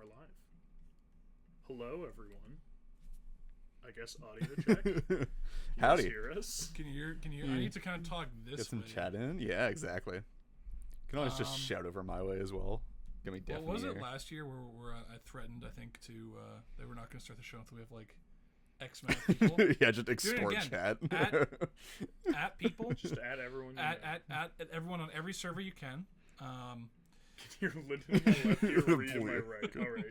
are live. Hello, everyone. I guess audio check. You Howdy. guys hear us? Can you? I need to kind of talk this Get some way. chat in. Yeah, exactly. You can always just shout over my way as well. Get me deaf. What was it last year where I threatened, I think, to that we're not going to start the show until we have like X amount of people. Yeah, just extort chat. At people. Just add everyone. At everyone on every server you can. You're literally my left ear, read my right. All right.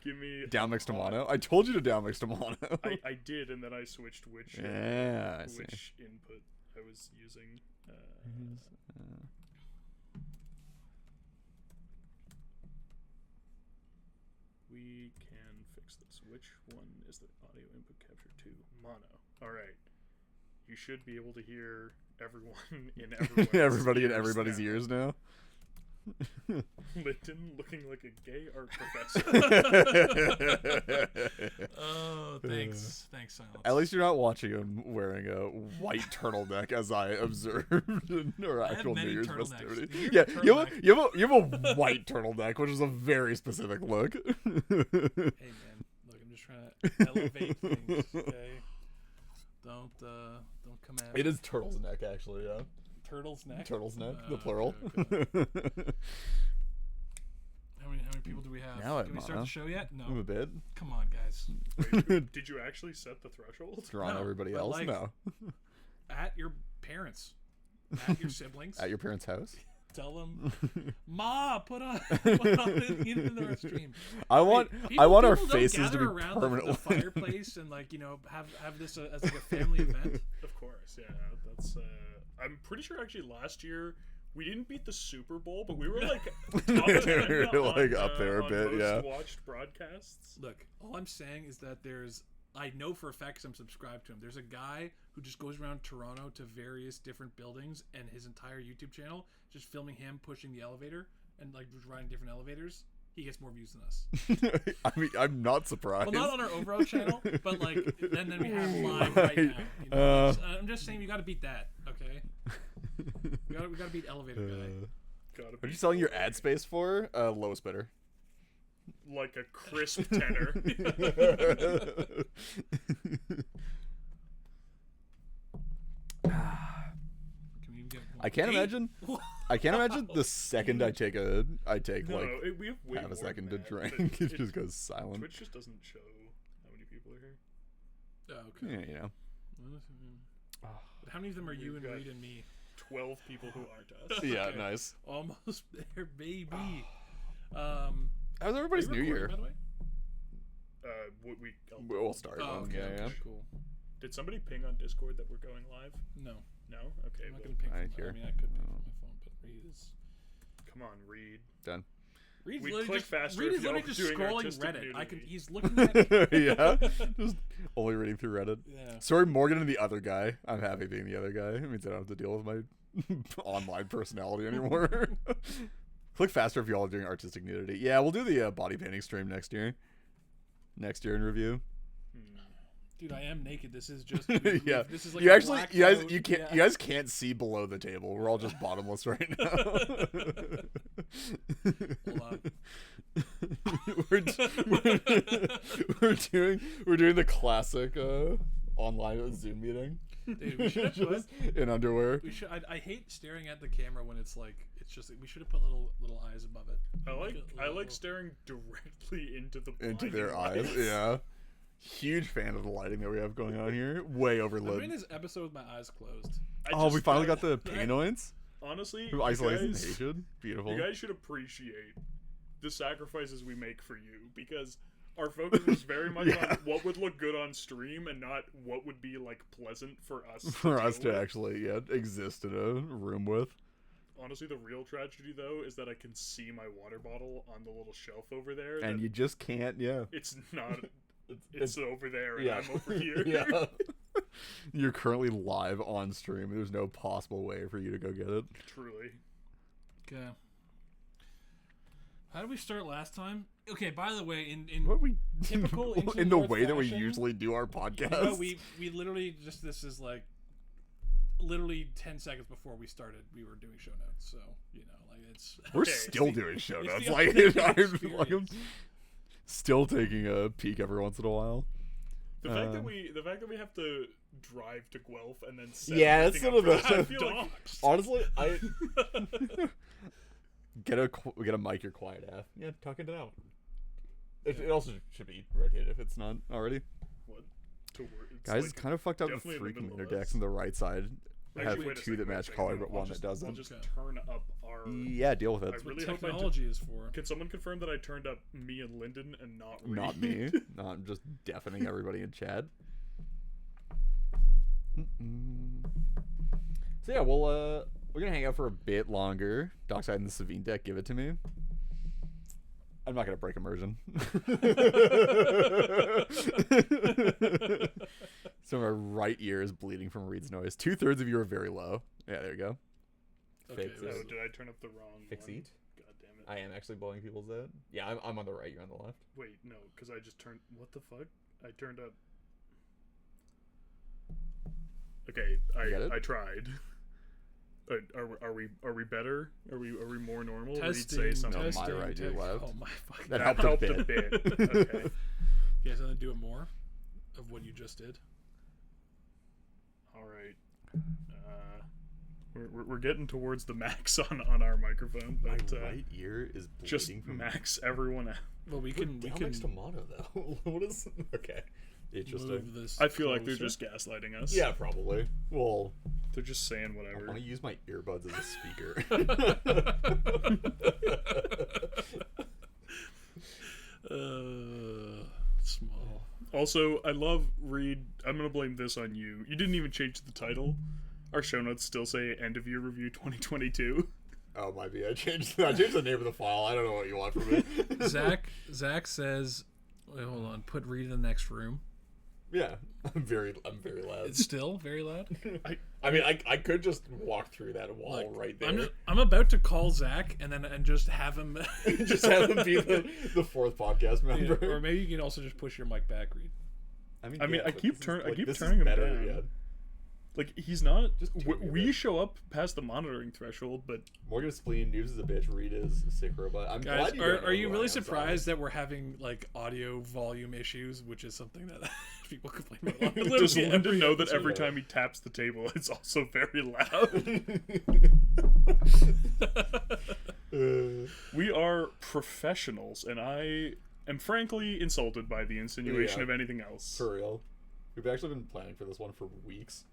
Give me down mix to mono. I told you to down mix to mono. I did, and then I switched which I which input I was using. We can fix this. Which one is the audio input capture to? Mono. All right. You should be able to hear everyone in everybody in everybody's ears now. Linton looking like a gay art professor. Oh, thanks, Silence. At least you're not watching him wearing a white turtleneck, as I observed in our actual New Year's festivity. Yeah, you have a white turtleneck, which is a very specific look. Hey man, look, I'm just trying to elevate things. Okay, don't come at me. It is turtle's neck, actually. Yeah. Turtle's neck. Turtle's neck, the plural. Okay. How many people do we have? Now Can we start the show yet? No. A bit. Come on, guys. Wait, did you actually set the threshold? Drawn everybody else? Like, no. At your parents. At your siblings. At your parents' house? Tell them, Ma, put on in the stream. I want our faces to be around permanently the fireplace and have this as like a family event. Of course, yeah. That's. I'm pretty sure actually last year we didn't beat the Super Bowl, but we were like up there a bit, yeah. Watched broadcasts. Look, all I'm saying is that I know for a fact 'cause I'm subscribed to him. There's a guy who just goes around Toronto to various different buildings, and his entire YouTube channel just filming him pushing the elevator and like riding different elevators. He gets more views than us. I mean, I'm not surprised. Well, not on our overall channel, but like then we have live right now. You know? I'm just saying we got to beat that, okay? We got to beat elevator guy. What are you selling your ad space for? Lowest bidder. Like a crisp tenor. I can't imagine. I can't imagine the second I take we have way half a second to that, drink, it just goes silent. Twitch just doesn't show how many people are here. Oh, okay. Yeah, you know. But how many of them are you and Reed and me? 12 people who aren't us. Yeah, Okay. nice. Almost there, baby. How's everybody's New Year? By the way? We'll start. Okay, cool. Did somebody ping on Discord that we're going live? No. No? Okay. I'm not gonna ping from, I mean, I could ping from my phone, but Reed is... Come on, Reed. Done. Reed's We'd literally click just, faster Reed if is y'all literally were just doing scrolling artistic Reddit. nudity. He's looking at Yeah. Just only reading through Reddit. Yeah. Sorry, Morgan and the other guy. I'm happy being the other guy. It means I don't have to deal with my online personality anymore. Click faster if y'all are doing artistic nudity. Yeah, we'll do the body painting stream next year. Next year in review. Dude, I am naked. This is just yeah. This is like you a actually, black you guys, coat. you can't, Yeah. you guys can't see below the table. We're all just bottomless right now. Hold on. we're doing the classic online Zoom meeting. Dude, we should have Just in underwear. We should. I hate staring at the camera when it's like it's we should have put little eyes above it. I like staring directly into the their blinding eyes. lights. Yeah. Huge fan of the lighting that we have going on here. Way I'm overload. doing this episode with my eyes closed. We finally got the pain annoyance. Honestly, Who isolates nation. Beautiful. You guys should appreciate the sacrifices we make for you, because our focus was very much on what would look good on stream and not what would be like pleasant for us. To actually exist in a room with. Honestly, the real tragedy though is that I can see my water bottle on the little shelf over there, and you just can't. Yeah, it's not. It's over there, and I'm over here. Yeah. You're currently live on stream. There's no possible way for you to go get it. Truly. Okay. How did we start last time? Okay, by the way, in what we typical in the way that we fashion, usually do our podcast. You know, we literally just this is like literally 10 seconds before we started, we were doing show notes. So, you know, like it's we're still doing show notes. the Like, authentic like experience. Still taking a peek every once in a while. The fact that we have to drive to Guelph and then set Yeah, that's everything some up of for the- that, I feel like Honestly, I get a mic you're quiet at. Yeah, talk it out. It also should be rotated if it's not already. what to work. It's Guys, like, it's kind of fucked up. The definitely in three the middle commander of decks us. on the right side have Actually, wait a two second, that wait a match second. color, but I'll one just- that doesn't. I'll just turn up our. Yeah, deal with I it. really hope I Technology is for. Can someone confirm that I turned up me and Lyndon and not Reed? Not me. No, I'm just deafening everybody in chat. So yeah, we're gonna hang out for a bit longer. Dockside and the Savine deck, give it to me. I'm not gonna break immersion. So my right ear is bleeding from Reed's noise. 2/3 of you are very low. Yeah, there you go. Okay, Fix Oh, it. did I turn up the wrong Fix one? it. God damn it. I am actually blowing people's out. Yeah, I'm on the right. You're on the left. Wait, no, because I just turned. What the fuck? I turned up. Okay, You get it? I tried. Are we better? Are we more normal? Reed Testing. say something. No, my testing, right, you left. Oh my fucking. That That helped a helped a bit. bit. Okay. You guys want to do it more of what you just did? All right. We're getting towards the max on our microphone, My but right ear is bleeding just from max everyone out. Well, we can mono though. What is okay? Interesting. move this. I feel like they're closer. just gaslighting us. Yeah, probably. Well, They're just saying I whatever. want to use my earbuds as a speaker. Small. Also, I love Reed. I'm gonna blame this on you. You didn't even change the title. Our show notes still say "End of Year Review 2022." Oh, might be. I changed the name of the file. I don't know what you want from me. Zach says, wait, hold on. Put Reed in the next room. Yeah, I'm very loud. It's still very loud. I mean, I could just walk through that wall Like, right there. I'm about to call Zach and just have him. Just have him be the fourth podcast member. Or maybe you can also just push your mic back, Reed. I mean, yeah, I but keep this is, turning. I like, keep this is turning him better, down. yeah. Like he's not. Just tune it We in. show up past the monitoring threshold, but Morgan Spleen, News is a bitch, Reed is a sick robot. I'm Guys, glad you don't know are you who I really am, surprised that we're having like audio volume issues, which is something that people complain about? does Literally Lyndon every know that episode. every time he taps the table, it's also very loud? We are professionals, and I am frankly insulted by the insinuation Yeah. of anything else. For real. We've actually been planning for this one for weeks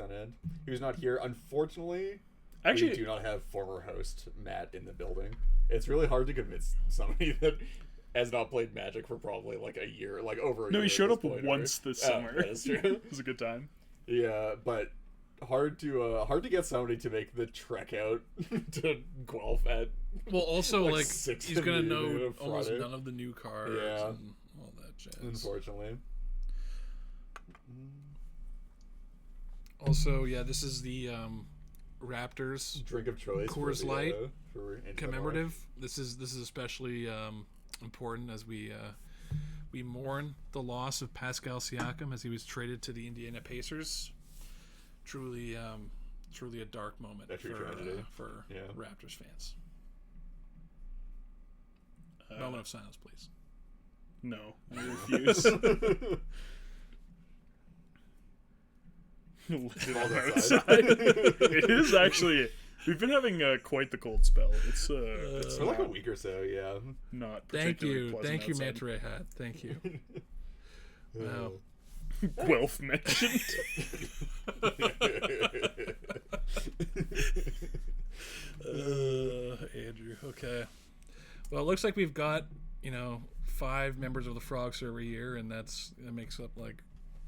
on end. He was not here. Unfortunately, we do Actually, not have former host Matt in the building. It's really hard to convince somebody that has not played Magic for probably like a year, like over a year. no, he at showed this up point, once right? this summer. That is true. It was a good time. Yeah, but hard to get somebody to make the trek out to Guelph at Well, also like like 6 he's in gonna the know evening on almost Friday. none of the new cards Yeah. and all that jazz. unfortunately. Also, yeah, this is the Raptors Drink of choice. Coors Light for commemorative. This is especially important as we mourn the loss of Pascal Siakam as he was traded to the Indiana Pacers. Truly a dark moment A true for tragedy. Yeah. Raptors fans. Moment of silence, please. No, I refuse. Living All that outside. It is actually. We've been having quite the cold spell. It's For like a week or so, yeah. not Thank particularly you, pleasant thank you, outside. Manta Ray Hat. Thank you. Wow. Guelph mentioned. Andrew. Okay. Well, it looks like we've got 5 members of the Frog Server here, and that makes up like.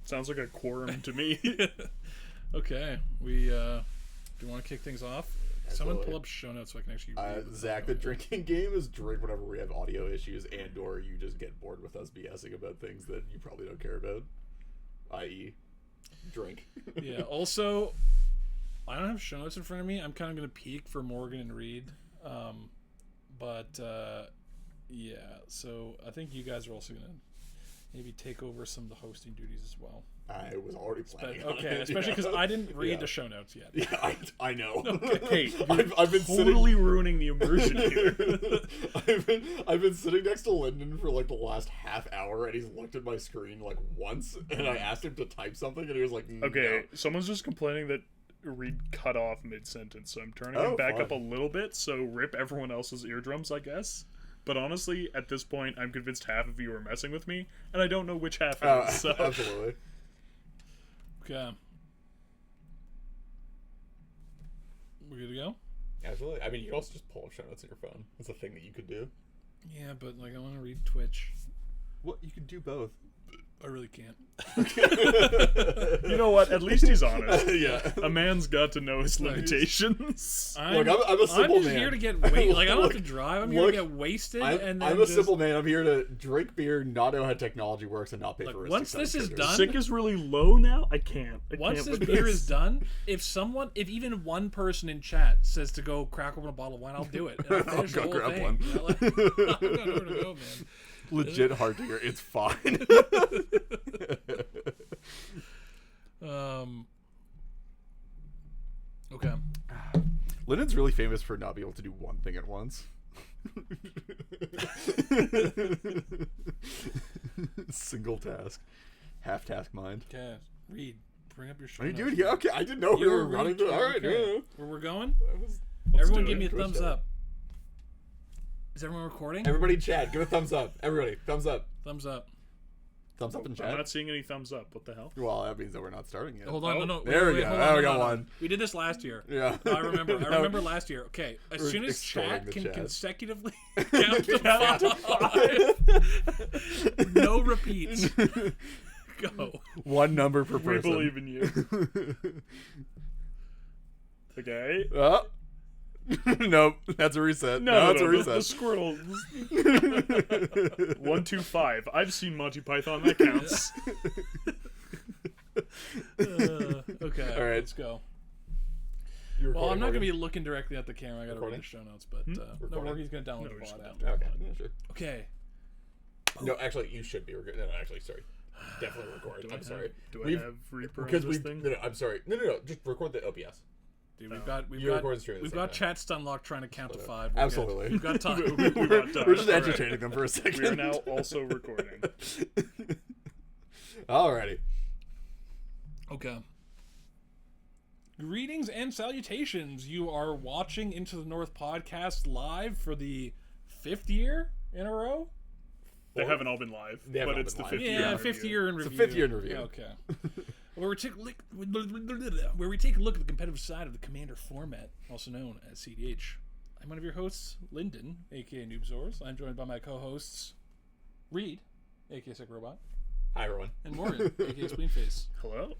Sounds like a quorum to me. Okay, we do you want to kick things off? Someone Absolutely. pull up show notes so I can actually. Read what Zach, the drinking game is drink whenever we have audio issues and or you just get bored with us BSing about things that you probably don't care about, i.e. drink. Yeah. Also, I don't have show notes in front of me. I'm kind of gonna peek for Morgan and Reed, but yeah. So I think you guys are also gonna maybe take over some of the hosting duties as well. I was already planning. Okay, especially because I didn't read the show notes yet. Yeah, I know. Hey, I've been totally ruining the immersion here. I've been sitting next to Lyndon for like the last half hour, and he's looked at my screen like once, and I asked him to type something, and he was like, Okay, no. someone's just complaining that Reed cut off mid-sentence, so I'm turning him back up a little bit, so rip everyone else's eardrums, I guess. But honestly, at this point, I'm convinced half of you are messing with me, and I don't know which half it is, so... Absolutely. Okay. We're good to go? Absolutely. I mean, you can also just pull up show notes on your phone. That's a thing that you could do. Yeah, but like I want to read Twitch. What? You could do both. I really can't. You know what? At least he's honest. Yeah. A man's got to know his limitations. I'm a simple just man. here to get wasted. Like I don't have to drive. I'm here to get wasted. I'm a simple man. I'm here to drink beer, not know how technology works, and not pay for it. Once this is done, Sick is really low now. I can't. Once this beer is done, if even one person in chat says to go crack open a bottle of wine, I'll do it. And I'll finish the go whole grab thing. one. You know, like, I don't know where to go, man. Legit hard to hear. It's fine. Okay. Lyndon's really famous for not being able to do one thing at once. Single task. Half task mind. Okay. Reed, bring up your show. Are you notes. doing? Yeah, okay. I didn't know we were running through. All right, Okay. yeah. Where we're going? Let's Everyone do give it. me a Twitch thumbs chat. up. Is everyone recording? Everybody in chat, give a thumbs up. Everybody, thumbs up. Thumbs up. Thumbs up in I'm chat. not seeing any thumbs up. What the hell? Well, that means that we're not starting yet. Hold on, Oh, no. there we go. hold There on, we no, go, no. one. We did this last year. Yeah. No, I remember. I No. remember last year. Okay, as We're soon as extolling chat the can chat. consecutively count to five, no repeats. Go. One number per We person. believe in you. Okay. Oh. Nope, that's a reset. No, that's a the reset. Squirtle. 125. I've seen Monty Python. That counts. Okay, All right. let's go. You're Well, I'm not going to recording, be looking directly at the camera. I got to read Recording? the show notes, but no, Recording? Morgan's going to download No, the we're just VOD gonna after. Morgan? Okay, yeah, sure. Okay. No, actually, you should be recording. No, actually, sorry. Definitely record. I'm sorry. Do We've- I have Reaper Because on we. this thing? No, I'm sorry. No. Just record the OBS. Dude, we've You record and stream at the we've same got time. chat stunlock trying to count to 5. We're Absolutely. good. We've got time. We got time. We're just All right. entertaining them for a second. We are now also recording. Alrighty. Okay. Greetings and salutations. You are watching Into the North podcast live for the 5th year in a row? They haven't all been live, They haven't but all it's the been live. 5th year. Yeah, in 5th review. year in It's review. the 5th year in review. Yeah, okay. Where we take a look at the competitive side of the Commander format, also known as CDH. I'm one of your hosts, Lyndon, aka Noobzors. I'm joined by my co-hosts, Reed, aka Sick Robot, Hi, everyone. and Morgan, aka Spleenface. Hello.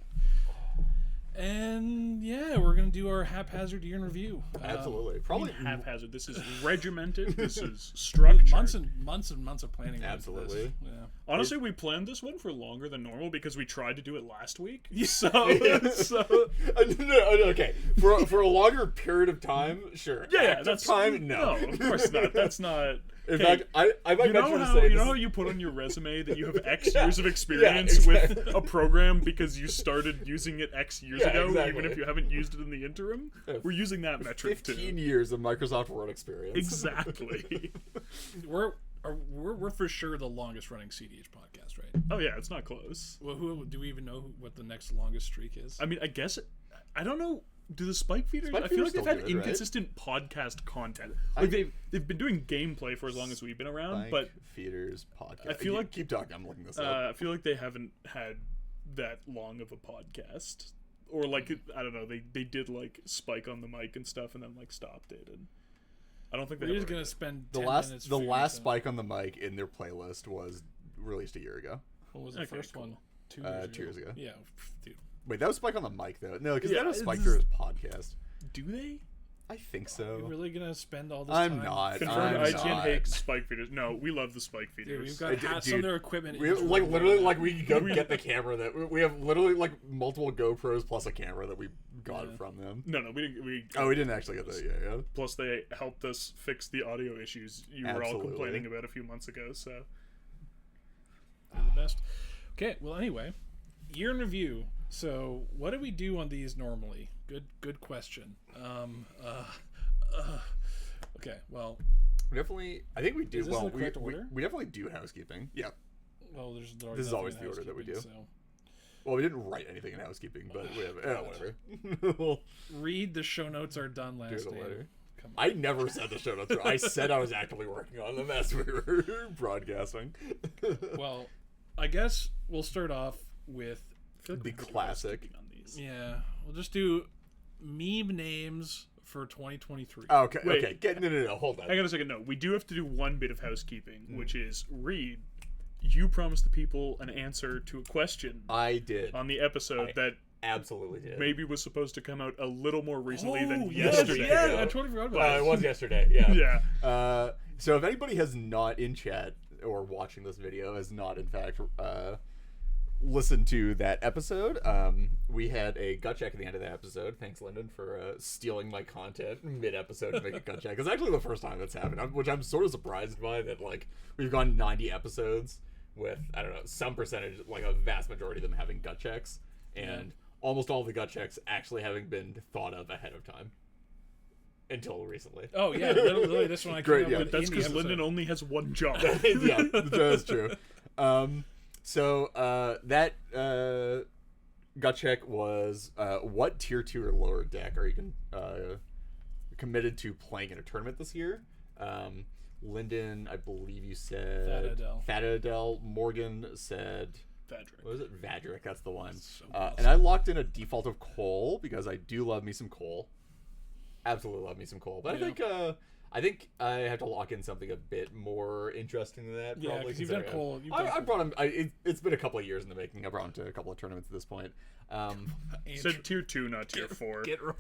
And yeah, we're gonna do our haphazard year in review. Absolutely. Probably. Haphazard. This is regimented. This is structured. Months and months of planning. went into this. Absolutely. Yeah. Honestly, we planned this one for longer than normal because we tried to do it last week. So, Okay. For a longer period of time, sure. yeah, Active that's time. No. of course not. That's not. In Hey, fact, I might you know venture to how say you this know is- how you put on your resume that you have X Yeah. years of experience Yeah, with exactly. a program because you started using it X years Yeah, ago, exactly. even if you haven't used it in the interim. We're using that metric 15 too. years of Microsoft Word experience. Exactly. We're for sure the longest running CDH podcast, right? Oh yeah, it's not close. Well, who do we even know what the next longest streak is? I mean, I guess I don't know. Do the Spike Feeders? Spike I feel Feeders like they've still had do it, right? inconsistent podcast content. I Like think- they've been doing gameplay for as long as we've been around, Spike but Feeders podcast. I feel like- keep talking. I'm looking this up. I feel like they haven't had that long of a podcast. Or like I don't know, they did like Spike on the mic and stuff, and then like stopped it. And I don't think We're they just ever gonna did. spend The 10 last minutes. the figuring last out- Spike on the mic in their playlist was released a year ago. What was the Okay, first cool. one? 2 years ago. 2 years ago. Yeah, dude. Wait, that was Spike on the mic though. No, because Yeah, that was Spike it's- through his podcast. Do they? I think We're so. really gonna spend all this I'm time? not. Confirmed. I'm IGN not. hates Spike Feeders. No, we love the Spike Dude, Feeders. we've got hats on dude, their equipment. We in this like room literally right like now. we can go get the camera that we have literally like multiple GoPros plus a camera that we got Yeah. from them. No, we didn't. We Oh, we didn't actually get that. Yeah. plus they helped us fix the audio issues you were all Absolutely. complaining about a few months ago. So They're the best. Okay, well, anyway, year in review. So, what do we do on these normally? Good question. Okay, well, Definitely, I think we do. Is this Well, the correct order? we definitely do housekeeping. Yeah. well, there's This is always the order that we do. So. Well, we didn't write anything in housekeeping, but we have, whatever. We'll Read the show notes are done do last it name. later. Come on. I never said the show notes. I said I was actively working on them as we were broadcasting. Well, I guess we'll start off with I feel like The we could do classic. Keeping on these. Yeah, we'll just do meme names for 2023. Okay, Wait. okay. No. Hold on. I gotta second. No, we do have to do one bit of housekeeping, which is Reed. You promised the people an answer to a question I did. on the episode that Absolutely did. maybe was supposed to come out a little more recently than Oh, yes, yesterday. yeah, I totally forgot about It was yesterday. Yeah. Yeah. So if anybody has not in chat or watching this video has not in fact listened to that episode, we had a gut check at the end of that episode. Thanks, Lyndon, for stealing my content mid-episode to make a gut check. It's actually the first time that's happened, which I'm sort of surprised by. That like we've gone 90 episodes with I don't know some percentage, like a vast majority of them having gut checks, and almost all the gut checks actually having been thought of ahead of time. Until recently. Oh yeah, literally this one I came Great, up yeah. with That's in the because episode. Lyndon only has one job. Yeah, that's true. So that gut check was what tier 2 or lower deck are you committed to playing in a tournament this year? Lyndon, I believe you said Fat Adele. Morgan said Vadric. what was it? Vadric, that's the one. So And I locked in a default of Cole because I do love me some Cole. Absolutely love me some Cole. But Yeah. I think I have to lock in something a bit more interesting than that. Yeah, Probably because you've done considering Cole. You've I done brought him. It's been a couple of years in the making. I brought him to a couple of tournaments at this point. Said tier 2, not tier 4. Get wrong.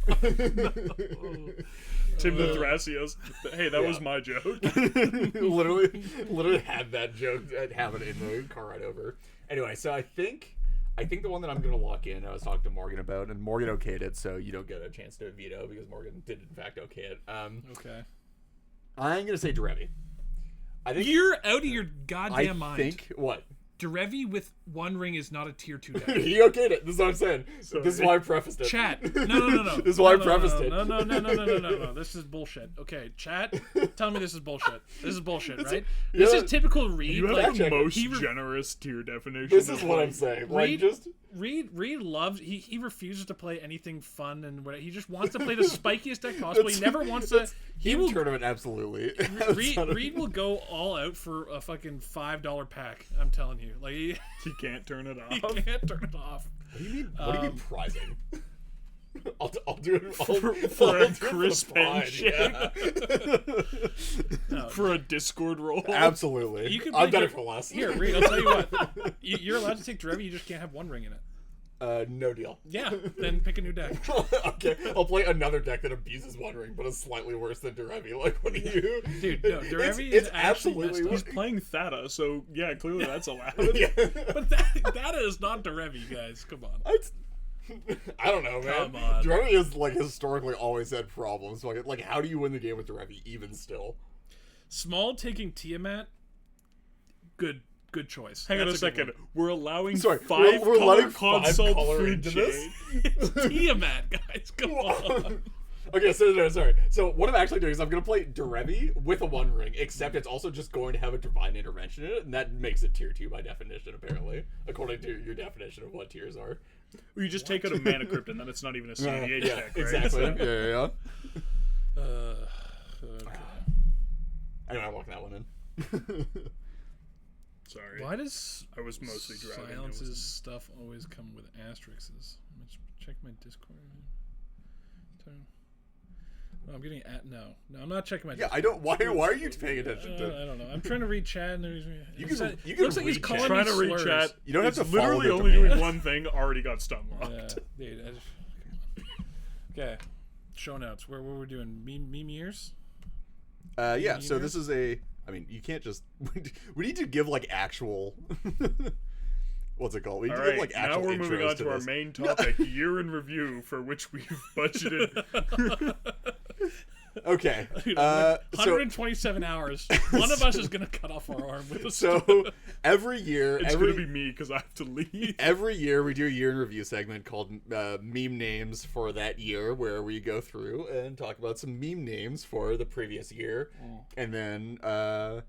Tim the Thrasios. Hey, that was my joke. literally had that joke, have it in the car ride over. Anyway, so I think the one that I'm gonna lock in, I was talking to Morgan about, and Morgan okayed it, so you don't get a chance to veto because Morgan did in fact okay it. Okay. I'm gonna say Derevi. I think You're out of your goddamn mind. I think what. Derevi with one ring is not a tier 2 deck. He okayed it. This is what I'm saying. Sorry. This is why I prefaced it. Chat. No. This is why I No. prefaced it. No. This is bullshit. Okay, chat. Tell me this is bullshit. This is bullshit, right? yeah, This is typical Reed. You have like, the most he generous tier definition. This of is what like- I'm saying. Reed, Like just Reed loves. He refuses to play anything fun and whatever. He just wants to play the spikiest deck possible. He never wants to. He team will. tournament absolutely. Reed will go all out for a fucking $5 pack. I'm telling you, like he He can't turn it off. can't turn it off. What do you mean? What do you mean prizing? I'll do it For I'll a do it crisp the pod, handshake. yeah. For a Discord roll. Absolutely. You can I've play done it for less. Here, Reed, I'll tell you what. You're allowed to take Derevi. You just can't have one ring in it. No deal. Yeah, then pick a new deck. Okay, I'll play another deck that abuses One Ring, but is slightly worse than Derevi. Like, what do you... Dude, no, Derevi it's is actually absolutely... messed He's playing Thada, so yeah, clearly that's allowed. Yeah. But that is not Derevi, guys. Come on. I don't know, man. Come on. Derevi has, like, historically always had problems. Like, how do you win the game with Derevi, even still? Small taking Tiamat. Good choice. Hang on a That's good second. one. We're allowing Sorry, five we're color letting five consult color food into chain. this? It's Tiamat, guys. Come on. Okay, so sorry. So what I'm actually doing is I'm going to play Derevi with a One Ring, except it's also just going to have a Divine Intervention in it, and that makes it tier 2 by definition, apparently, according to your definition of what tiers are. You just take out a mana crypt and then it's not even a CDH Yeah, deck, right? exactly. yeah. Okay. Anyway, I'm locking that one in. Sorry. Why does I was mostly driving. Silence's stuff always come with asterisks? Let's check my Discord. Oh, I'm getting no, I'm not checking my. Yeah, Discord. I don't. Why are you paying attention I to? don't know. I'm trying to read chat and there's. You can looks like he's read calling chat. Trying me to read slurs. chat. You don't have It's to follow literally the only command. doing one thing. Already got stun Yeah, locked. dude. Okay, show notes. Where we're doing meme years. Yeah. So this is a. I mean, you can't just. We need to give like actual. What's it called? We need All to right, give like now actual we're moving intros on to our this. main topic, year in review, for which we've budgeted. Okay. Dude, So 127 hours. One of us is gonna cut off our arm with a so every year, It's gonna be me because I have to leave. every year we do a year in review segment called meme names for that year, where we go through and talk about some meme names for the previous year, and then I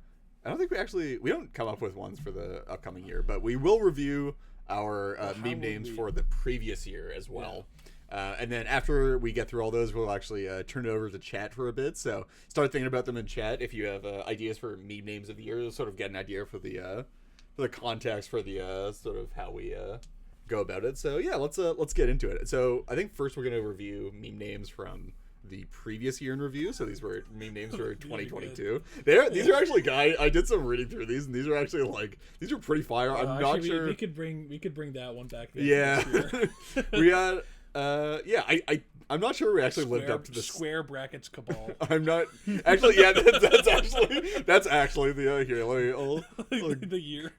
don't think we don't come up with ones for the upcoming year, but we will review our meme names for the previous year as well. And then after we get through all those, we'll actually turn it over to chat for a bit. So start thinking about them in chat if you have ideas for meme names of the year. Sort of get an idea for the context for the sort of how we go about it. So yeah, let's get into it. So I think first we're gonna review meme names from the previous year in review. So these were meme names for 2022. These are actually I did some reading through these, and these are actually these are pretty fire. I'm not sure we could bring that one back. Yeah, we got. I'm not sure we actually lived up to the square brackets cabal. I'm not actually. Yeah, that's actually the here. The year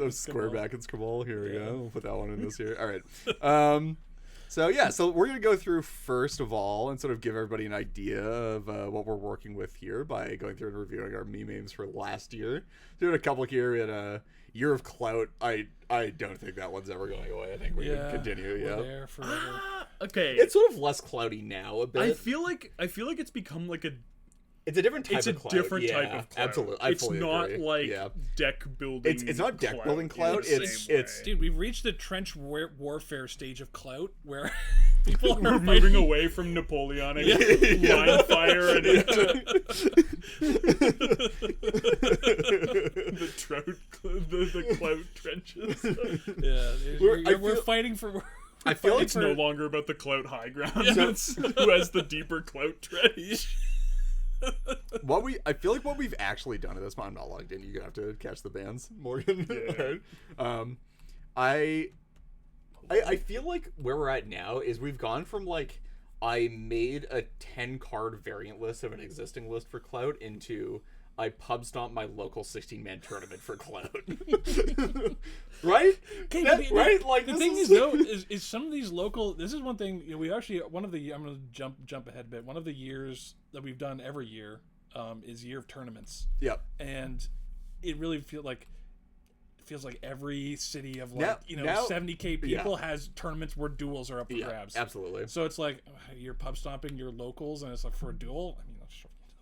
of square brackets cabal. Here we go. We'll put that one in this here. All right. So we're gonna go through first of all and sort of give everybody an idea of what we're working with here by going through and reviewing our meme names for last year. Doing a couple here. We had a year of clout. I don't think that one's ever going away. I think we can continue. Yeah. There forever. Okay. It's sort of less cloudy now a bit. I feel like it's become like it's a different type it's of a clout. different Yeah, type of clout. Absolutely. I it's fully not agree. like deck building. It's not deck building clout. It's dude. We've reached the trench warfare stage of clout where people are we're moving away from Napoleonic line fire and into the clout trenches. Yeah, we're fighting for. I feel like it's no longer about the clout high ground. It's who has the deeper clout trench. I feel like what we've actually done at this point. I'm not logged in. You're gonna have to catch the bands, Morgan. Yeah. I feel like where we're at now is we've gone from I made a 10 card variant list of an existing list for clout into I pub stomp my local 16-man tournament for clout. Right? Okay, right? The thing is though, is some of these local. This is one thing we actually I'm gonna jump ahead a bit. One of the years that we've done every year is year of tournaments. Yep. And it really feels like every city of 70k people has tournaments where duels are up for grabs. Absolutely. So it's like you're pub stomping your locals, and it's like for a duel. I mean,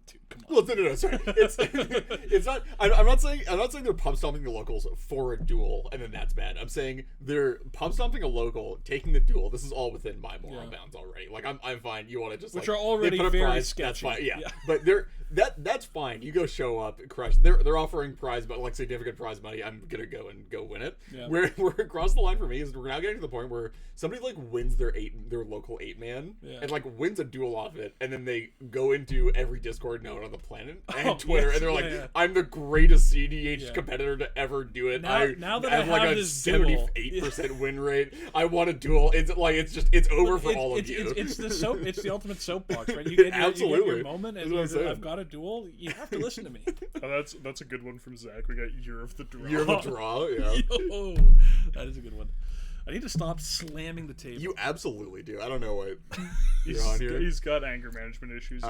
dude, come on. Well, no, sorry. It's not. I'm not saying they're pub stomping the locals for a duel, and then that's bad. I'm saying they're pub stomping a local, taking the duel. This is all within my moral bounds already. Like I'm fine. You want to just which are already very prize, sketchy. That's fine. Yeah. But that's fine. You go show up, crush. They're offering prize, but significant prize money. I'm gonna go win it. Yeah. Where across the line for me is we're now getting to the point where somebody wins their local 8-man and wins a duel off it, and then they go into every Discord node on the planet and Twitter, and they're I'm the greatest CDH competitor to ever do it. Now that I have a this 78% win rate. I want a duel. It's it's over for all of you. It's the ultimate soapbox, right? You get your moment, and I've got a duel. You have to listen to me. Oh, that's a good one from Zach. We got year of the draw. Year of the draw. Yeah. Yo, that is a good one. I need to stop slamming the table. You absolutely do. I don't know what you're on here. He's got anger management issues.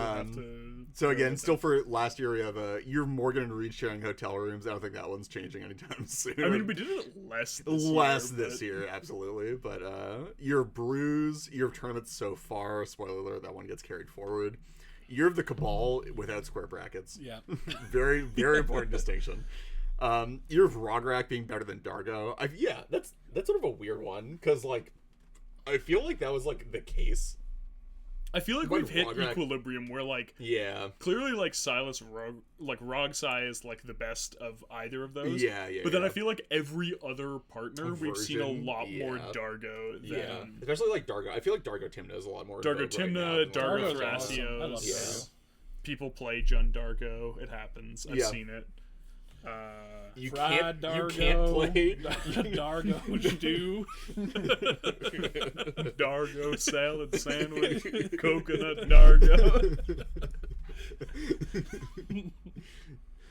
So again, still for last year, we have you're Morgan and Reed sharing hotel rooms. I don't think that one's changing anytime soon. I mean, we did it less this year, absolutely. But year of brews, year of tournaments so far. Spoiler alert, that one gets carried forward. Year of the Cabal without square brackets. Yeah. Very, very important distinction. Year of Rograk being better than Dargo. That's sort of a weird one because I feel like that was the case. I feel like we've hit equilibrium where clearly Silas Rogsai is the best of either of those. Yeah. But then I feel like every other partner we've seen a lot more Dargo than especially Dargo. I feel like Dargo Timna is a lot more. Dargo Timna, Dargo Thrasios. Thrasios. I love Dargo. People play Jun Dargo. It happens. I've seen it. You can't play Dargo stew, Dargo salad sandwich, coconut Dargo.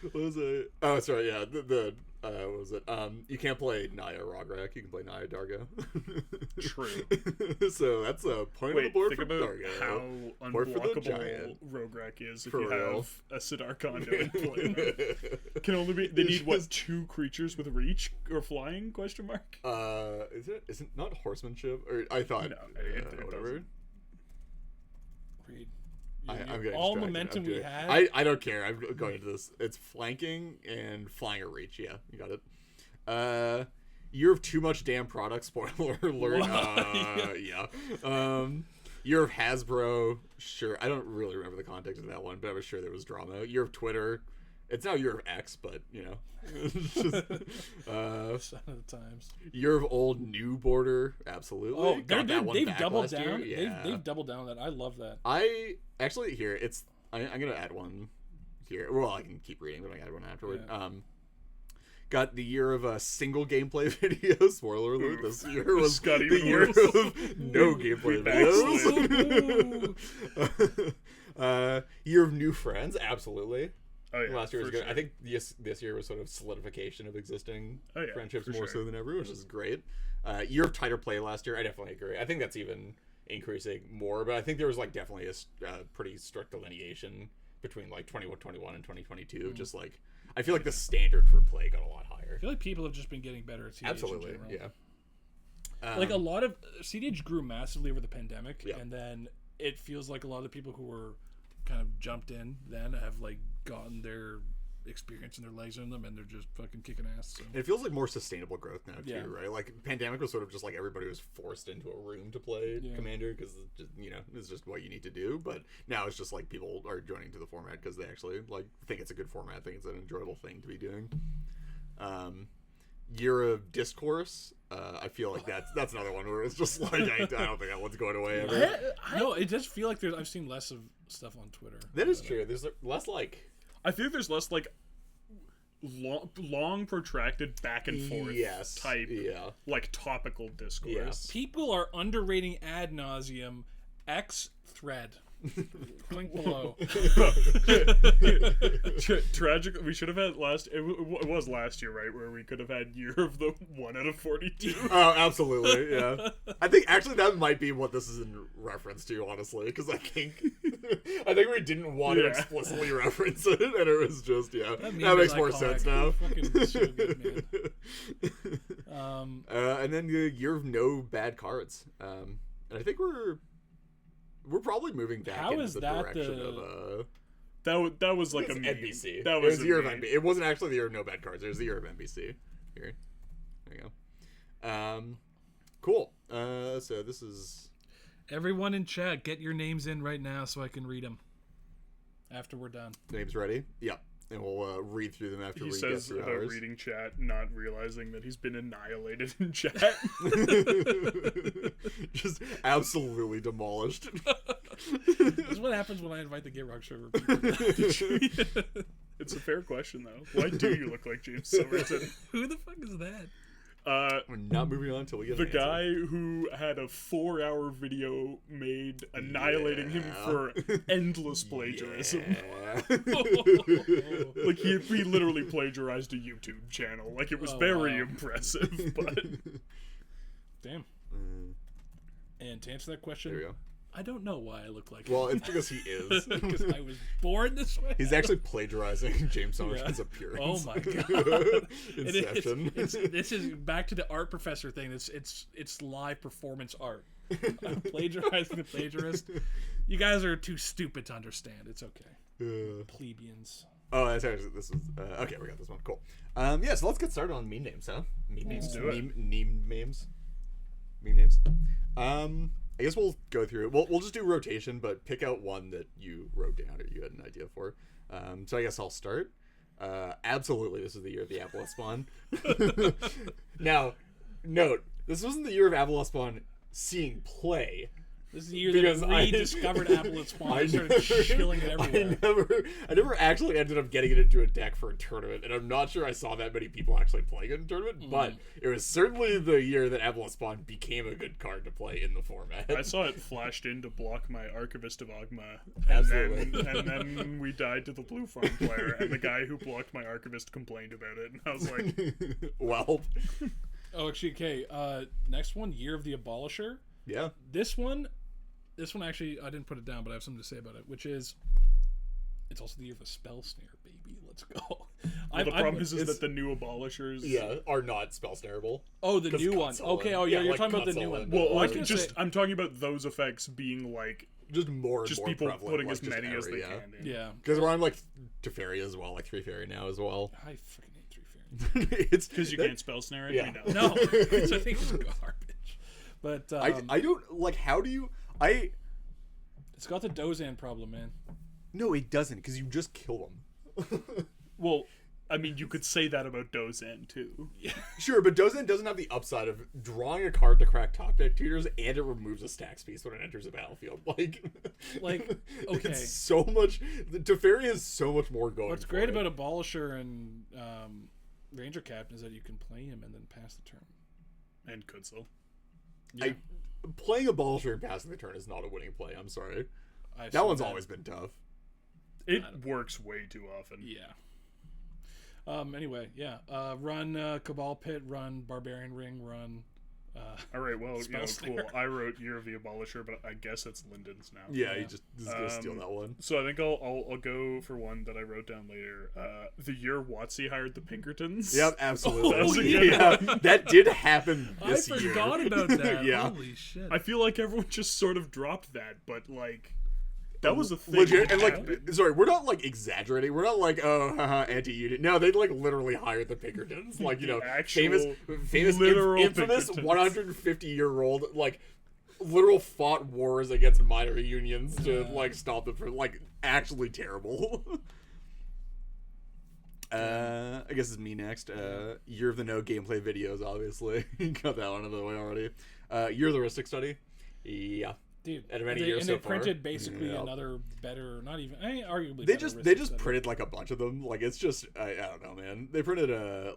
What was it? Oh, sorry. Yeah, the what was it? You can't play Naya Rograk. You can play Naya Dargo. True. So that's a point on the Wait, board think for about Dargo. how Point for the unblockable giant. Rograk is if For you real. have a Sidar Kondo in play. Can only be they need what 2 creatures with reach or flying? Question mark. Is it not horsemanship? Or I thought No, it whatever. doesn't. Read. I'm getting all distracted. momentum I'm we doing- had. I don't care. I'm going into this. It's flanking and flying or reach. Yeah, you got it. Year of too much damn product. Spoiler alert. Yeah. Year of Hasbro. Sure. I don't really remember the context of that one, but I was sure there was drama. Year of Twitter. It's now Year of X, but you know. It's just, Sign of the times. Year of Old New Border. Absolutely. Oh, Got that one they've back doubled last year. down. Yeah. They've doubled down on that. I love that. I actually here it's I'm gonna add one here. Well, I can keep reading, but I add one afterward. Yeah. Got the year of single gameplay videos. Spoiler alert: this year was Got the even year worse. of no gameplay We videos. Year of new friends, absolutely. Oh yeah. Last year was for good. sure. I think this year was sort of solidification of existing Oh, yeah, friendships for more sure. so than ever, which is great. Year of tighter play last year. I definitely agree. I think that's even increasing more, but I think there was like definitely a pretty strict delineation between like 2021 and 2022. Just like I feel like the standard for play got a lot higher. I feel like people have just been getting better at CDH Absolutely, in general. yeah. Like a lot of CDH grew massively over the pandemic, Yeah. and then it feels like a lot of the people who were kind of jumped in then have like gotten their experience and their legs in them, and they're just fucking kicking ass. So. It feels like more sustainable growth now too, Yeah. right? Like pandemic was sort of just like everybody was forced into a room to play Yeah. Commander because it's just what you need to do. But now it's just like people are joining to the format because they actually like think it's a good format, think it's an enjoyable thing to be doing. Year of Discourse, I feel like that's another one where it's just like I don't think that one's going away ever. No, it does feel like I've seen less of stuff on Twitter. That is true. There's less like I think there's less like long protracted back and forth type like topical discourse. People are underrating ad nauseum X thread. Link below. Tragic. We should have had it was last year, right, where we could have had year of the 1 out of 42. Oh, absolutely, yeah. I think actually that might be what this is in reference to, honestly, because I think we didn't want to explicitly reference it, and it was just that makes more sense now. Fucking so good, man. And then the year of no bad cards, and I think we're probably moving back How into is the that direction the- That was like a meme. NBC. That It was a the year of meme. NBC. It wasn't actually the year of no bad cards. It was the year of NBC. Here, there you go. Cool. So this is Everyone in chat, get your names in right now so I can read them after we're done. names ready. Yep, and we'll read through them after He we says get through about ours. reading chat, not realizing that he's been annihilated in chat. Just absolutely demolished. This is what happens when I invite the Get Rock server people. It's a fair question, though. Why do you look like James Silverton? Who the fuck is that? We're not moving on until we get The an answer. guy who had a 4-hour video made annihilating him for endless plagiarism. Yeah. Like he literally plagiarized a YouTube channel. Like it was very wow. impressive. But Damn. And to answer that question, There we go. I don't know why I look like Well, it's because he is. because I was born this way. He's actually plagiarizing James Somerson's appearance. Oh my god! Inception. This is back to the art professor thing. It's live performance art. I'm plagiarizing the plagiarist. You guys are too stupid to understand. It's okay. Plebeians. Oh, that's actually, this is okay. We got this one. Cool. Yeah. So let's get started on meme names, huh? Meme names. do it. Meme names. Meme names. I guess we'll go through it. We'll just do rotation, but pick out one that you wrote down or you had an idea for. So I guess I'll start. Absolutely, this is the year of the Avalon Spawn. Now, note, this wasn't the year of Avalon Spawn seeing play. This is the year Because that I rediscovered Apple at Spawn and started shilling it everywhere. I never actually ended up getting it into a deck for a tournament, and I'm not sure I saw that many people actually playing it in a tournament, but it was certainly the year that Apple at Spawn became a good card to play in the format. I saw it flashed in to block my Archivist of Ogma, Absolutely. and then we died to the blue farm player, and the guy who blocked my Archivist complained about it, and I was like, well, Oh, actually, okay. Next one, Year of the Abolisher. yeah. This one actually, I didn't put it down, but I have something to say about it, which is, it's also the year of the Spell Snare, baby. Let's go. well, the problem is that the new Abolishers... Yeah, are not spell snareable. Oh, the 'Cause new one. cuts all Okay, in. oh yeah, Yeah, you're like talking about the cuts new all one. in. Well, I was gonna say- I'm talking about those effects being like Just more and just more people prevalent, putting like, as just many as every- they yeah. can in. Yeah. Because we're on like Teferi as well, like 3 Fairy now as well. I freaking hate 3 Fairy. It's Because you can't spell snare it. Yeah. We know. No, which I think is garbage. But I don't like. How do you? it's got the Dozan problem, man. No, it doesn't, because you just kill them. Well, I mean, you could say that about Dozan too. Sure, but Dozan doesn't have the upside of drawing a card to crack top deck tutors, and it removes a stacks piece when it enters the battlefield. Like, okay. it's so much. Teferi has so much more going. What's for great it. about Abolisher and Ranger Captain is that you can play him and then pass the turn. And Kutzel. Yeah. Playing Abolisher and passing the turn is not a winning play. I'm sorry. I've That seen one's always been tough. It works way too often. Yeah. Anyway, yeah. Run Cabal Pit, run Barbarian Ring, run. All right, well, Spell cool. Snare. I wrote Year of the Abolisher, but I guess it's Lyndon's now. Yeah, you just gonna steal that one. So I think I'll go for one that I wrote down later. The year WotC hired the Pinkertons. Yep, absolutely. That was a good yeah, that did happen I this year. forgot about that. Yeah. Holy shit. I feel like everyone just sort of dropped that, but like that was a thing. Legit, that and like, happened. sorry, we're not like exagerating. We're not like, oh, haha, anti-unit. No, they like literally hired the Pinkertons, like The actual famous, literal infamous Pinkertons. 150-year-old, like, literal fought wars against minor unions to like stop them from like actually terrible. I guess it's me next. Year of the No gameplay videos, obviously. Got that one out of the way already. Year of the Ristic Study. Yeah. Dude, At many they, years and so they printed far. basically Yep. another better, not even, arguably They better just Ristic printed like a bunch of them. Like it's just I don't know, man. They printed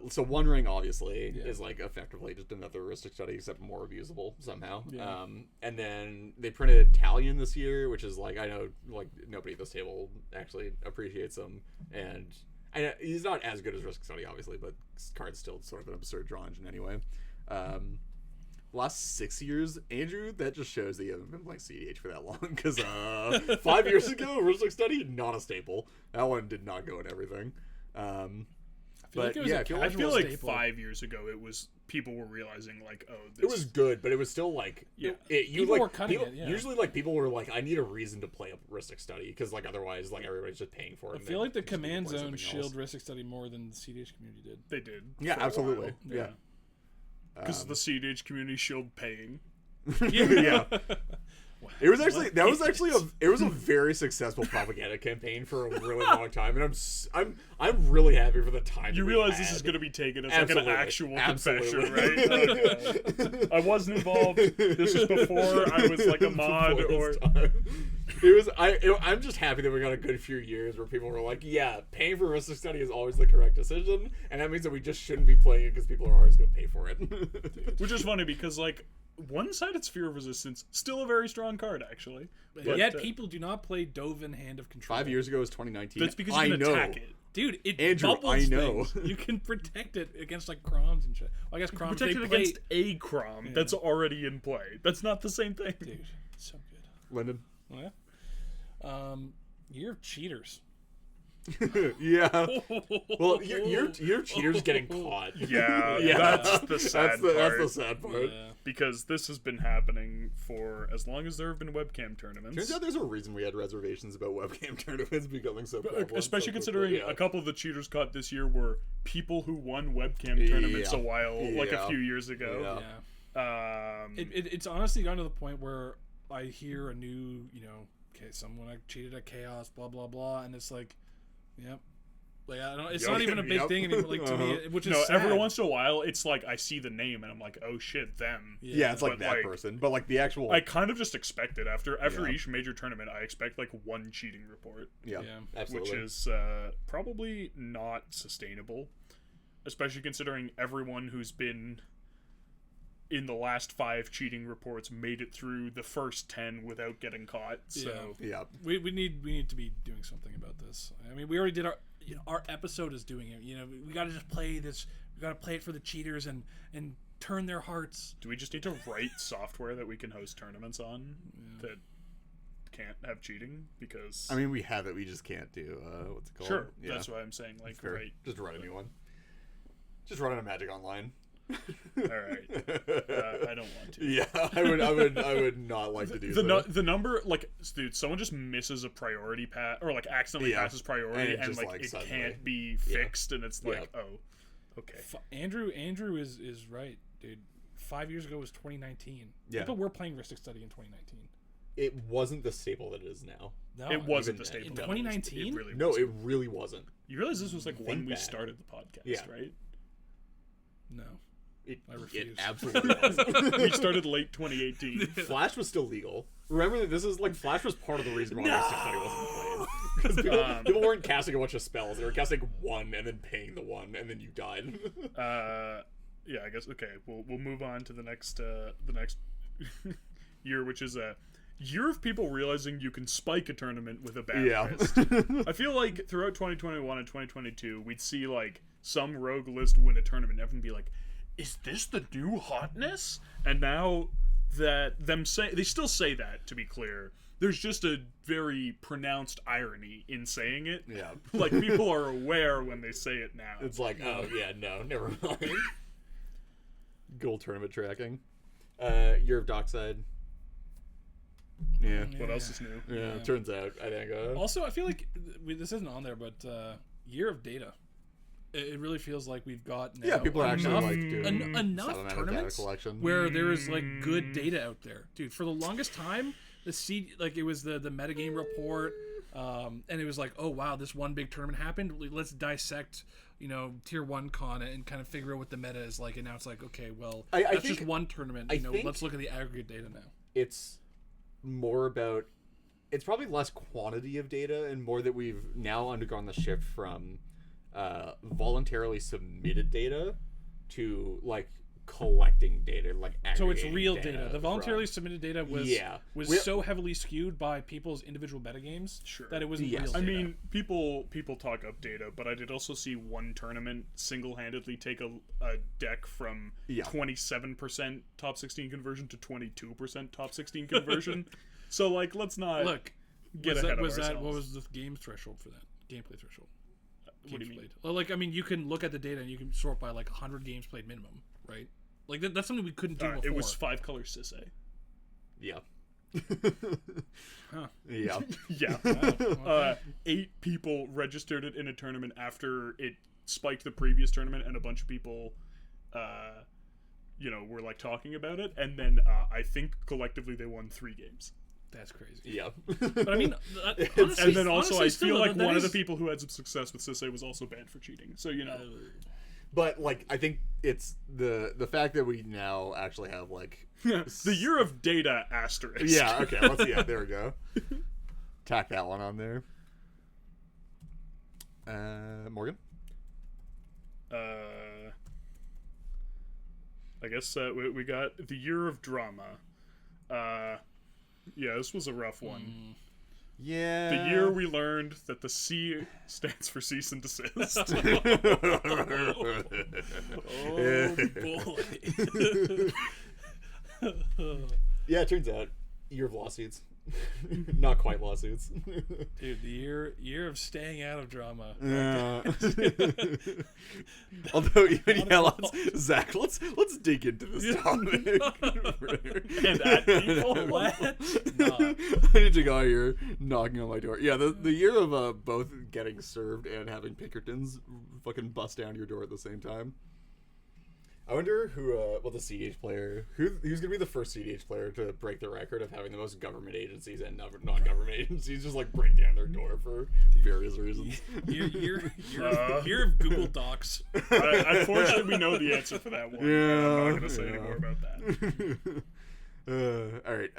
so One Ring obviously Yeah. is like effectively just another heuristic study except more abusable somehow. Yeah. And then they printed Italian this year, which is like I know like nobody at this table actually appreciates him, and he's not as good as Risk Study obviously, but his card's still sort of an absurd draw engine anyway. Last 6 years, Andrew, that just shows that you haven't been playing CDH for that long. Because 5 years ago, Risk Study, not a staple. That one did not go in everything. I feel but like it was yeah, a I feel I casual feel like staple. 5 years ago, it was people were realizing like, oh, this it was good, but it was still like Yeah. People were cutting it, yeah. Usually, like people were like, "I need a reason to play a Ristic Study," because like otherwise, like everybody's just paying for it. I and feel they like the just need to Command play Zone something shield else. Ristic Study more than the CDH community did. they did. Yeah, for a absolutely. while. Yeah. Because the CDH community shield paying. Yeah. It was actually it was a very successful propaganda campaign for a really long time, and I'm really happy for the time. You that we realize this had. is going to be taken as Absolutely. like an actual Absolutely. confession, right? Okay. I wasn't involved. This was before I was like a mod Before or. this time. It was I'm just happy that we got a good few years where people were like, yeah, paying for Ristic Study is always the correct decision, and that means that we just shouldn't be playing it because people are always going to pay for it. Which is funny because like one-sided Sphere of Resistance still a very strong card actually. But yet people do not play Dovin Hand of Control. 5 years ago was 2019. That's because you I can know. attack it. Dude, it Andrew, bubbles I know. things. You can protect it against like Croms and shit. Well, I guess Croms Protect they it play... against a Crom that's already in play. That's not the same thing. Dude, so good. Lyndon. Oh, yeah. Year of Cheaters. Yeah. Well, your cheaters getting caught. Yeah, Yeah. that's the sad part. That's the sad part. Yeah. Because this has been happening for as long as there have been webcam tournaments. Turns out there's a reason we had reservations about webcam tournaments becoming so prevalent. Especially so considering quickly, a couple of the cheaters caught this year were people who won webcam tournaments Yeah. a while, like a Yeah. few years ago. Yeah. It's honestly gotten to the point where I hear a new, okay, someone cheated at Chaos, blah, blah, blah, and it's like, yep. Like I don't. It's Yep. not even a big Yep. thing anymore. Like to me, which is No, sad. every once in a while, it's like I see the name and I'm like, oh shit, them. Yeah, it's like But, that like, person, but like the actual. I kind of just expect it after Yeah. each major tournament. I expect like one cheating report, yeah. Yeah. Absolutely. which is probably not sustainable, especially considering everyone who's been in the last 5 cheating reports made it through the first 10 without getting caught. So Yeah. We need to be doing something about this. I mean, we already did our episode is doing it. You know, we got to just play this. We got to play it for the cheaters and turn their hearts. do we just need to write software that we can host tournaments on that can't have cheating? Because I mean, we have it. We just can't do what's it called? sure, Yeah. that's why I'm saying like Fair. right. Just run a new one. Just run it on Magic Online. All right, I don't want to. Yeah, I would not like to do so. The number, like, dude, someone just misses a priority pass or like accidentally Yeah. passes priority And it and just, like like, it suddenly- can't be fixed and it's like, oh, okay. Andrew is right, dude. 5 years ago was 2019. Yeah. People were playing Ristic Study in 2019. It wasn't the staple that it is now. No, It wasn't even the staple. in that it 2019? It really No, wasn't. it really wasn't. You realize this was like when Think we back. started the podcast, Yeah. right? No. It, I refuse. It absolutely wasn't. We started late 2018. Flash was still legal. Remember that this is like Flash was part of the reason why Mystic Study wasn't played. Because people weren't casting a bunch of spells; they were casting one and then paying the one, and then you died. Yeah, I guess okay. We'll move on to the next year, which is a year of people realizing you can spike a tournament with a bad list. I feel like throughout 2021 and 2022, we'd see like some rogue list win a tournament, and everyone be like, "Is this the new hotness?" And now that they still say that, to be clear. There's just a very pronounced irony in saying it. Yeah. Like people are aware when they say it now. It's like, oh yeah, no, never mind. Good old tournament tracking. Year of Dockside. Yeah. What else is new? Yeah, turns out I think. Also, I feel like this isn't on there, but Year of Data. It really feels like we've got now Yeah, people are actually enough, like doing enough some amount of data tournaments collection. where there is like good data out there, dude. For the longest time, it was the metagame report, and it was like, oh wow, this one big tournament happened. Let's dissect, tier 1 con and kind of figure out what the meta is like. And now it's like, okay, well, I that's think- just one tournament. I think- Let's look at the aggregate data now. It's more about. It's probably less quantity of data and more that we've now undergone the shift from voluntarily submitted data to like collecting data, like So it's aggregating real data. The voluntarily from- submitted data was We're- so heavily skewed by people's individual metagames Sure. that it wasn't Yes. real I data. mean, people talk up data, but I did also see one tournament single-handedly take a deck from Yeah. 27% top 16 conversion to 22% top 16 conversion. So, like, let's not look, get was ahead that, was of that ourselves. what was the game threshold for that? Gameplay threshold. What do you Games mean? played. Well, like, I mean, you can look at the data and you can sort by like 100 games played minimum, right? Like that's something we couldn't do before. It was 5-color Sisse. Yeah. Huh. Yeah. Yeah. Okay. 8 people registered it in a tournament after it spiked the previous tournament, and a bunch of people, were like talking about it, and then I think collectively they won 3 games. That's crazy. Yeah. But I mean, And then also, honestly, I still, feel like that one of the is- people who had some success with Sisse was also banned for cheating. So But like, I think it's the fact that we now actually have like. the year of data asterisk. Yeah. Okay. There we go. Tack that one on there. Morgan. I guess we got the year of drama. Yeah, this was a rough one. Yeah. The year we learned that the C stands for cease and desist. Oh boy. Yeah, it turns out year of lawsuits. Not quite lawsuits. Dude, the year of staying out of drama. Although, Zach, let's dig into this topic. And at people. What? I need to go out here knocking on my door. Yeah, the year of both getting served and having Pinkertons fucking bust down your door at the same time. I wonder who, the CDH player, who's gonna be the first CDH player to break the record of having the most government agencies and non-government agencies just like break down their door for various reasons. Year of Google Docs. Unfortunately, we know the answer for that one. Yeah, I'm not going to say any more about that. All right.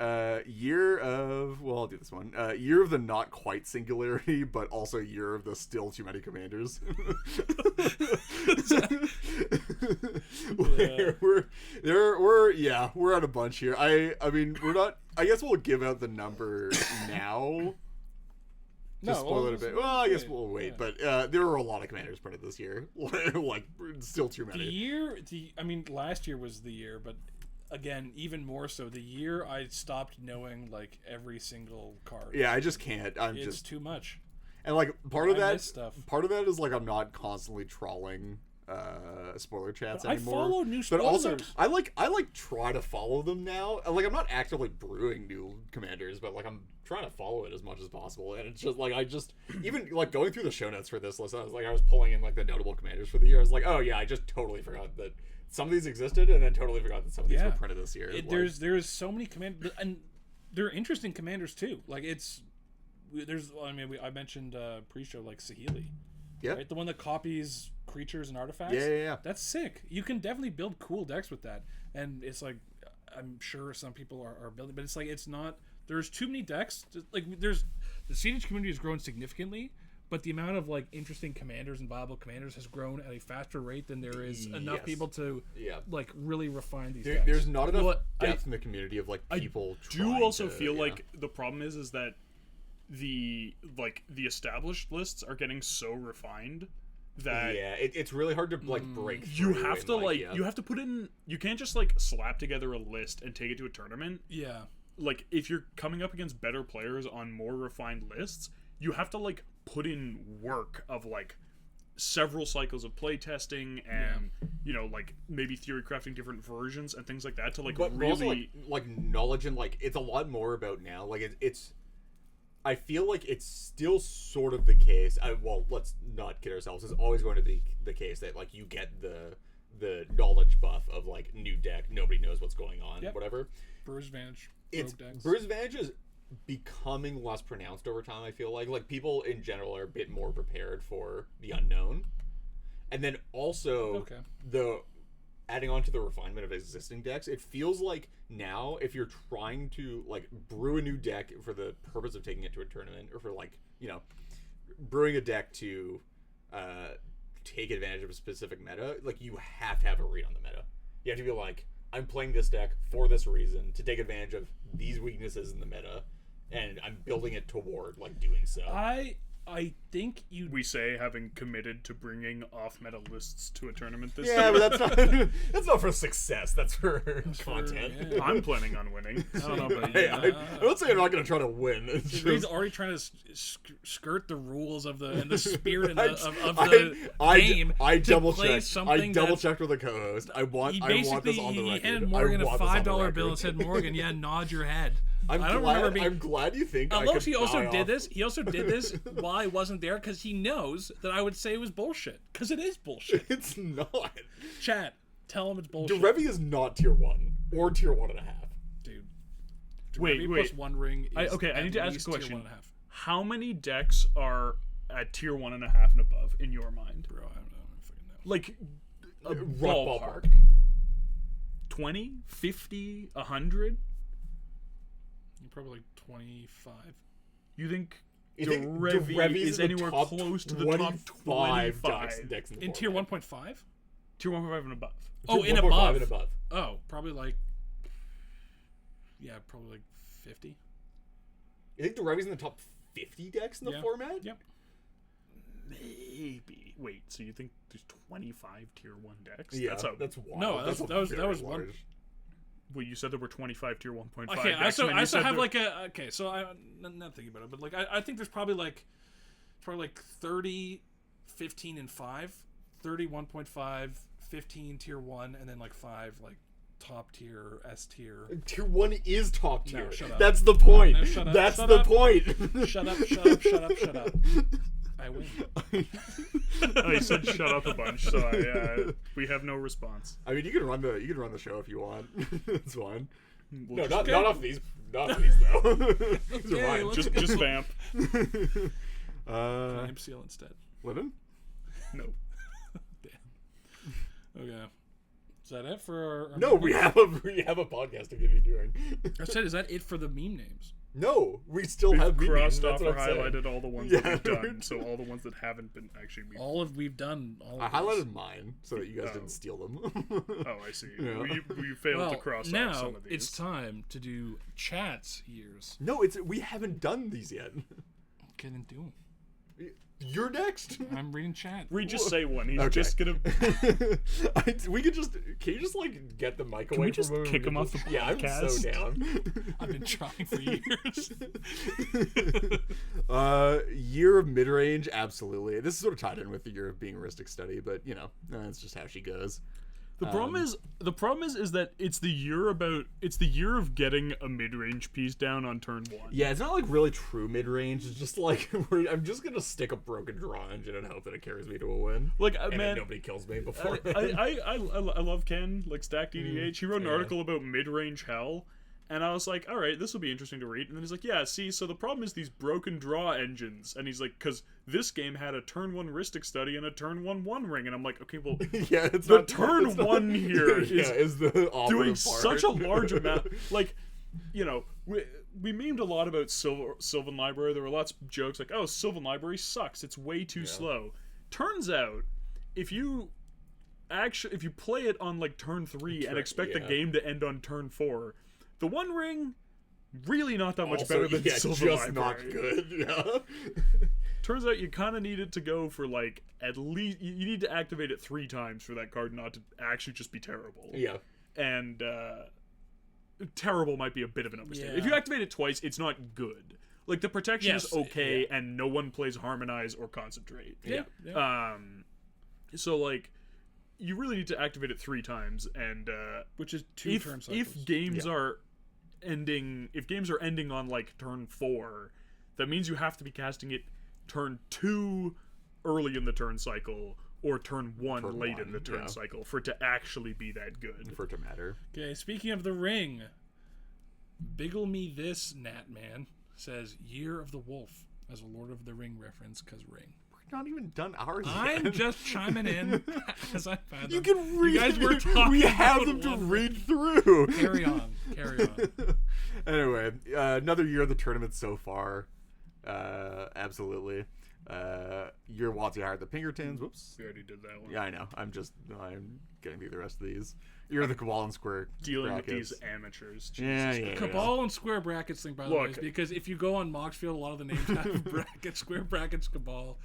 Year of I'll do this one. Year of the not quite singularity, but also year of the still too many commanders. We're at a bunch here. I mean, we're not. I guess we'll give out the number now. To spoil it a bit. Well, I guess we'll wait. Yeah. But there were a lot of commanders printed this year. Like, still too many. Last year was the year, but again, even more so, the year I stopped knowing like every single card. Yeah, I just can't. It's just too much. And like part of that is like I'm not constantly trawling spoiler chats anymore. I follow new spoilers. But also I like try to follow them now. Like I'm not actively brewing new commanders, but like I'm trying to follow it as much as possible. And it's just like even like going through the show notes for this list, I was pulling in like the notable commanders for the year. I was like, oh yeah, I just totally forgot that some of these existed, and then totally forgot that some of these were printed this year. There's so many commanders, and they're interesting commanders too. Like I mentioned pre-show like Saheeli. Yeah. Right? The one that copies creatures and artifacts. Yeah. That's sick. You can definitely build cool decks with that. And it's like, I'm sure some people are building, but it's like, it's not, there's too many decks. Like, the CDH community has grown significantly, but the amount of like interesting commanders and viable commanders has grown at a faster rate than there is enough people to like really refine these decks. There's not enough depth in the community of like people. I do also feel like the problem is that the established lists are getting so refined that it's really hard to like break through. You have to you have to put in, you can't just like slap together a list and take it to a tournament. Yeah. Like if you're coming up against better players on more refined lists, you have to like put in work of like several cycles of play testing and you know, like maybe theory crafting different versions and things like that to like really also, like knowledge, and like it's a lot more about now. Like it's I feel like it's still sort of the case. Well, let's not kid ourselves. It's always going to be the case that like you get the knowledge buff of like new deck. Nobody knows what's going on. Whatever. Brewer's Advantage. Brewer's Advantage is becoming less pronounced over time. I feel like people in general are a bit more prepared for the unknown, and then also adding on to the refinement of existing decks, it feels like now if you're trying to like brew a new deck for the purpose of taking it to a tournament, or for like, you know, brewing a deck to take advantage of a specific meta, like you have to have a read on the meta. You have to be like, I'm playing this deck for this reason, to take advantage of these weaknesses in the meta, and I'm building it toward like doing so. I think we say having committed to bringing off-meta lists to a tournament this time. But that's not for success. That's for content. Yeah. I'm planning on winning. I don't know, but I'm not saying I'm not going to try to win. He's already trying to skirt the rules of the spirit of the game. I double checked. I double checked with the co-host. I want this on the record. He handed Morgan a $5 bill and said, "Morgan, nod your head." I'm glad you think. Although he also did this while I wasn't there, because he knows that I would say it was bullshit. Because it is bullshit. It's not. Chat, tell him it's bullshit. Derevi is not tier 1 or tier 1.5. Dude. Wait. Plus One Ring is I need to ask a question. 1.5. How many decks are at tier 1.5 and above in your mind? Bro, I don't fucking know. Like a ballpark. 20, 50, 100? Probably like 25. You think Derevi is anywhere close to the top 25 decks in tier 1.5? Tier 1.5 and above. Oh, in above. Oh, probably like, probably like 50. You think Derevi's in the top 50 decks in the format? Yep. Maybe. Wait, so you think there's 25 tier 1 decks? Yeah, that's wild. No, that was one. Well, you said there were 25 tier 1.5 okay, decks. I also have like a... Okay, so I'm not thinking about it, but like I think there's probably like 30, 15, and 5. 30, 1.5, 15 tier 1, and then like 5 like top tier, S tier. Tier 1 is top tier. No, shut up. That's the point. No, shut up. That's shut the up. point. Shut up. I win. I said shut up a bunch, so we have no response. I mean, you can run the show if you want. It's fine. We'll No, not off these. Not off these though. These are mine. just vamp. I'm seal instead. Living? No. Okay. Is that it for our No, we have a podcast to be doing. I said, is that it for the meme names? No, we still We've have meme names, crossed off that's or what I'm saying. highlighted all the ones that we've done, so all the ones that haven't been actually meme. All of we've done. All I of highlighted mine so that you guys Oh. didn't steal them. Oh, I see. Yeah. We failed well, to cross now off some of these. it's time to do chat's years. No, we haven't done these yet. Okay, then do 'em. You're next. I'm reading chat. We just say one. He's Okay. just gonna. we could just. Can you just like get the mic away we just from him? kick him off the Yeah, I'm so podcast? down. I've been trying for years. Year of mid range, absolutely. This is sort of tied in with the year of being Ristic study, but you know, that's just how she goes. The problem is that it's the year of getting a mid-range piece down on turn 1. Yeah, it's not like really true mid range. It's just like I'm just gonna stick a broken draw engine and hope that it carries me to a win. Like And man, then nobody kills me before. I love Ken, like Stacked EDH. He wrote an Yeah. article about mid-range hell, and I was like, all right, this will be interesting to read. And then he's like, yeah, see, so the problem is these broken draw engines. And he's like, because this game had a turn 1 Ristic study and a turn 1 ring. And I'm like, okay, well, Yeah, it's the not, turn it's not- 1 here is the doing operative part. such a large amount. Like, you know, we memed a lot about Sylvan Library. There were lots of jokes like, oh, Sylvan Library sucks. It's way too slow. Turns out, if you play it on like turn 3 and expect the yeah. game to end on turn 4, the 1 ring really not that much Also, better than yeah, Sylvan just Library. not good. Yeah. Turns out you kind of need it to go for like at least you need to activate it 3 times for that card not to actually just be terrible. Yeah. And terrible might be a bit of an understatement. If you Yeah. activate it twice, it's not good. Like the protection Yes, is okay, and no one plays Harmonize or Concentrate. Yeah. So like, you really need to activate it 3 times, and Which is 2 if turn cycles. if games are ending on like turn 4, that means you have to be casting it turn 2 early in the turn cycle or turn 1 Turn late in 1, the turn yeah. cycle for it to actually be that good. For it to matter. Okay, speaking of the ring, Biggle Me This Natman says Year of the Wolf as a Lord of the Ring reference because ring. We're not even done ours I'm yet. just chiming in as I found them. You can read. You guys were talking We have about them to one. read through. Carry on. Anyway, another year of the tournament so far. Absolutely. Year WotC hired the Pinkertons. Whoops. We already did that one. Yeah, I know. I'm getting through the rest of these. Year of the Cabal and Square Dealing brackets. with these amateurs. Yeah, Jesus yeah, Christ. Cabal and square brackets thing, by the way, Look. is because if you go on Moxfield, a lot of the names have brackets, square brackets, Cabal.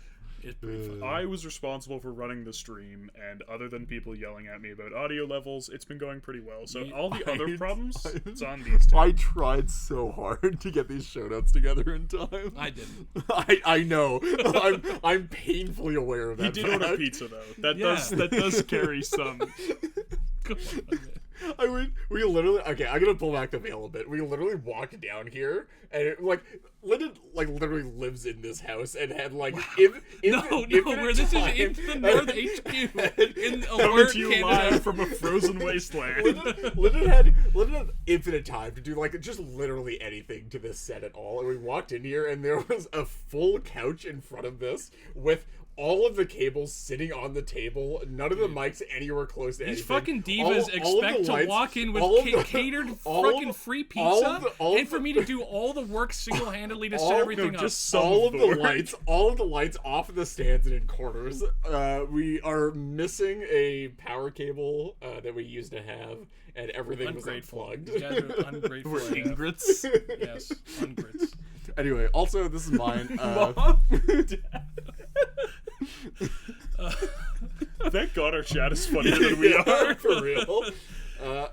It's pretty fun. I was responsible for running the stream, and other than people yelling at me about audio levels, it's been going pretty well. So all the other problems, it's on these two. I tried so hard to get these show notes together in time. I didn't. I know. I'm painfully aware of He that. did order fact. pizza though. That Yeah. does carry some. Come on, man. We literally, okay, I'm gonna pull back the veil a bit. We literally walked down here, and it, Lyndon literally lives in this house and had like where this is in the North HQ in Coming Alert, to you Canada. live from a frozen wasteland. Lyndon had infinite time to do like just literally anything to this set at all, and we walked in here, and there was a full couch in front of this with all of the cables sitting on the table, none of the mics anywhere close to These anything. fucking divas All of the expect to lights- walk in with all of the- catered all of fucking the- free all pizza, of the- all of and for the- me to do all the work single-handedly to all- set no, everything up. just some all of of the work. lights, all of the lights off of the stands and in corners. We are missing a power cable that we used to have, and everything Ungrateful. was These unplugged. guys are ungrateful. We're AF. ingrats. Yes, ungrats. Anyway, also this is mine. Mom? Thank God our chat is funnier than we are. for real.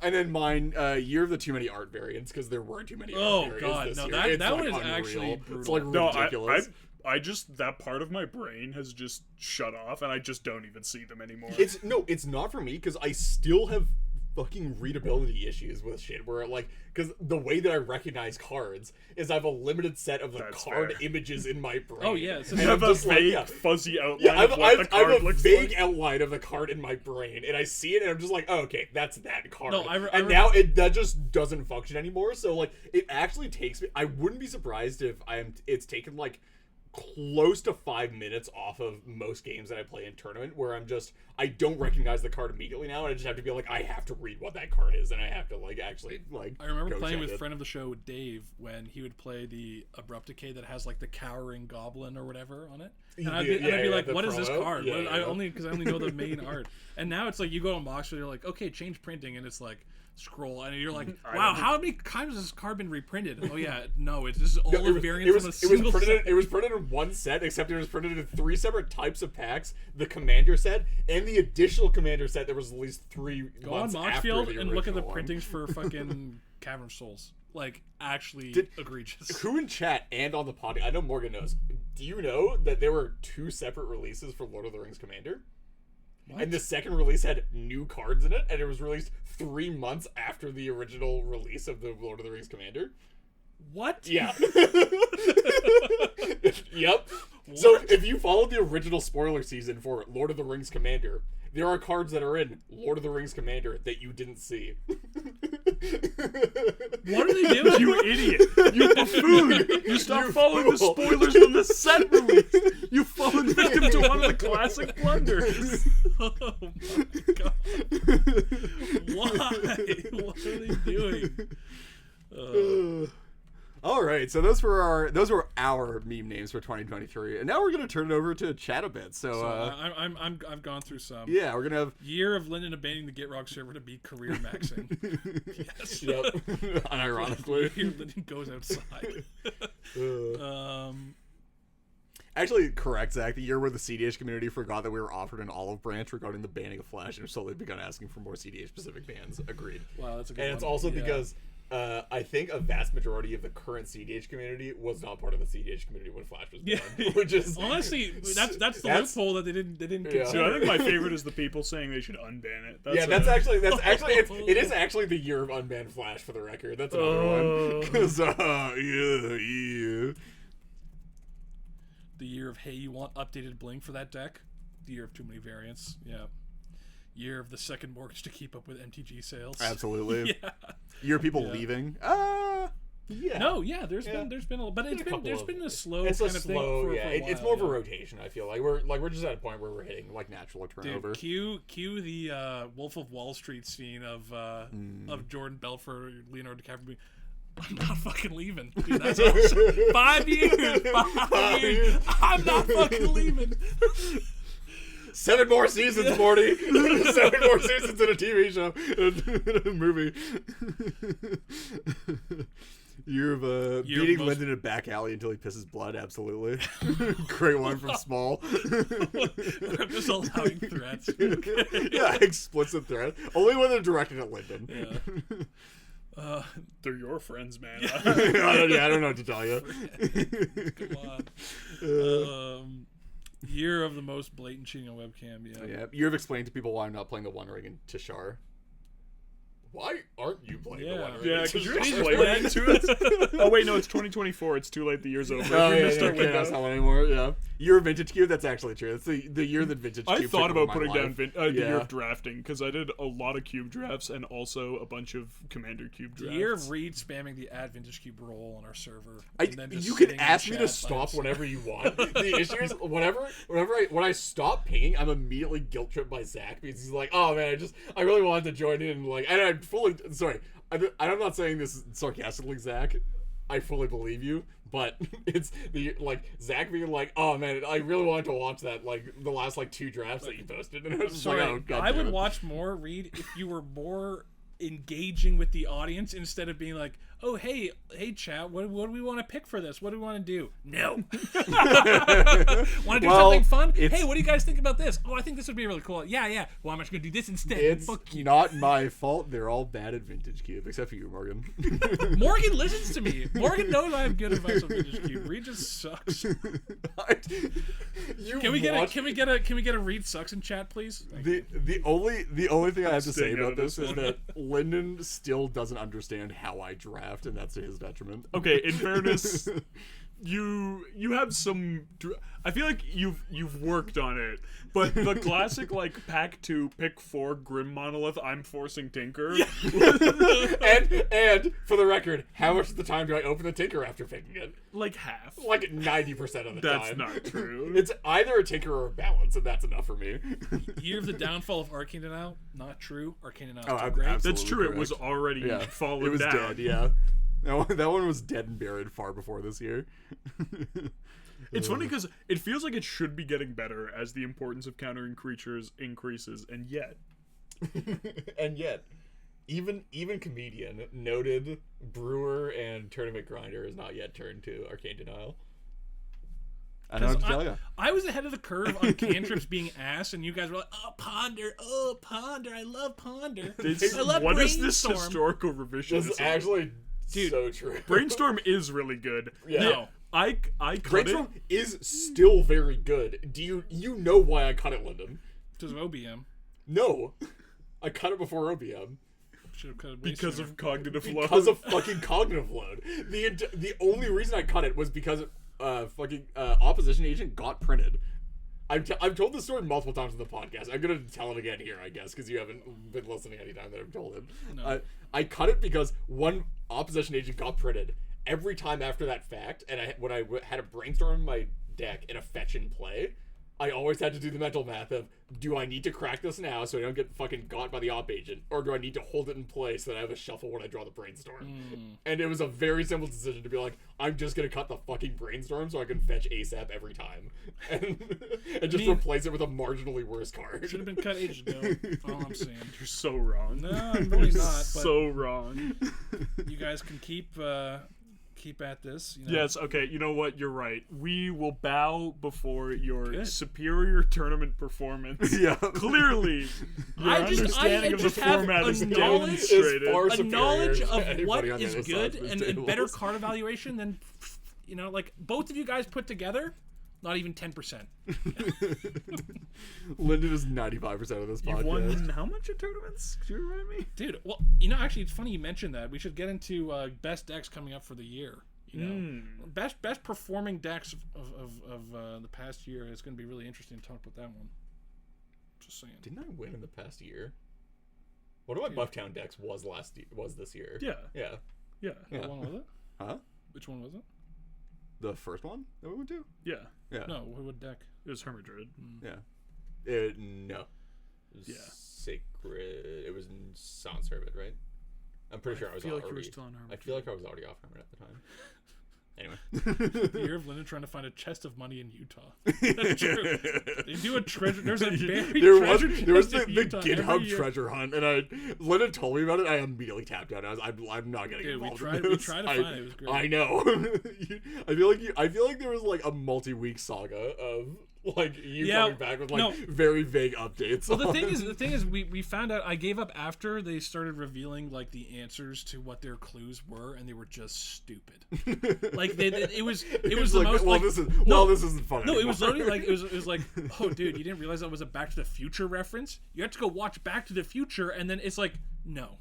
And then mine, year of the too many art variants because there were too many. Oh, art variants God, this no, year. that- It's, that like, one is unreal. actually It's brutal. like No, ridiculous. I just that part of my brain has just shut off, and I just don't even see them anymore. It's not for me because I still have fucking readability issues with shit where like, because the way that I recognize cards is I have a limited set of the That's card fair. images in my brain. Oh, yeah, it's You just- have I'm a just like, vague, yeah. fuzzy outline Yeah, of what the I have card a looks vague like. outline of the card in my brain, and I see it, and I'm just like, oh, okay, that's that card. No, and now that just doesn't function anymore. So like, it actually takes me. I wouldn't be surprised if it's taken like close to 5 minutes off of most games that I play in tournament, where I don't recognize the card immediately now, and I just have to be like, I have to read what that card is, and I have to like actually like. I remember go playing check with it. friend of the show Dave when he would play the Abrupt Decay that has like the cowering goblin or whatever on it, and I'd be like, the "What is this promo? card?" Yeah, I yeah. only know the main art, and now it's like you go on Moxley, you're like, "Okay, change printing," and it's like scroll, and you're like, "Wow, how many times has this card been reprinted?" Oh yeah, no, it's just all the variants on a single set. It was printed in one set, except it was printed in 3 separate types of packs: the commander set and the additional commander set that was released 3 Go on months after Moxfield the and look at the original one. printings for fucking Cavern of Souls. Like, actually egregious. Who in chat and on the pod? I know Morgan knows. Do you know that there were 2 separate releases for Lord of the Rings Commander? What? And the second release had new cards in it, and it was released 3 months after the original release of the Lord of the Rings Commander. What? Yeah. Yep. So if you followed the original spoiler season for Lord of the Rings Commander, there are cards that are in Lord of the Rings Commander that you didn't see. What are they doing? You idiot! You buffoon! You stopped following the fool. spoilers from the set release! You fallen victim to one of the classic blunders! Oh my god. Why? What are they doing? All right, so those were our meme names for 2023, and now we're gonna turn it over to chat a bit. So, I've gone through some. yeah, we're gonna have Year of Linden abandoning the GitRock server to be career maxing. Yes. Yep. unironically. Year Linden goes outside. Actually, correct, Zach. The year where the CDH community forgot that we were offered an olive branch regarding the banning of Flash and have slowly begun asking for more CDH specific bans. Agreed. Wow, that's a good And one. it's also Yeah. because I think a vast majority of the current CDH community was not part of the CDH community when Flash was born. Yeah. Which is honestly that's the loophole that they didn't Yeah. So I consider. think my favorite is the people saying they should unban it. that's actually it is actually the year of unbanned Flash for the record. That's another one. 'Cause, yeah. The year of hey, you want updated bling for that deck? The year of too many variants. Yeah. Year of the second mortgage to keep up with MTG sales. Absolutely. Yeah. Year of people Yeah. leaving. Yeah. No, yeah, there's Yeah. been a but there's been a slow it's a kind of thing slow, for yeah. a while, It's more of a yeah. rotation. I feel like we're just at a point where we're hitting Like natural turnover. Dude, cue the Wolf of Wall Street scene of Jordan Belfort, Leonardo DiCaprio being, I'm not fucking leaving. Dude, that's awesome. 5 years. 5 years. I'm not fucking leaving. 7 more seasons, Morty. 7 more seasons in a TV show, in a movie. Year of beating Lyndon in a back alley until he pisses blood. Absolutely. Great one from Small. I'm just allowing threats. Yeah, explicit threat. Only when they're directed at Lyndon. Yeah. They're your friends, man. I don't know what to tell you. Come on. Year of the most blatant cheating on webcam. Yeah. Yeah, year of explaining to people why I'm not playing the One Ring in Tishar. Why aren't you playing Yeah. the one? Yeah, because you're Just explaining to us. Oh wait, no, it's 2024. It's too late. The year's over. Oh, We yeah, missed yeah, our can't window. ask that one anymore. Yeah, year of Vintage Cube. That's actually true. That's the year that Vintage Cube. I thought took about over my putting down life. the year Yeah. of drafting because I did a lot of cube drafts and also a bunch of Commander cube The drafts. year of Reed spamming the add vintage cube roll on our server. I- and then just you can sitting in Ask me chat to by stop himself. whenever you want. The issue is when I stop pinging, I'm immediately guilt tripped by Zach because he's like, "Oh man, I really wanted to join in." Like, and I fully sorry. I'm not saying this sarcastically, Zach. I fully believe you, but it's the Zach being like, "Oh man, I really wanted to watch that the last 2 drafts that you posted," and I was just Sorry, like, "Oh god." I damn would it. watch more Reed if you were more engaging with the audience instead of being like, oh, hey chat, what do we want to pick for this? What do we want to do? No. Want to do something fun? Hey, what do you guys think about this? Oh, I think this would be really cool. Yeah. Well, I'm just going to do this instead. It's Fuck you. not my fault. They're all bad at Vintage Cube, except for you, Morgan. Morgan listens to me. Morgan knows I have good advice on Vintage Cube. Reed just sucks. Can we get a Reed sucks in chat, please? The only thing I have to say about this is that Lyndon still doesn't understand how I draft, and that's to his detriment. Okay, in fairness, you have some. I feel like you've worked on it, but the classic like pack 2 pick 4 Grim Monolith I'm forcing Tinker. and for the record, how much of the time do I open the Tinker after picking it? Like half. Like 90% of the That's time. not true. It's either a Tinker or a balance, and that's enough for me. Year of the downfall of Arcane Denial, not true. Arcane Denial Oh, is too great. That's absolutely true. correct. It was already fallen It was down. dead, yeah. That one was dead and buried far before this year. It's funny because it feels like it should be getting better as the importance of countering creatures increases, and yet, even comedian, noted brewer and tournament grinder is not yet turned to Arcane Denial. I don't know what to tell you. I was ahead of the curve on cantrips being ass, and you guys were like, oh, Ponder, I love Ponder. I love what is this Brainstorm." historical revision? This is actually Dude, so true. Brainstorm is really good. Yeah. No. I cut Brainstorm it. is still very good. Do you know why I cut it, Lyndon? Because of OBM. No. I cut it before OBM. Should have cut it Because of cognitive load. Because of fucking cognitive load. The only reason I cut it was because Opposition Agent got printed. I've told this story multiple times in the podcast. I'm gonna tell it again here, I guess, because you haven't been listening any time that I've told it. No. I cut it because one Opposition Agent got printed. Every time after that fact, and when I had a Brainstorm in my deck and a fetch in play, I always had to do the mental math of, do I need to crack this now so I don't get fucking got by the op agent, or do I need to hold it in place so that I have a shuffle when I draw the Brainstorm? And it was a very simple decision to be like, I'm just gonna cut the fucking Brainstorm so I can fetch ASAP every time, and just replace it with a marginally worse card. Should have been cut ages ago. That's all I'm saying. You're so wrong. No, I'm really not. But So wrong. you guys can keep at this. You know? Yes, okay, you know what? You're right. We will bow before your Good. superior tournament performance. Yeah. Clearly, your I understanding of the just have format a is knowledge- demonstrated. far A superior knowledge to of anybody what on the is other good side of and the better tables. card evaluation than, like both of you guys put together, not even 10%. Lyndon is 95% of this You've podcast. won how much at tournaments? Could you remind me? Dude, well, actually, it's funny you mentioned that. We should get into best decks coming up for the year. You know, best performing decks of the past year. It's going to be really interesting to talk about that one. Just saying. Didn't I win in the past year? One of my Bufftown decks was this year. Yeah. Yeah. What one was it? Huh? Which one was it? The first one that we went to? Yeah. Yeah. No, what deck? It was Hermit Druid. Yeah. No. It was Yeah. Sacred. It was Sans Hermit, right? I'm pretty sure I was feel like you already. were still on Hermit I feel like I was already off Hermit at the time. Anyway. The year of Lyndon trying to find a chest of money in Utah. That's true. They do a treasure. There's a buried there was chest the in Utah every GitHub year. treasure hunt, and Lyndon told me about it. I immediately tapped out. I'm not getting Dude, we involved. tried- in we this. tried to find it. It was great. I know. I feel like there was like a multi-week saga of like you Yeah, coming back with like no. very vague updates. Well, the on- thing is, we found out. I gave up after they started revealing like the answers to what their clues were, and they were just stupid. Like it was the like, most. well, like, this isn't funny. No, it was literally like it was like, oh, dude, you didn't realize that was a Back to the Future reference. You have to go watch Back to the Future, and then it's like, no,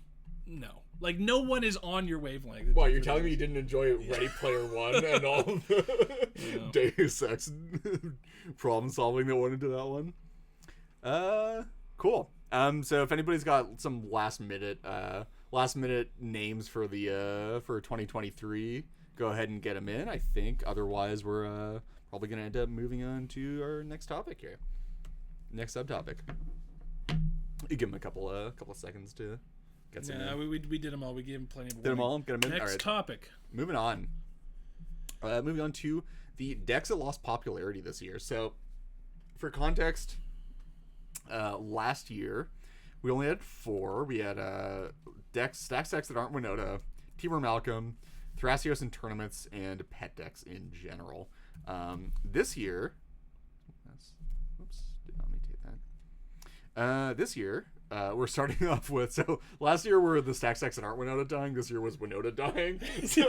like no one is on your wavelength. What, you're telling me you didn't enjoy Ready Player One and all of the Deus Ex problem solving that went into that one. Cool. So if anybody's got some last minute names for the for 2023, go ahead and get them in. I think otherwise we're probably gonna end up moving on to our next topic here. Next subtopic. You give them a couple of seconds to get some. Yeah, we did them all. We gave them plenty of. Did them all? Get them in. Next All right. topic. Moving on. Moving on to the decks that lost popularity this year. So, for context, last year we only had 4. We had stack decks that aren't Winota, Timur Malcolm, Thrasios in tournaments, and pet decks in general. This year, did not mutate that. This year, we're starting off with, so last year were the stack decks that aren't Winota dying. This year was Winota dying. So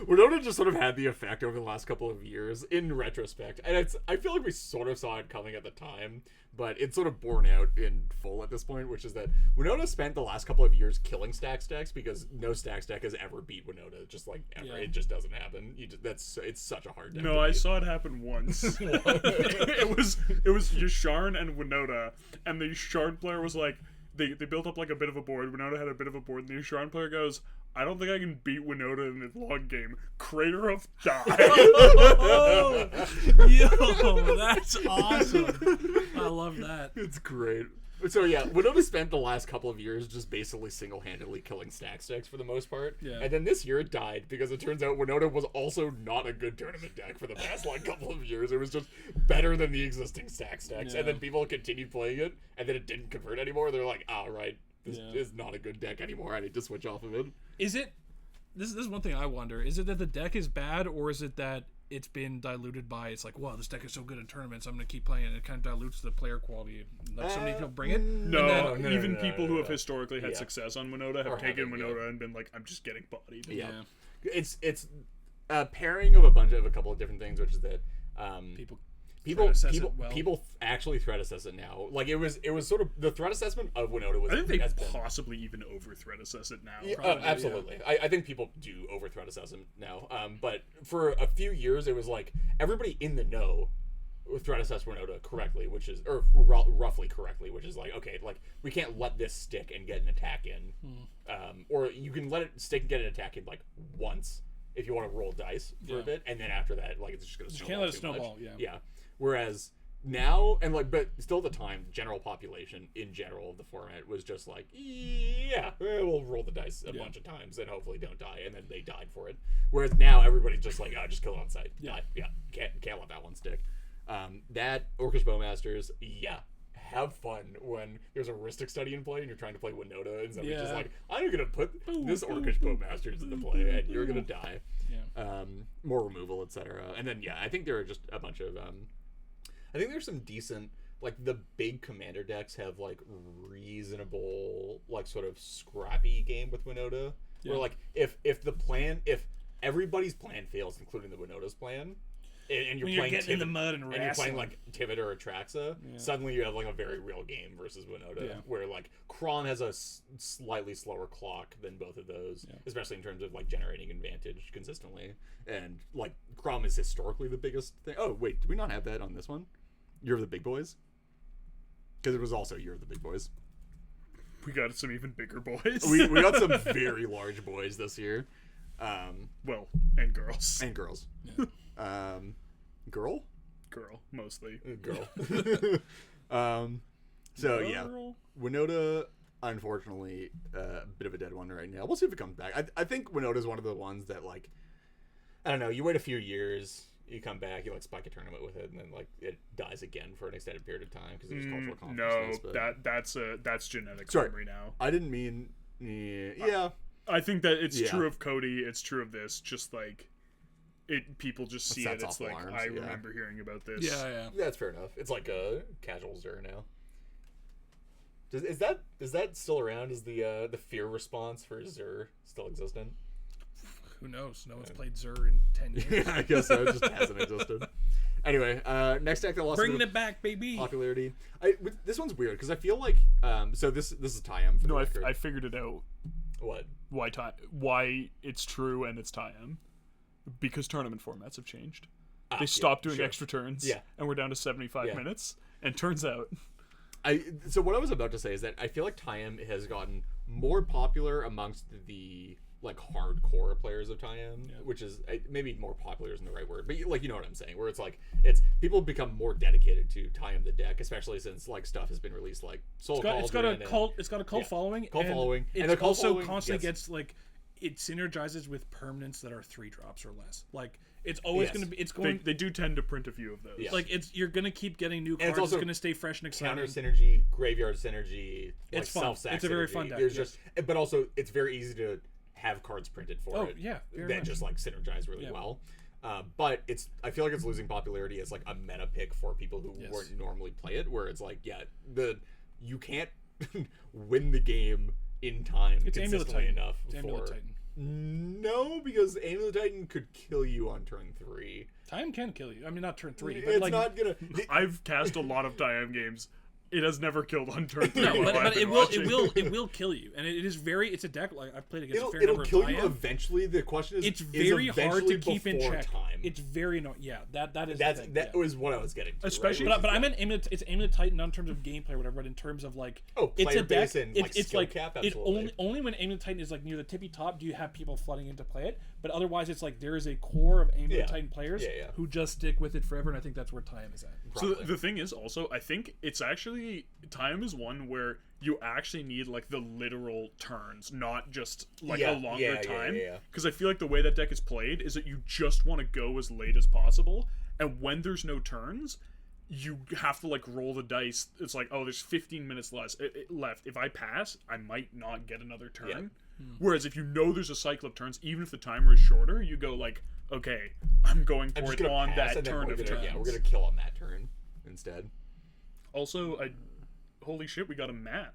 Winota just sort of had the effect over the last couple of years in retrospect, and I feel like we sort of saw it coming at the time, but it's sort of borne out in full at this point, which is that Winota spent the last couple of years killing stack decks because no stack deck has ever beat Winota, just like ever. Yeah. It just doesn't happen. It's such a hard deck. No, I saw it happen once. it was Yasharn and Winota, and the Yasharn player was like, they built up like a bit of a board. Winota had a bit of a board, and the Yasharn player goes, I don't think I can beat Winota in the long game. Crater of die. Yo, that's awesome. I love that. It's great. So yeah, Winota spent the last couple of years just basically single-handedly killing stack decks for the most part. Yeah. And then this year it died because it turns out Winota was also not a good tournament deck for the past like couple of years. It was just better than the existing stack decks. Yeah. And then people continued playing it, and then it didn't convert anymore. They're like, right, this is not a good deck anymore. I need to switch off of it. Is it? This is one thing I wonder. Is it that the deck is bad, or is it that it's been diluted by, it's like, wow, this deck is so good in tournaments, I'm going to keep playing it. It kind of dilutes the player quality. Like, so many people bring it. No, even people who have historically had success on Winota have taken Winota and been like, I'm just getting bodied. Yeah. It's a pairing of a couple of different things, which is that people actually threat assess it now. Like it was sort of the threat assessment of Winota was. I think they possibly even over threat assess it now. Yeah, absolutely. Yeah. I think people do over threat assess it now. But for a few years, it was like everybody in the know threat assess Winota correctly, or roughly correctly, which is like, okay, like we can't let this stick and get an attack in, or you can let it stick and get an attack in like once if you want to roll dice for a bit, and then after that, like it's just gonna snowball. You can't let it snowball. Yeah. Whereas now, and like, but still at the time, general population in general of the format was just like, we'll roll the dice a bunch of times and hopefully don't die, and then they died for it. Whereas now everybody's just like, just kill it on sight. Can't let that one stick. That Orcish Bowmasters, have fun when there's a heuristic study in play and you're trying to play Winota, and somebody's just like, I'm gonna put this Orcish Bowmasters into play and you're gonna die. More removal, etc. And then I think there are just a bunch of I think there's some decent, like the big commander decks have like reasonable, like sort of scrappy game with Winota. Where like if everybody's plan fails, including the Winota's plan, and you're playing in the mud and you're playing like Tivit or Atraxa, suddenly you have like a very real game versus Winota, where like Kron has a slightly slower clock than both of those, especially in terms of like generating advantage consistently, and like Kron is historically the biggest thing. Oh wait, do we not have that on this one? Year of the Big Boys? Because it was also Year of the Big Boys. We got some even bigger boys. we got some very large boys this year. Well, and girls. And girls. Girl, mostly. Girl. Winota, unfortunately, a bit of a dead one right now. We'll see if it comes back. I think Winota is one of the ones that, like, I don't know, you wait a few years, you come back, you like spike a tournament with it, and then like it dies again for an extended period of time because there's cultural confidence. No, that's genetic memory now. I didn't mean. Yeah. I think that it's true of Cody. It's true of this. Just like people just see it. It's like alarms, I remember hearing about this. Yeah. That's fair enough. It's like a casual Zur now. Is that still around? Is the fear response for Zur still existent? Who knows? No one's played Zur in 10 years. I guess so. It just hasn't existed. Anyway, next deck that lost bringing it back, baby. Popularity. This one's weird because I feel like so this is Tyam for the record. I figured it out. What? Why it's true and it's Tyam. Because tournament formats have changed. They stopped doing extra turns. Yeah. And we're down to 75 minutes. And turns out so what I was about to say is that I feel like Tyam has gotten more popular amongst the like hardcore players of Tyam, which is maybe more popular isn't the right word, but like you know what I'm saying, where it's people become more dedicated to Tyam the deck, especially since like stuff has been released like Soul Cauldron. It's got a cult following. And it also constantly gets like it synergizes with permanents that are 3 drops or less. Like It's always Yes. going to be. It's going. They do tend to print a few of those. Yeah. Like you're going to keep getting new cards. it's also going to stay fresh and Counter exciting. synergy, graveyard synergy, like It's fun. self-sack It's a very synergy. fun deck, There's yes. just, but also it's very easy to have cards printed for Oh, it. yeah, very that much. just like synergize really Yeah. well. But I feel like it's losing popularity as like a meta pick for people who Yes. wouldn't normally play it. Where it's like, you can't win the game in time It's Amulet consistently Titan. enough It's Amulet Titan. No, because Amulet Titan could kill you on turn 3. Time can kill you. I mean, not turn 3, but It's like not gonna. I've cast a lot of Diam games. It has never killed on turn 3. no, while I've but been it will watching. it will kill you, and it is very. It's a deck like I've played against a fair It'll number kill of you Diam. eventually. The question is, It's is very hard to eventually keep in before check. Time. It's very annoying. Yeah, that is That the thing. was what I was getting to. Especially- right? But I meant it's Amulet Titan not in terms of gameplay or whatever, but in terms of like Oh, it's player a deck. base and, like, It's skill like cap, it absolutely. only when Amulet Titan is like near the tippy top do you have people flooding in to play it. But otherwise, it's like there is a core of Amulet Yeah. Titan players Yeah, yeah. who just stick with it forever, and I think that's where Time is at. So Probably. the thing is also, I think it's actually Time is one where you actually need like the literal turns, not just like Yeah, a longer yeah, yeah, time. yeah. Because I feel like the way that deck is played is that you just want to go as late as possible, and when there's no turns, you have to like roll the dice. It's like, oh, there's 15 minutes left. If I pass, I might not get another turn. Yeah. Whereas if you know there's a cycle of turns, even if the timer is shorter, you go like, okay, I'm going I'm for just it gonna on pass, that and then turn we're of gonna, turns. yeah, we're gonna kill on that turn instead. Also, holy shit, we got a Matt.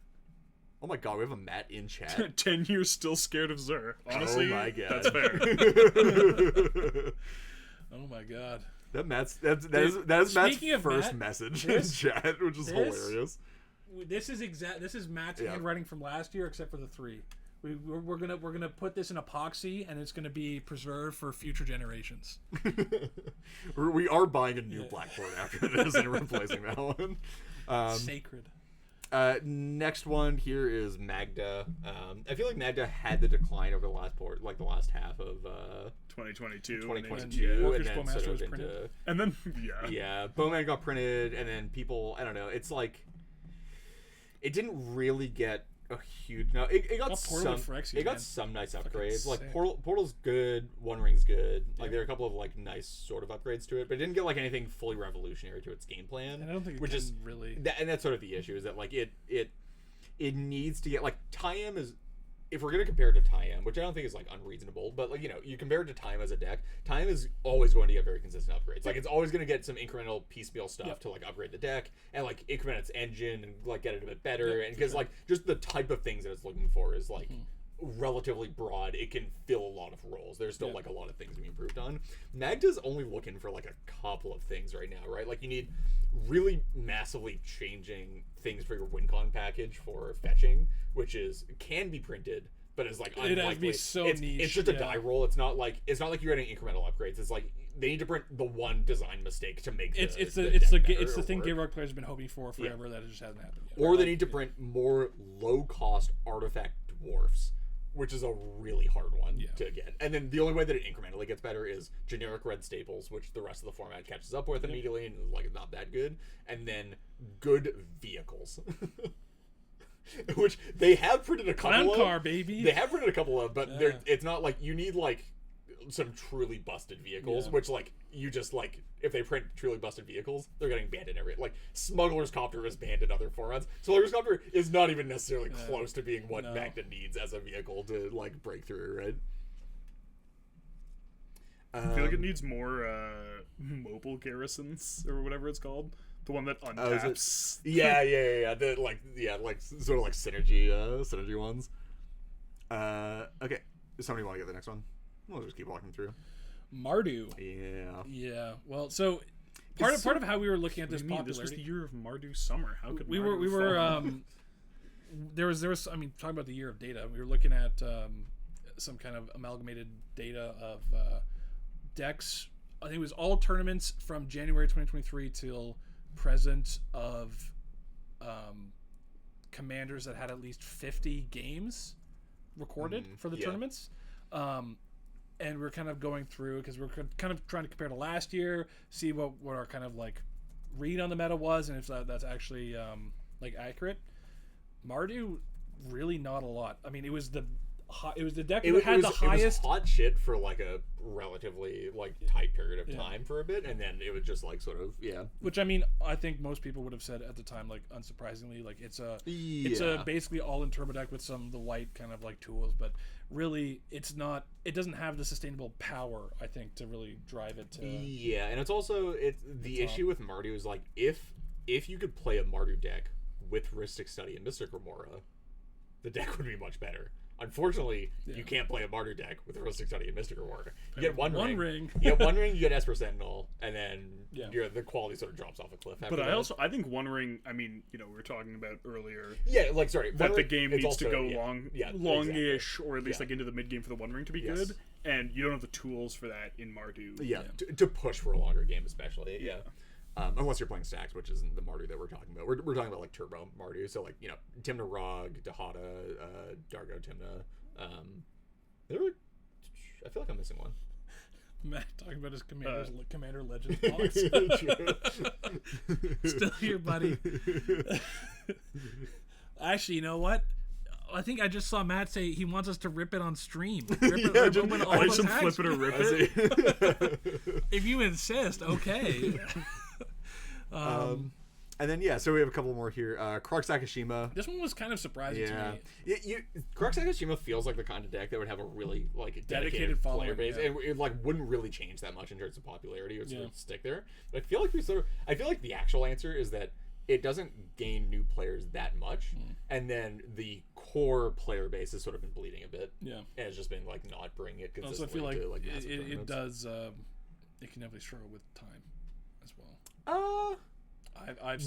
Oh my god, we have a Matt in chat. 10 years still scared of Zur. Honestly, oh my god, that's fair. Oh my god. that is Matt's Speaking of first Matt, message in this- chat, which is hilarious. This is Matt's Yeah. handwriting from last year, except for the 3. We're gonna put this in epoxy, and it's gonna be preserved for future generations. We are buying a new blackboard after this and replacing that one. Sacred. Next one here is Magda. I feel like Magda had the decline over the last half of 2022. 2022, Workers' and then Bowmaster sort was of printed. into And then, yeah. yeah, Bowman got printed, and then people, I don't know, it's like it didn't really get a huge. No, it got Portal some. Phyrexian, It got man. some nice upgrades. Like sick. Portal's good. One Ring's good. Like there are a couple of like nice sort of upgrades to it, but it didn't get like anything fully revolutionary to its game plan. And I don't think it which can is really. and that's sort of the issue is that like it needs to get like Tayam is. If we're gonna compare it to Tayam, which I don't think is like unreasonable, but like you compare it to Tayam as a deck, Tayam is always going to get very consistent upgrades. Like it's always going to get some incremental piecemeal stuff to like upgrade the deck and like increment its engine and like get it a bit better. And because like just the type of things that it's looking for is like relatively broad. It can fill a lot of roles. There's still like a lot of things to be improved on. Magda's only looking for like a couple of things right now, right? Like you need really massively changing things for your WinCon package for fetching, which can be printed, but is like It has to unlikely. be so it's niche, just a yeah. die roll. It's not like you're getting incremental upgrades. It's like they need to print the one design mistake to make It's the thing Game Rock players have been hoping for forever that it just hasn't happened yet. or they need to print more low cost artifact dwarfs, which is a really hard one to get. And then the only way that it incrementally gets better is generic red staples, which the rest of the format catches up with immediately and like not that good. And then good vehicles. Which they have printed a couple of. car, baby. They have printed a couple of, but it's not like you need like some truly busted vehicles, which like you just like if they print truly busted vehicles, they're getting banned in every like Smuggler's Copter is banned in other formats. Smuggler's Copter is not even necessarily close to being what Magda needs as a vehicle to like break through, right? I feel like it needs more mobile garrisons or whatever it's called. The one that untaps. Yeah. The like sort of like synergy ones. Okay. Does somebody want to get the next one? We'll just keep walking through. Mardu. Yeah. Well, so part of how we were looking at this This popularity. was the year of Mardu Summer. How could we Mardu were fall? there was I mean, talking about the year of data, we were looking at some kind of amalgamated data of decks. I think it was all tournaments from January 2023 till present of commanders that had at least 50 games recorded for the tournaments. And we're kind of going through because we're kind of trying to compare to last year, see what our kind of like read on the meta was, and if that's actually like accurate. Mardu, really not a lot. I mean, it was It was the deck that It had was, the highest. It was hot shit for like a relatively like tight period of time for a bit, and then it was just like sort of Which I mean, I think most people would have said at the time, like unsurprisingly, like it's a basically all in turbo deck with some of the white kind of like tools, but really it's not. It doesn't have the sustainable power, I think, to really drive it to. Yeah, and it's also the issue with Mardu is like if you could play a Mardu deck with Rhystic Study and Mystic Remora, the deck would be much better. Unfortunately, you can't play a Martyr deck with a Rhystic Study and Mystic Remora. You get one ring. You get one ring, you get Esper Sentinel, and then the quality sort of drops off a cliff. But I think one ring, I mean, we were talking about earlier. Yeah, like, sorry. That the game needs also, to go longish, or at least Yeah. like into the mid game for the one ring to be good. And you don't have the tools for that in Mardu. Yeah, to push for a longer game, especially. Yeah. Unless you're playing stacks, which isn't the Mardu that we're talking about. We're talking about like Turbo Mardu, so like Timna Rog, Dahada, Dargo Timna. I feel like I'm missing one. Matt talking about his Commander Legends box. Still here, buddy. Actually, you know what? I think I just saw Matt say he wants us to rip it on stream. Rip some flip it or rip it. If you insist, okay. And then so we have a couple more here. Krark Sakashima. This one was kind of surprising to me. Krark Sakashima feels like the kind of deck that would have a really like dedicated player base, and it like wouldn't really change that much in terms of popularity. It would sort of stick there. But I feel like the actual answer is that it doesn't gain new players that much, and then the core player base has sort of been bleeding a bit. Yeah, and it's just been like not bringing it consistently. Also, I feel like to, like it does. It can definitely struggle with time as well. I've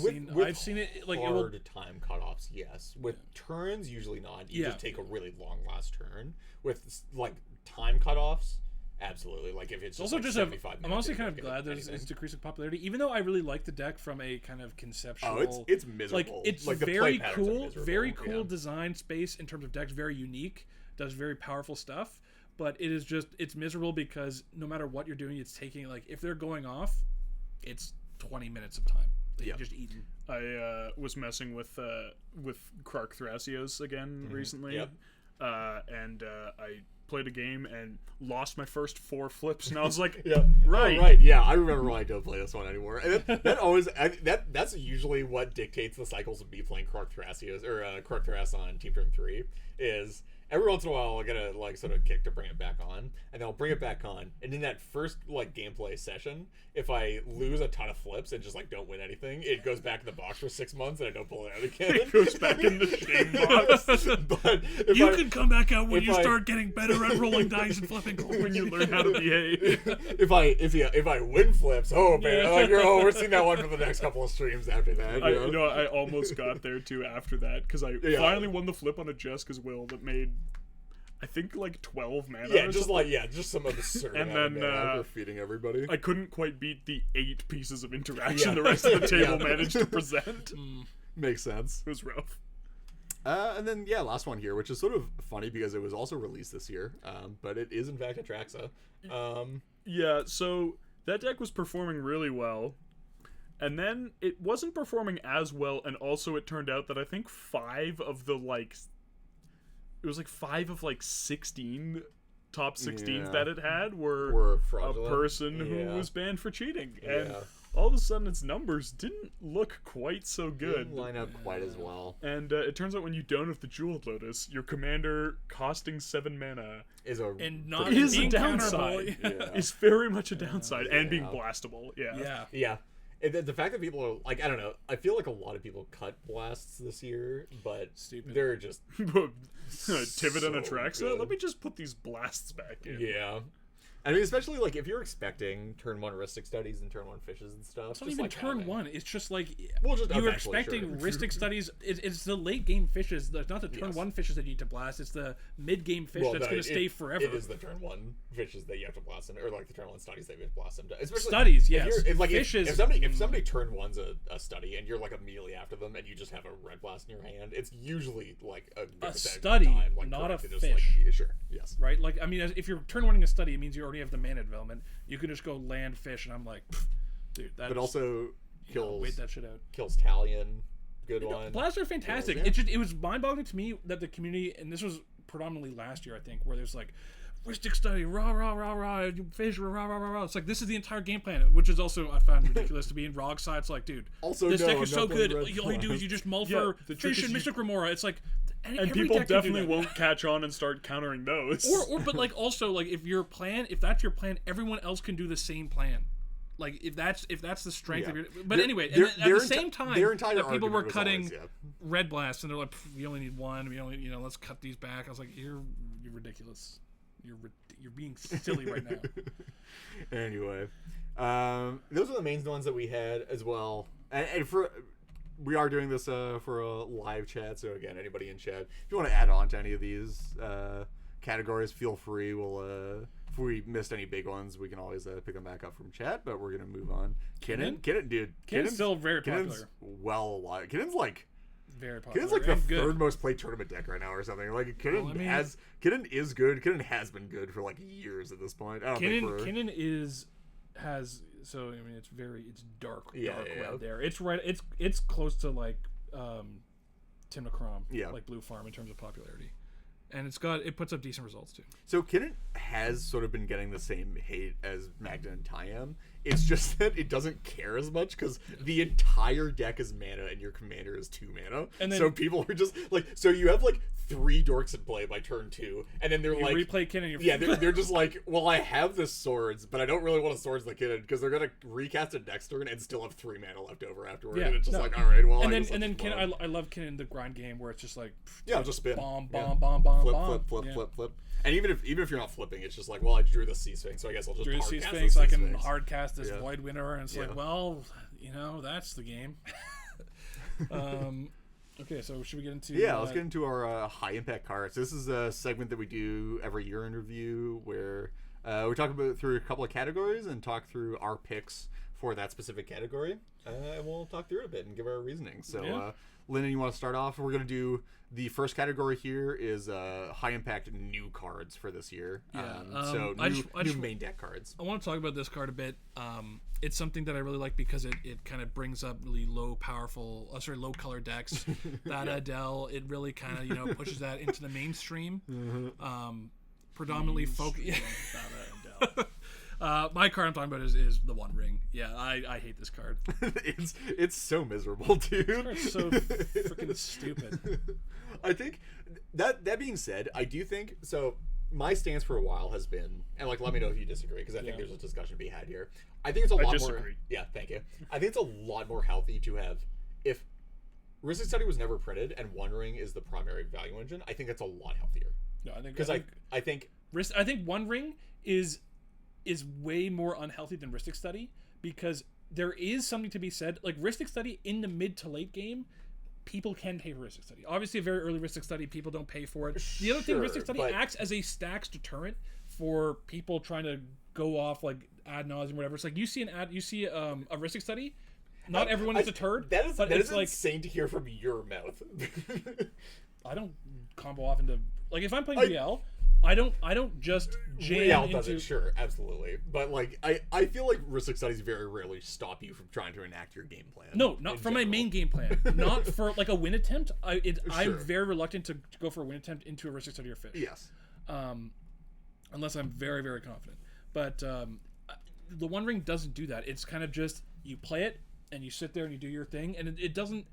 seen it like hard time cutoffs. Yes, with turns usually not. You just take a really long last turn. With like time cutoffs, absolutely. Like if it's just also like just 75 I'm honestly kind of glad that it's decreasing popularity. Even though I really like the deck from a kind of conceptual. It's miserable. Like it's like, very cool design space in terms of decks. Very unique. Does very powerful stuff. But it's miserable because no matter what you're doing, it's taking like if they're going off, it's 20 minutes of time. Just eaten. I was messing with Krark Thrasios again recently, and I played a game and lost my first 4 flips, and I was like, right, yeah, I remember when I don't play this one anymore. And that always that's usually what dictates the cycles of me playing Krark Thrasios or Krark Thras on Team Turn 3 is. Every once in a while, I'll get a like sort of kick to bring it back on, and then I'll bring it back on. And in that first like gameplay session, if I lose a ton of flips and just like don't win anything, it goes back in the box for 6 months, and I don't pull it out again. It goes back in the shame box. But you can come back out when you start getting better at rolling dice and flipping coins. When you learn how to behave. If I win flips, we're seeing that one for the next couple of streams after that. I almost got there too after that because I finally won the flip on a Jessica's Will that made. I think like 12 mana. Yeah, just some absurd. And then for feeding everybody. I couldn't quite beat the 8 pieces of interaction the rest of the table managed to present. Makes sense. It was rough. And then last one here, which is sort of funny because it was also released this year, but it is in fact Atraxa. So that deck was performing really well. And then it wasn't performing as well, and also it turned out that I think 5 of the it was like 5 of 16 top 16s that it had were a person who was banned for cheating. And all of a sudden its numbers didn't look quite so good. Didn't line up quite as well. And it turns out when you don't have the Jeweled Lotus, your commander costing 7 mana is a downside. Is very much a downside. And being blastable. Yeah. The fact that people are like, I don't know, I feel like a lot of people cut blasts this year, but they're just Tivit and Atraxa. good. Let me just put these blasts back in. Yeah. I mean, especially like if you're expecting turn 1 Rhystic Studies and turn 1 fishes and stuff. It's not even turn 1. It's just like just you're expecting Rhystic Studies. It's the late game fishes. Not the turn 1 fishes that you need to blast. It's the mid game fish that's going to stay forever. It is the turn 1 fishes that you have to blast into, or like the turn 1 studies that you have to blast into. Especially studies, yes. Fishes. If somebody turn 1's a study and you're like immediately after them and you just have a red blast in your hand, it's usually like a study, time, like, not a fish. Like, yes. Right? Like, I mean, if you're turn 1ing a study, it means you already have the mana development. You can just go land fish, and I'm like, dude, that's... But also kills... wait that shit out. Kills Talion. Good one. Blasts are fantastic. Kills, It was mind-boggling to me that the community, and this was predominantly last year, I think, where there's like Ristic Study, rah rah rah rah, Fish, rah rah rah rah. It's like this is the entire game plan, which is also I found ridiculous to be in ROG side. It's like, dude, Also, this no, deck is I'm so not playing good. Red All you do is you just mull Yeah, for the trick Fish is and you- Mystic Remora. It's like, And every people deck can do definitely that. won't catch on and start countering those. But like also like if that's your plan, everyone else can do the same plan. Like if that's the strength Yeah. of your. But anyway, Their- and at their the same enti- time, their entire that people were argument was cutting always, Red Blast, and they're like, we only need one. We only, let's cut these back. I was like, you're ridiculous. You're being silly right now. Anyway, those are the main ones that we had as well. And we are doing this for a live chat, so again, anybody in chat, if you want to add on to any of these categories, feel free. We'll if we missed any big ones, we can always pick them back up from chat. But we're gonna move on. Kinnan, dude, Kinnan's still very Kinnan's popular. well alive. Kinnan's like. Very popular. Kinnan's like the and good. third most played tournament deck right now or something. Like Kinnan Well, I mean- Kinnan is good. Kinnan has been good for like years at this point. I don't think we're... Kinnan has so I mean it's dark Yeah, red yeah. there. It's close to like Tim Necrom, Yeah. like Blue Farm in terms of popularity. And it puts up decent results too. So Kinnan has sort of been getting the same hate as Magda and Tyam. It's just that it doesn't care as much because the entire deck is mana and your commander is 2 mana. And then- so people are just like, so you have like 3 dorks in play by turn 2, and then they're You like, replay Kinnan. yeah, they're just like, well, I have this swords, but I don't really want to swords the Kinnan because they're gonna recast it next turn and still have 3 mana left over afterward. Yeah, and it's just no. like, all right, well, and I then guess and then I'll just Kinnan, blow. I love Kinnan the grind game where it's just like Yeah, just spin. bomb Yeah. bomb bomb bomb flip, bomb. flip, Yeah. flip. And even if you're not flipping, it's just like, well, I drew the Sea Sphinx, so I guess I'll just Drew hard Sea cast Sphinx, the I Sea can Sphinx. hard cast this Yeah. Void Winter, and it's Yeah. like, well, that's the game. Okay, so should we get into? Yeah, let's get into our high impact cards. This is a segment that we do every year in review where we talk through a couple of categories and talk through our picks for that specific category. And we'll talk through it a bit and give our reasoning. So, Yeah. Lyndon, you want to start off? We're going to do the first category here is high impact new cards for this year. Yeah, So I new just- main deck cards. I want to talk about this card a bit. It's something that I really like because it kind of brings up really low color decks. That Adele, it really kind of pushes that into the mainstream. Predominantly focus. My card I'm talking about is the One Ring. Yeah, I hate this card. It's so miserable, dude. It's so freaking stupid. I think that being said, I do think so. My stance for a while has been, and like, let me know if you disagree, because I think Yeah. there's a discussion to be had here. I think it's a lot more. disagree. Yeah, thank you. I think it's a lot more healthy to have if Ristic Study was never printed and One Ring is the primary value engine. I think it's a lot healthier No, I think because I think I think One Ring is way more unhealthy than Ristic Study because there is something to be said. Like Ristic Study in the mid to late game, people can pay for Ristic Study. Obviously, a very early Ristic Study, people don't pay for it. The other thing, Sure, Ristic Study but- acts as a stacks deterrent for people trying to go off like ad nauseum, whatever. It's like you see a Ristic Study. Not everyone is deterred. That is but that it's is like insane to hear from your mouth. I don't combo off into like if I'm playing Riel, I don't just jam Real into. does it, sure, absolutely. But like, I feel like Ristic Studies very rarely stop you from trying to enact your game plan. No, not in for my general. main game plan. Not for like a win attempt. I'm Sure. very reluctant to go for a win attempt into a Ristic Study or Fish. Yes. Unless I'm very, very confident. But the One Ring doesn't do that. It's kind of just you play it and you sit there and you do your thing, and it doesn't.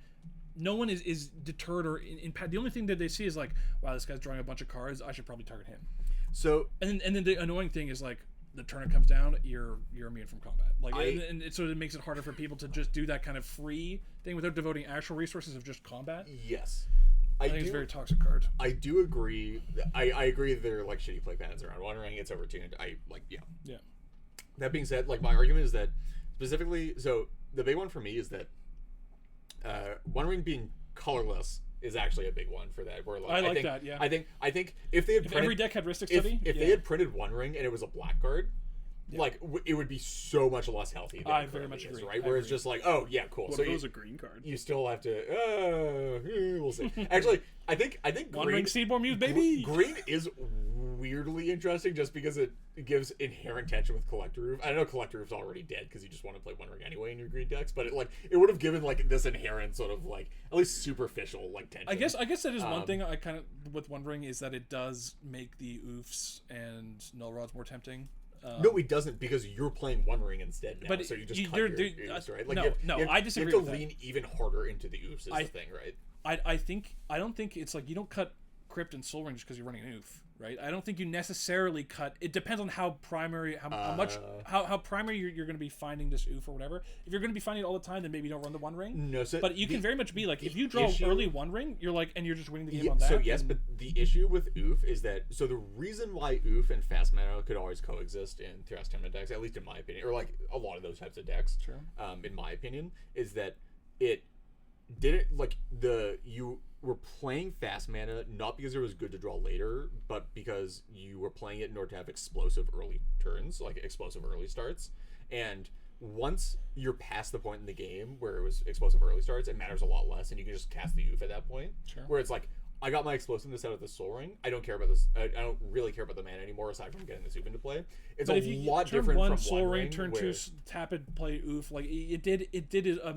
No one is deterred or impacted. The only thing that they see is like, wow, this guy's drawing a bunch of cards. I should probably target him. So And then the annoying thing is like the turn it comes down, you're immune from combat. Like so it makes it harder for people to just do that kind of free thing without devoting actual resources of just combat. yes, I think it's a very toxic card. I do agree. I agree that there are like shitty play patterns around One Ring. It's overtuned. Yeah. That being said, like my argument is that specifically, so the big one for me is that One Ring being colorless is actually a big one for that. Where like, I like think, that, yeah. I think if they had If printed, every deck had Ristic if Study, they had printed One Ring and it was a black card, like it would be so much less healthy. Than I it very currently much is, agree. right? I Where it's agree. just like, oh yeah, cool. What So if it was a green card? you still have to. We'll see. Actually, I think One green, Ring Seedborn Muse, baby. Green is weirdly interesting just because it gives inherent tension with Collector Roof. I know Collector Roof's already dead because you just want to play One Ring anyway in your green decks, but it would have given like this inherent sort of like at least superficial like tension. I guess that is one thing I kind of with One Ring is that it does make the oofs and null rods more tempting. No, it doesn't because you're playing One Ring instead now, but so you just cut your oofs, right? Like I disagree. You have with to lean even harder into the oofs. Is the thing, right? I don't think it's like you don't cut Crypt and Soul Ring just because you're running an oof, right? I don't think you necessarily cut. It depends on how primary, how primary you're going to be finding this oof or whatever. If you're going to be finding it all the time, then maybe you don't run the One Ring. No, so but you can very much be like if you draw early One Ring, you're like, and you're just winning the game on that. So yes, but the issue with oof is that the reason why oof and fast mana could always coexist in Thras Tournament decks, at least in my opinion, or like a lot of those types of decks, sure. In my opinion, is that it didn't like you were playing fast mana not because it was good to draw later, but because you were playing it in order to have explosive early turns, like explosive early starts. And once you're past the point in the game where it was explosive early starts, it matters a lot less, and you can just cast the oof at that point. Sure. Where it's like, I got my explosiveness out of the Soul Ring. I don't care about this. I don't really care about the mana anymore, aside from getting this oof into play. It's a lot different from Soul Ring, turn 2 tap it, play oof. Like it did a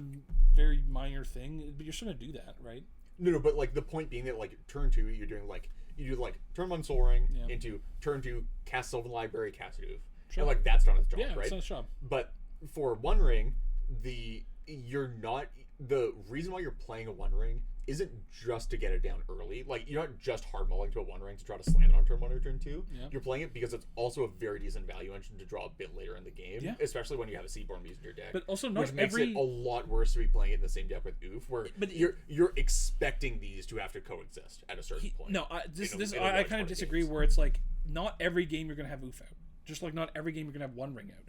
very minor thing, but you're still gonna do that, right? No, but like the point being that like turn 2, you're doing like you do like turn 1 Soul Ring into turn 2 cast Sylvan Library, cast oof, and like that's done its job, right? It's done its job. But for One Ring, the reason why you're playing a One Ring isn't just to get it down early. Like you're not just hard mulling to a One Ring to try to slam it on turn 1 or turn 2. Yeah. You're playing it because it's also a very decent value engine to draw a bit later in the game, especially when you have a Seaborn Muse in your deck. But also which makes it a lot worse to be playing it in the same deck with oof, where you're expecting these to have to coexist at a certain point. No, I kind of disagree. Where it's like not every game you're gonna have oof out, just like not every game you're gonna have One Ring out.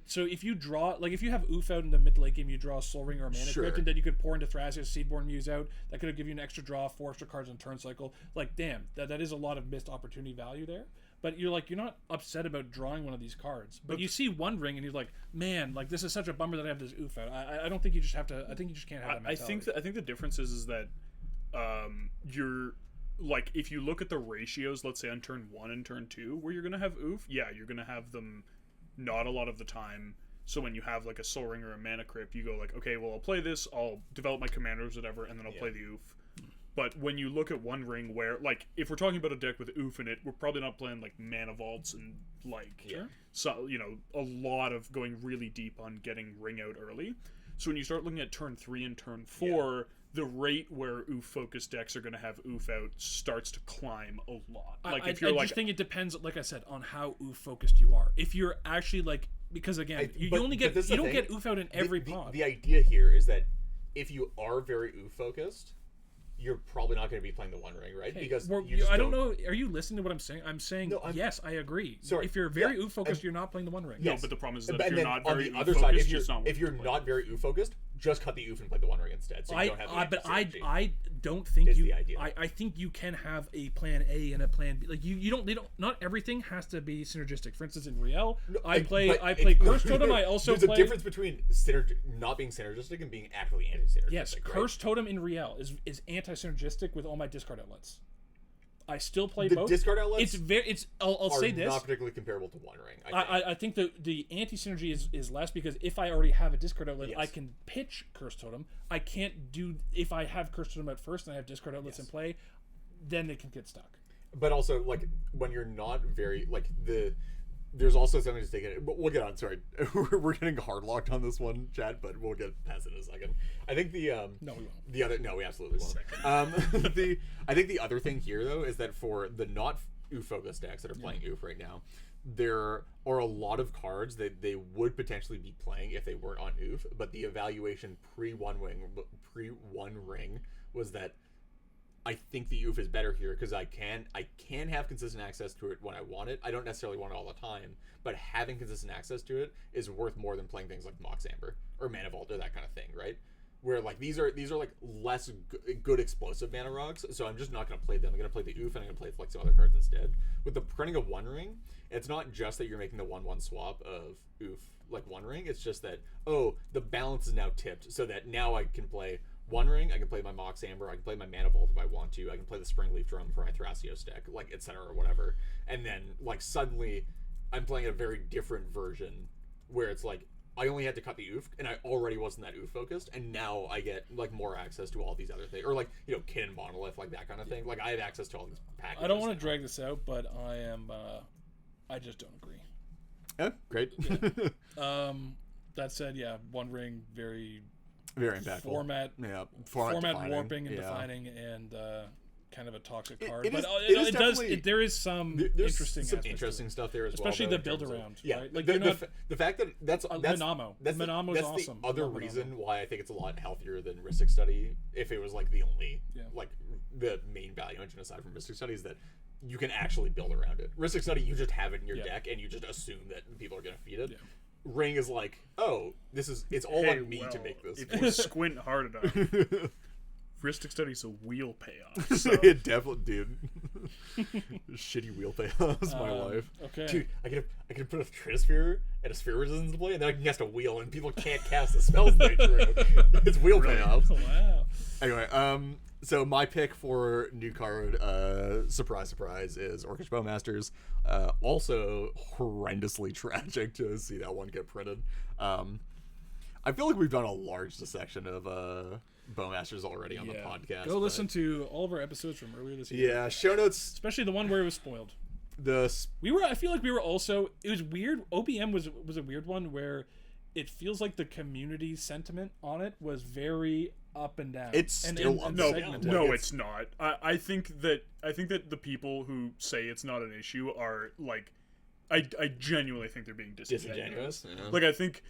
So if you draw, like if you have oof out in the mid to late game, you draw a Soul Ring or a Mana Crypt, and then you could pour into Thrasios, Seedborn Muse out. That could have given you an extra draw, 4 extra cards on turn cycle. Like damn, that is a lot of missed opportunity value there. But you're not upset about drawing one of these cards. But you see One Ring and you're like, man, like this is such a bummer that I have this oof out. I don't think you just have to. I think you just can't have that mentality. I think the difference is that you're. Like, if you look at the ratios, let's say on turn 1 and turn 2, where you're going to have oof, you're going to have them not a lot of the time. So when you have, like, a Soul Ring or a Mana Crypt, you go, like, okay, well, I'll play this, I'll develop my commanders, whatever, and then I'll play the oof. But when you look at One Ring, where, like, if we're talking about a deck with oof in it, we're probably not playing, like, Mana Vaults and, like, so, you know, a lot of going really deep on getting Ring out early. So when you start looking at turn 3 and turn 4... the rate where oof-focused decks are going to have oof out starts to climb a lot. Like, if you're I just think it depends, like I said, on how oof-focused you are. If you're actually, like... Because, again, you don't get oof out in every pod. The idea here is that if you are very oof-focused, you're probably not going to be playing the One Ring, right? Because I don't know. Are you listening to what I'm saying? I'm saying, yes, I agree. Sorry. If you're very oof-focused, you're not playing the One Ring. No, but the problem is that if you're not very on the other side, if you're not very oof-focused, just cut the oof and play the One Ring instead. So you don't have the I don't think is you. The idea. I think you can have a plan A and a plan B. Like you don't. They don't. Not everything has to be synergistic. For instance, in Riel, I play Curse Totem. I also there's a difference between not being synergistic and being actually anti-synergistic. Yes, right? Curse Totem in Riel is anti-synergistic with all my discard outlets. I still play the both. Discard outlets. I'll say this. Not particularly comparable to One Ring. I think the anti synergy is less because if I already have a discard outlet, I can pitch Curse Totem. I can't do if I have Curse Totem at first and I have discard outlets in play, then they can get stuck. But also, like when you're not very like there's also something to take it. But we'll get on. Sorry, we're getting hard locked on this one, Chad. But we'll get past it in a second. I think the no, we won't. The other we absolutely won't. I think the other thing here though is that for the not oof focused decks that are playing oof right now, there are a lot of cards that they would potentially be playing if they weren't on oof. But the evaluation pre One Ring was that I think the oof is better here because I can have consistent access to it when I want it. I don't necessarily want it all the time, but having consistent access to it is worth more than playing things like Mox Amber or Mana Vault or that kind of thing, right? Where like these are like less good explosive mana rocks, so I'm just not going to play them. I'm going to play the oof and I'm going to play like some other cards instead. With the printing of One Ring, it's not just that you're making the 1/1 swap of oof like One Ring. It's just that the balance is now tipped, so that now I can play One Ring, I can play my Mox Amber, I can play my Mana Vault if I want to, I can play the Springleaf Drum for my Thrasios deck, like, etc. or whatever. And then, like, suddenly, I'm playing a very different version where it's like, I only had to cut the oof, and I already wasn't that oof focused, and now I get, like, more access to all these other things. Or, like, you know, Kid and Monolith, like, that kind of thing. Like, I have access to all these packages. I don't want to drag this out, but I just don't agree. Yeah, great. Yeah. That said, yeah, One Ring, very impactful. Format defining. warping and defining, and kind of a toxic card. It But is there is some There's interesting some aspects interesting to it. stuff there as Especially well. the build around. Yeah, Right? Like the fact that that's Minamo. Minamo's that's awesome. the other Love Minamo. reason why I think it's a lot healthier than Rhystic Study. If it was like the only like the main value engine aside from Rhystic Study is that you can actually build around it. Rhystic Study, you just have it in your deck and you just assume that people are going to feed it. Yeah. Ring is like, oh, it's all on me to make this. If you squint hard enough, Rhystic Study's a wheel payoff. So. It definitely, dude. Shitty wheel payoffs, my life. Okay. Dude, I can put a Trinisphere and a Sphere Resistance to play, and then I can cast a wheel, and people can't cast the spells they drew. It's wheel payoffs. Wow. Anyway, so my pick for new card, surprise, surprise, is Orcish Bowmasters. Also horrendously tragic to see that one get printed. I feel like we've done a large dissection of Bowmasters already on the podcast. Go listen to all of our episodes from earlier this year. Yeah, show notes. Especially the one where it was spoiled. I feel like we were also. It was weird. OBM was a weird one where it feels like the community sentiment on it was very up and down. It's still segmented. No, it's not. I think that the people who say it's not an issue are like, I genuinely think they're being disingenuous. Yeah. Like, I think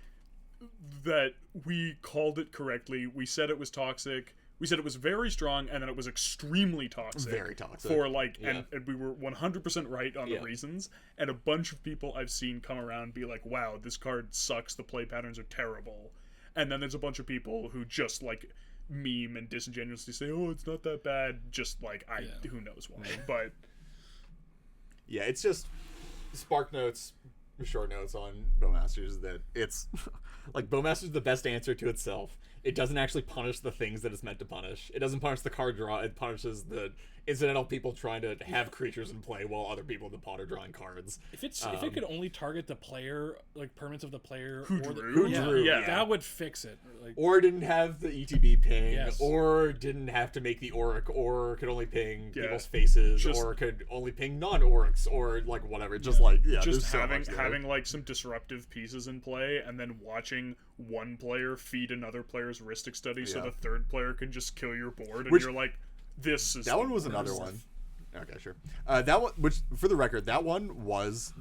that we called it correctly. We said it was toxic. We said it was very strong, and then it was extremely toxic. Very toxic. For like, and we were 100% right on the reasons. And a bunch of people I've seen come around be like, "Wow, this card sucks. The play patterns are terrible." And then there's a bunch of people who just like meme and disingenuously say, "Oh, it's not that bad." Just like who knows why, but yeah, it's just Spark Notes. Short notes on Bowmasters that it's like Bowmasters is the best answer to itself. It doesn't actually punish the things that it's meant to punish. It doesn't punish the card draw. It punishes the incidental people trying to have creatures in play while other people in the pot are drawing cards. If it could only target the player, like permanents of the player who drew, drew, that would fix it. Like, or didn't have the ETB ping, Yes. or didn't have to make the Auric, or could only ping people's faces, Just- or could only ping non-Aurics, or like whatever. Just like just there's so much there. having like some disruptive pieces in play, and then watching one player feed another player's Rhystic Study, so the third player can just kill your board, and you're like, "This is." That one was another one. Okay, sure. That one, which for the record, that one was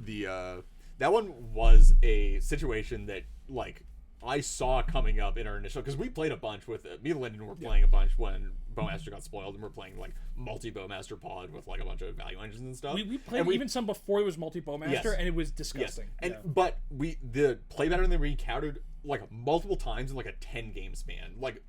a situation that like I saw coming up in our initial, because we played a bunch with me and Lyndon were playing a bunch when Bowmaster got spoiled, and we're playing like multi Bowmaster pod with like a bunch of value engines and stuff. we played even some before it was multi Bowmaster, and it was disgusting. And but the play pattern that we encountered like multiple times in like a 10 game span, like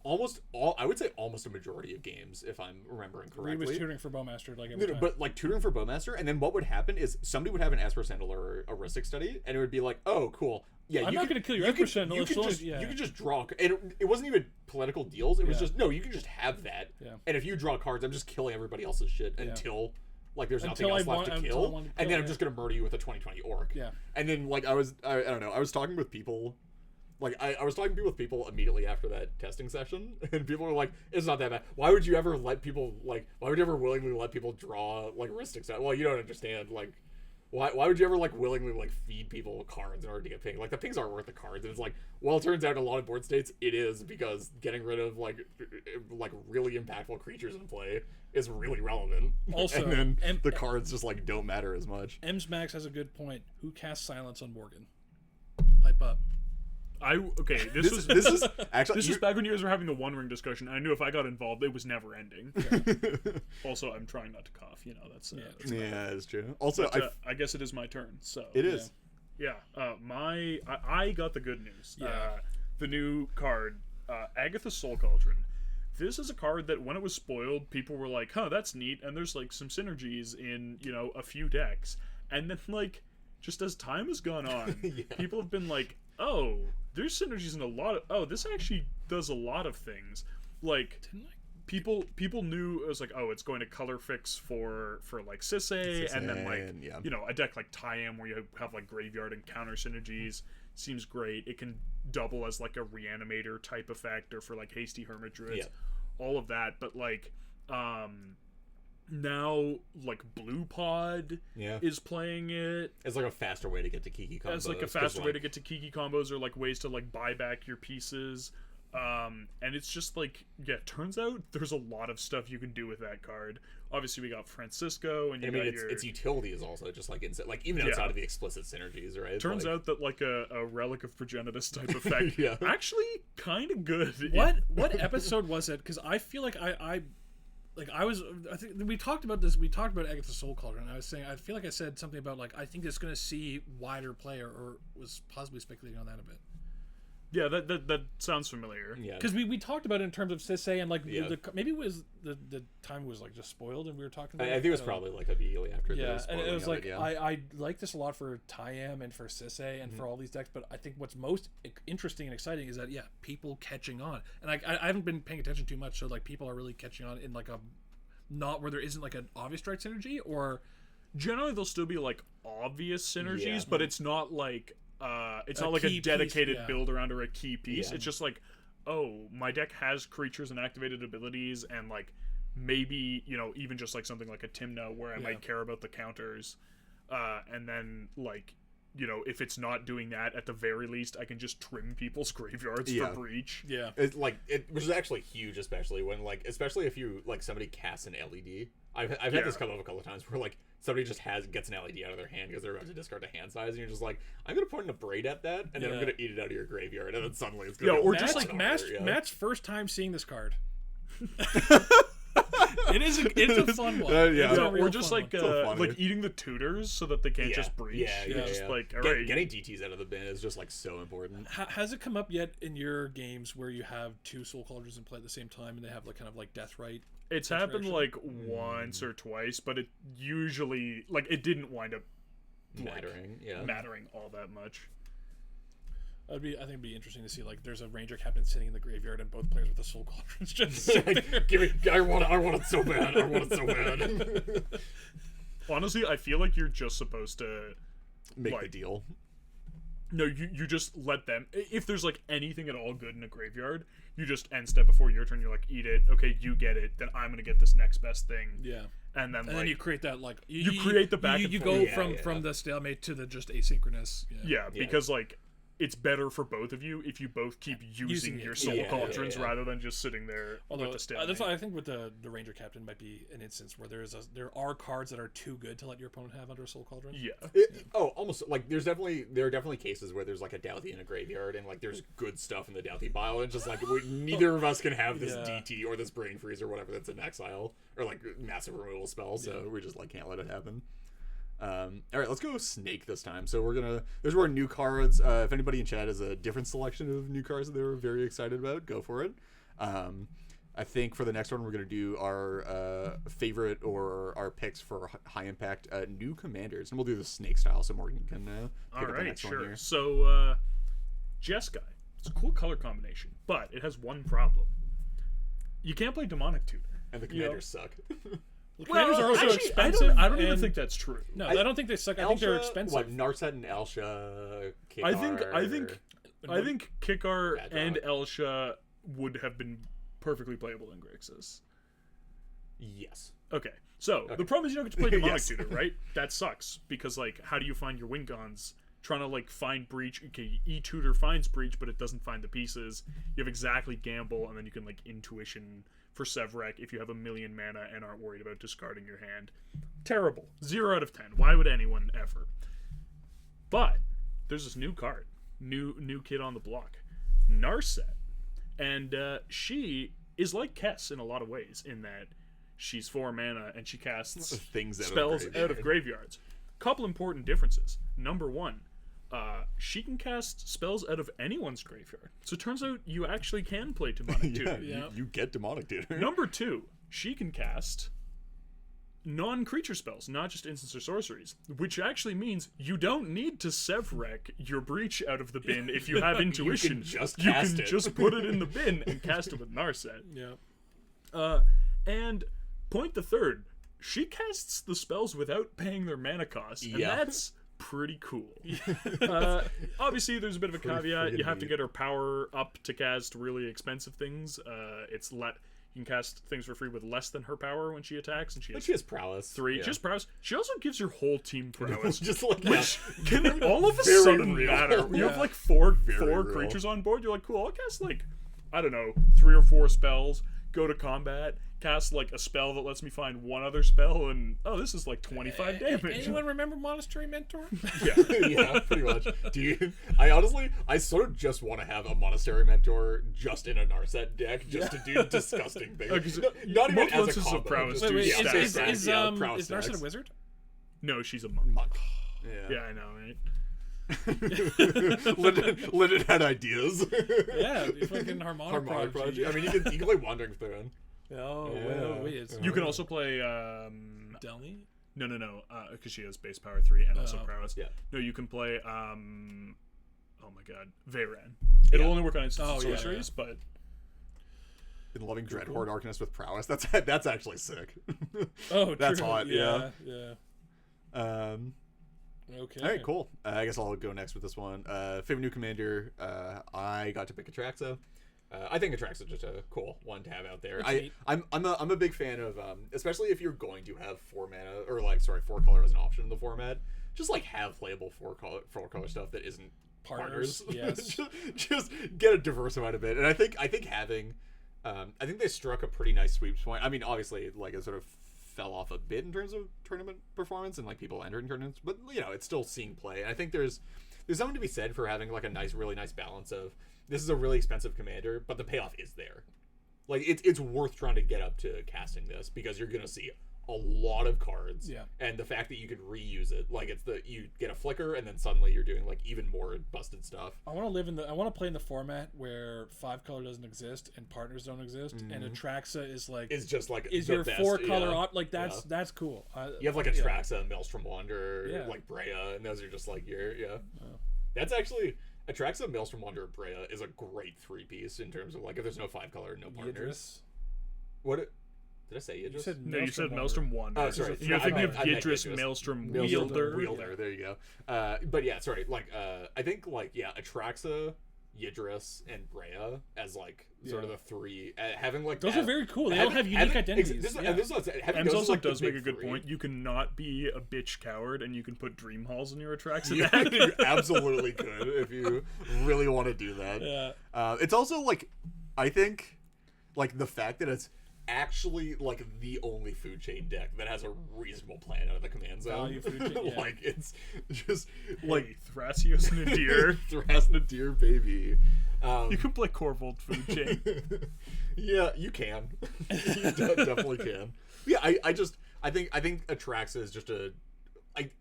almost a majority of games, if I'm remembering correctly. We was tutoring for Bowmaster like every time. But like tutoring for Bowmaster, and then what would happen is somebody would have an Esper Sentinel or a Rhystic Study, and it would be like, oh, cool. Yeah, I'm not going to kill your Esper Sentinel. You can just draw, and it wasn't even political deals. It was just no. You can just have that, and if you draw cards, I'm just killing everybody else's shit until like there's nothing else left to kill, and then I'm just gonna murder you with a 2020 Orc. Yeah, and then like I don't know. I was talking with people. Like, I was talking with people immediately after that testing session, and people were like, it's not that bad. Why would you ever let people, like, why would you ever willingly let people draw, like, Rhystics out? Well, you don't understand, like, why would you ever, like, willingly, like, feed people cards in order to get ping? Like, the pings aren't worth the cards, and it's like, well, it turns out in a lot of board states, it is, because getting rid of, like really impactful creatures in play is really relevant. Also, and then the cards just, like, don't matter as much. Ems Max has a good point. Who casts Silence on Morgan? Pipe up. This is actually this is back when you guys were having the One Ring discussion. I knew if I got involved, it was never ending. Also, I'm trying not to cough. You know, that's it's true. Also, but, I guess it is my turn. So it is. Yeah. I got the good news. The new card, Agatha Soul Cauldron. This is a card that when it was spoiled, people were like, "Huh, that's neat," and there's like some synergies in a few decks, and then like just as time has gone on, people have been like, oh, there's synergies in a lot of. Oh, this actually does a lot of things. Like, people knew it was like, oh, it's going to color fix for like Sisay, and then like a deck like Tyam where you have like graveyard and counter synergies seems great. It can double as like a reanimator type effect, or for like hasty hermit druids, all of that. But like now like Blue Pod is playing it. It's like a faster way to get to Kiki combos. It's like a faster way to get to Kiki combos, or like ways to like buy back your pieces. And it's just like, turns out there's a lot of stuff you can do with that card. Obviously, we got Francisco, and its utility is also just like insane. Like even outside of the explicit synergies, right? Turns out that like a relic of Progenitus type effect, actually kind of good. What episode was it? Because I feel like I think we talked about this. We talked about Agatha's Soul Cauldron. And I was saying, I feel like I said something about like I think it's going to see wider player, or was possibly speculating on that a bit. Yeah, that sounds familiar. Yeah, because we talked about it in terms of Sisay, and like maybe it was the time was like just spoiled, and we were talking about I think it was probably like immediately after. Yeah, and it was like I like this a lot for Tyam and for Sisay and for all these decks, but I think what's most interesting and exciting is that people catching on, and I haven't been paying attention too much, so like people are really catching on in like a not where there isn't like an obvious strike synergy, or generally there'll still be like obvious synergies, but it's not like. It's not like a dedicated build around or a key piece. It's just like, oh, my deck has creatures and activated abilities, and like maybe even just like something like a Timna where I might care about the counters, and then like if it's not doing that, at the very least I can just trim people's graveyards for breach. Yeah, it's like which is actually huge, especially when especially if you like somebody casts an LED. I've had this come up a couple of times where like somebody just gets an LED out of their hand because they're about to discard a hand size, and you're just like, I'm gonna point in a braid at that, and then I'm gonna eat it out of your graveyard, and then suddenly it's gonna or just like Matt's first time seeing this card. It's a fun one. Or just like eating the tutors so that they can't just breach. Just like getting DTs out of the bin is just like so important. Has it come up yet in your games where you have two Soul Cauldrons in play at the same time, and they have like kind of like Deathrite? It's happened like once or twice, but it usually it didn't wind up mattering all that much. I think it'd be interesting to see like there's a Ranger captain sitting in the graveyard and both players with the Soul Cauldrons just sit there. I want it so bad. I want it so bad. Honestly, I feel like you're just supposed to make the deal. No, you just let them. If there's like anything at all good in a graveyard, you just end step before your turn. You're like, eat it. Okay, you get it. Then I'm gonna get this next best thing. Yeah. And then you create that like you create the back. You go from the stalemate to the just asynchronous. Yeah, because like it's better for both of you if you both keep using your Soul Cauldrons rather than just sitting there with the stalemate. That's why I think with the Ranger Captain might be an instance where there are cards that are too good to let your opponent have under a Soul Cauldron. Almost like there are definitely cases where there's like a Douthie in a graveyard and like there's good stuff in the Douthie pile, and just like neither of us can have this DT or this Brain Freeze or whatever that's in exile or like massive removal spell, so we just like can't let it happen. All right, let's go Snake this time. So there's more new cards. If anybody in chat has a different selection of new cards that they were very excited about, go for it. I think for the next one, we're going to do our favorite or our picks for high impact new commanders, and we'll do the Snake style so Morgan can pick up the next one here. So Jeskai, it's a cool color combination, but it has one problem. You can't play Demonic Tutor. And the commanders suck. Commanders are also expensive. I don't even think that's true. No, I don't think they suck. I think they're expensive. What, Narset and Elsha, Kikar, I think Kikar and Elsha would have been perfectly playable in Grixis. Yes. Okay. So the problem is you don't get to play Demonic Tutor, right? That sucks because like, how do you find your Wincons? Trying to like find breach. Okay, E-Tutor finds breach, but it doesn't find the pieces. You have exactly gamble, and then you can like intuition for Sevrek if you have 1,000,000 mana and aren't worried about discarding your hand. Terrible. 0 out of 10. Why would anyone ever? But there's this new card, new kid on the block, Narset, and she is like Kess in a lot of ways in that she's 4 mana and she casts spells out of graveyards. Couple important differences. Number 1, she can cast spells out of anyone's graveyard. So it turns out you actually can play Demonic Tutor. You get Demonic Tutor. Number 2, she can cast non-creature spells, not just instants or sorceries, which actually means you don't need to Sevrek your Breach out of the bin if you have Intuition. You can just put it in the bin and cast it with Narset. Yeah. And point the third, she casts the spells without paying their mana cost, and that's pretty cool. Obviously, there's a bit of a caveat. You have to get her power up to cast really expensive things. You can cast things for free with less than her power when she attacks, and she has prowess. 3. Yeah. She has prowess. She also gives your whole team prowess, Just like which can all of a Very sudden real. matter. You have Yeah. like four real. creatures on board. You're like, cool. I'll cast like, I don't know, 3 or 4 spells. Go to combat. Cast like a spell that lets me find one other spell, and this is like 25 damage. Anyone remember Monastery Mentor? Yeah, pretty much. I sort of just want to have a Monastery Mentor just in a Narset deck, just to do disgusting things. Not even as a of combo. prowess just- do Wait, stats. is prowess Narset a stacks. wizard? No, she's a monk. Monk. Yeah, I know, right? Linden had ideas. Yeah, fucking Harmonic Prodigy. I mean, you can play Wandering Throne. Oh, Yeah. well, wait, it's You can also play. Delny? No, because she has base power 3 and also Oh. prowess. Yeah. No, you can play. Oh my god, Veyran. It'll Yeah. only work on instants and Oh, yeah, sorceries, but In Loving Dreadhorde Arcanist with prowess. That's actually sick. Oh, That's true. hot, Yeah. Okay. All right, cool. I guess I'll go next with this one. Favorite new commander. I got to pick Atraxa. I think Atraxa is just a cool one to have out there. It's neat. I'm a big fan of, especially if you're going to have 4 mana or 4 color as an option in the format. Just like have playable 4 color stuff that isn't partners. Yes. just get a diverse amount of it. And I think having, I think they struck a pretty nice sweeps point. I mean, obviously, like it sort of fell off a bit in terms of tournament performance and like people entering tournaments, but it's still seeing play. And I think there's something to be said for having like a really nice balance of this is a really expensive commander, but the payoff is there. Like it's worth trying to get up to casting this because you're gonna see a lot of cards. Yeah. And the fact that you can reuse it, like you get a flicker and then suddenly you're doing like even more busted stuff. I want to play in the format where 5 color doesn't exist and partners don't exist, and Atraxa is like It's just like is the your best, 4 color yeah. that's that's cool. You have like Atraxa, Maelstrom Wanderer, Yeah. like Brea, and those are just like That's actually Atraxa, Maelstrom Wanderer, Brea is a great 3-piece in terms of like if there's no 5 color, no partners. Yidris. Did I say Yidris? you said Maelstrom Wanderer. Oh, sorry. You're thinking of I meant Yidris, Maelstrom Wielder. Wielder. There you go. But yeah, sorry. Like, I think like Atraxa, Yidris, and Brea as like sort of the 3 having like Those are very cool. They all have unique identities. Ems also does make a good point. You cannot be a bitch coward, and you can put Dream Halls in your Atraxa deck. You absolutely could if you really want to do that. Yeah. It's also like, I think, like the fact that it's actually like the only food chain deck that has a reasonable plan out of the command zone. Value food chain, yeah. Like it's just Like like Thrasios Nadir. Thras Nadir, baby. You can play Corvold Food Chain. Yeah, you can. You definitely can. Yeah, I think Atraxa is just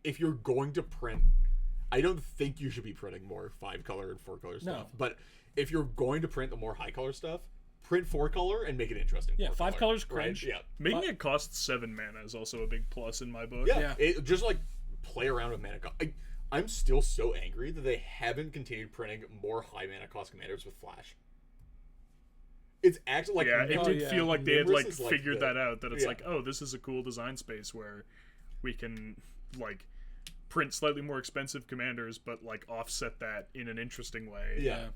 if you're going to print, I don't think you should be printing more 5 color and 4 color stuff. No. But if you're going to print the more high color stuff, print 4 color and make it interesting. Yeah, 4 5 colors right? cringe. Yeah. Making it cost 7 mana is also a big plus in my book. Yeah. It, just like play around with mana cost. I'm still so angry that they haven't continued printing more high mana cost commanders with Flash. It's actually like It did feel like they had Nimrus like is, like, figured the- that out. That it's yeah. like, oh, this is a cool design space where we can like print slightly more expensive commanders, but like offset that in an interesting way. Yeah.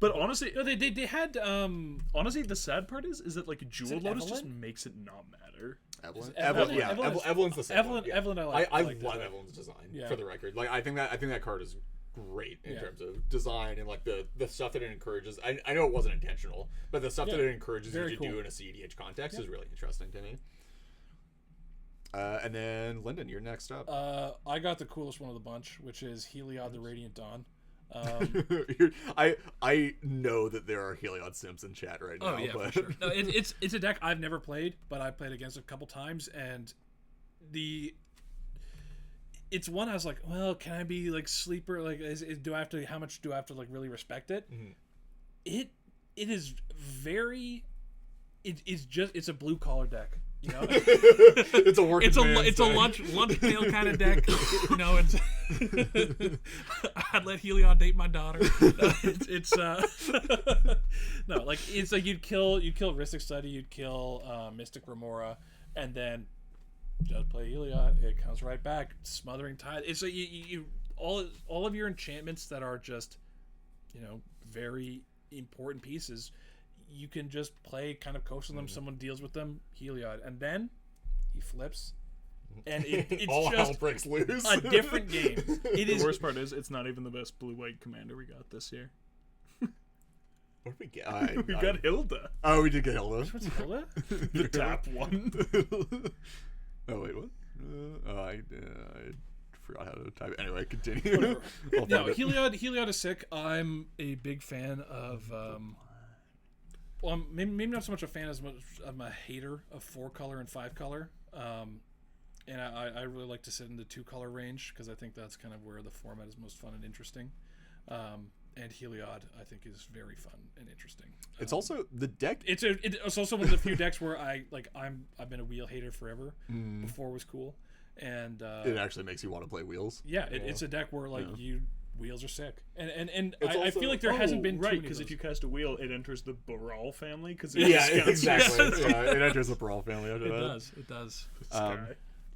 But honestly, No, they had honestly, the sad part is that like Jewel it Lotus just Evelyn? makes it not matter. Evelyn? Evelyn- Yeah, Evelyn's- Evelyn's the same Evelyn. one, yeah. Evelyn, I I like love that. Evelyn's design Yeah. for the record. Like I think that card is great in Yeah. terms of design and like the stuff that it encourages. I know it wasn't intentional, but the stuff that Yeah. it encourages you Very to cool. do in a CEDH context is really interesting to me. And then Lyndon, you're next up. I got the coolest one of the bunch, which is Heliod the Radiant Dawn. I know that there are Heliod Sims in chat right now. Oh yeah, but... for sure. No, it's a deck I've never played, but I played against it a couple times, and it's one I was like, well, can I be like sleeper? Like, do I have to? How much do I have to like really respect it? Mhm. It is very. It's a blue collar deck. You know, It's a working man's it's a thing. lunch meal kind of deck. You know, it's I'd let Heliod date my daughter. It's no, like it's like you'd kill Rhystic Study, you'd kill Mystic Remora, and then just play Heliod. It comes right back, Smothering Tide. It's like you all of your enchantments that are just, you know, very important pieces. You can just play kind of coast on them. Someone deals with them, Heliod, and then he flips, and it's all hell just breaks loose. a different game. It The is worst part is it's not even the best blue-white commander we got this year. What did we get? We got Hilda, Oh, we did get Hilda. what's Hilda? the tap one. Oh wait, what? I forgot how to type. Anyway, continue. I'll No, find it. Heliod is sick. I'm a big fan of. Well, I'm maybe not so much a fan as much I'm a hater of 4-color and 5-color. And I really like to sit in the 2-color range because I think that's kind of where the format is most fun and interesting. And Heliod, I think, is very fun and interesting. It's also the deck. It's also one of the few decks where I've been a wheel hater forever. Before it was cool, and It actually makes you want to play wheels. yeah, it's a deck where like wheels are sick, and It's I feel like there hasn't been too right many because of if you those. cast a wheel, it enters the Baral family. Because Yeah, exactly. Yeah, it enters the Brawl family after that. It does.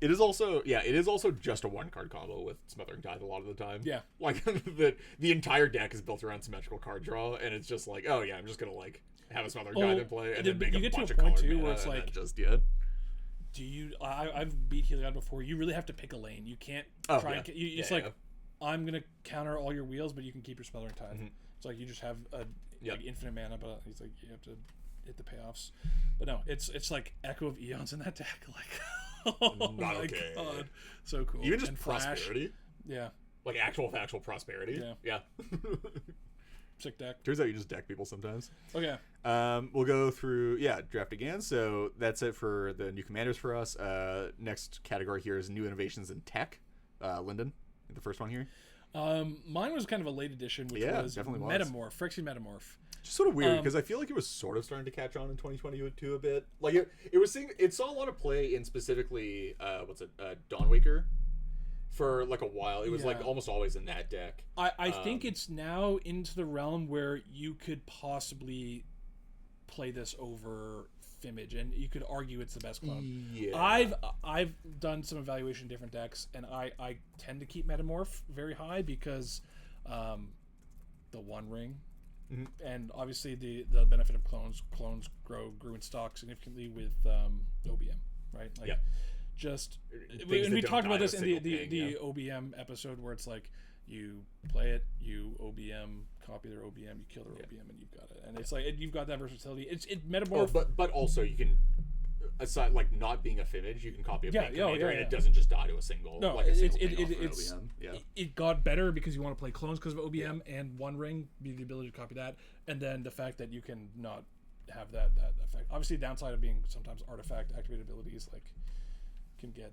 It is also just a 1-card combo with Smothering Tithe a lot of the time. Yeah. Like the entire deck is built around symmetrical card draw, and it's just like, oh yeah, I'm just gonna like have a Smothering Tithe in play and then make you a get to bunch a of point colored too mana where it's and like, then just do you? I've beat Heliod before. You really have to pick a lane. You can't try. And, it's Yeah, like yeah. I'm gonna counter all your wheels, but you can keep your Smothering Tithe. It's like you just have a like infinite mana, but it's like you have to hit the payoffs. But no, it's like Echo of Eons in that deck. Like, oh Not my okay. god, so cool. even just And Flash, prosperity, yeah, like actual factual prosperity. Yeah. sick deck. Turns out you just deck people sometimes. Okay, We'll go through, draft again. So that's it for the new commanders for us. Next category here is new innovations in tech. Lyndon, the first one here. mine was kind of a late edition, which Yeah, was definitely was. Metamorph, Phyrexian Metamorph. Just sort of weird because I feel like it was sort of starting to catch on in 2022 a bit. Like it saw a lot of play in specifically Dawnwaker for like a while. It was like Yeah. almost always in that deck. I think it's now into the realm where you could possibly play this over Fimage, and you could argue it's the best clone. Yeah. I've done some evaluation of different decks, and I tend to keep Metamorph very high because the One Ring, and obviously the benefit of clones grew in stock significantly with OBM, right? Like, Yeah. just Things we that don't talked die about in a this in the single ping, OBM episode where it's like you play it, you OBM, copy their OBM, you kill their OBM, and you've got it. And it's like you've got that versatility. It's Metamorph. But also you can, aside like not being a Fimage, you can copy a Yeah, pink yeah, commander yeah, and yeah. it doesn't just die to a single. No, like a single ping off it's an OBM. Yeah. it got better because you want to play clones because of OBM and One Ring, the ability to copy that, and then the fact that you can not have that effect. Obviously, the downside of being sometimes artifact activated abilities like can get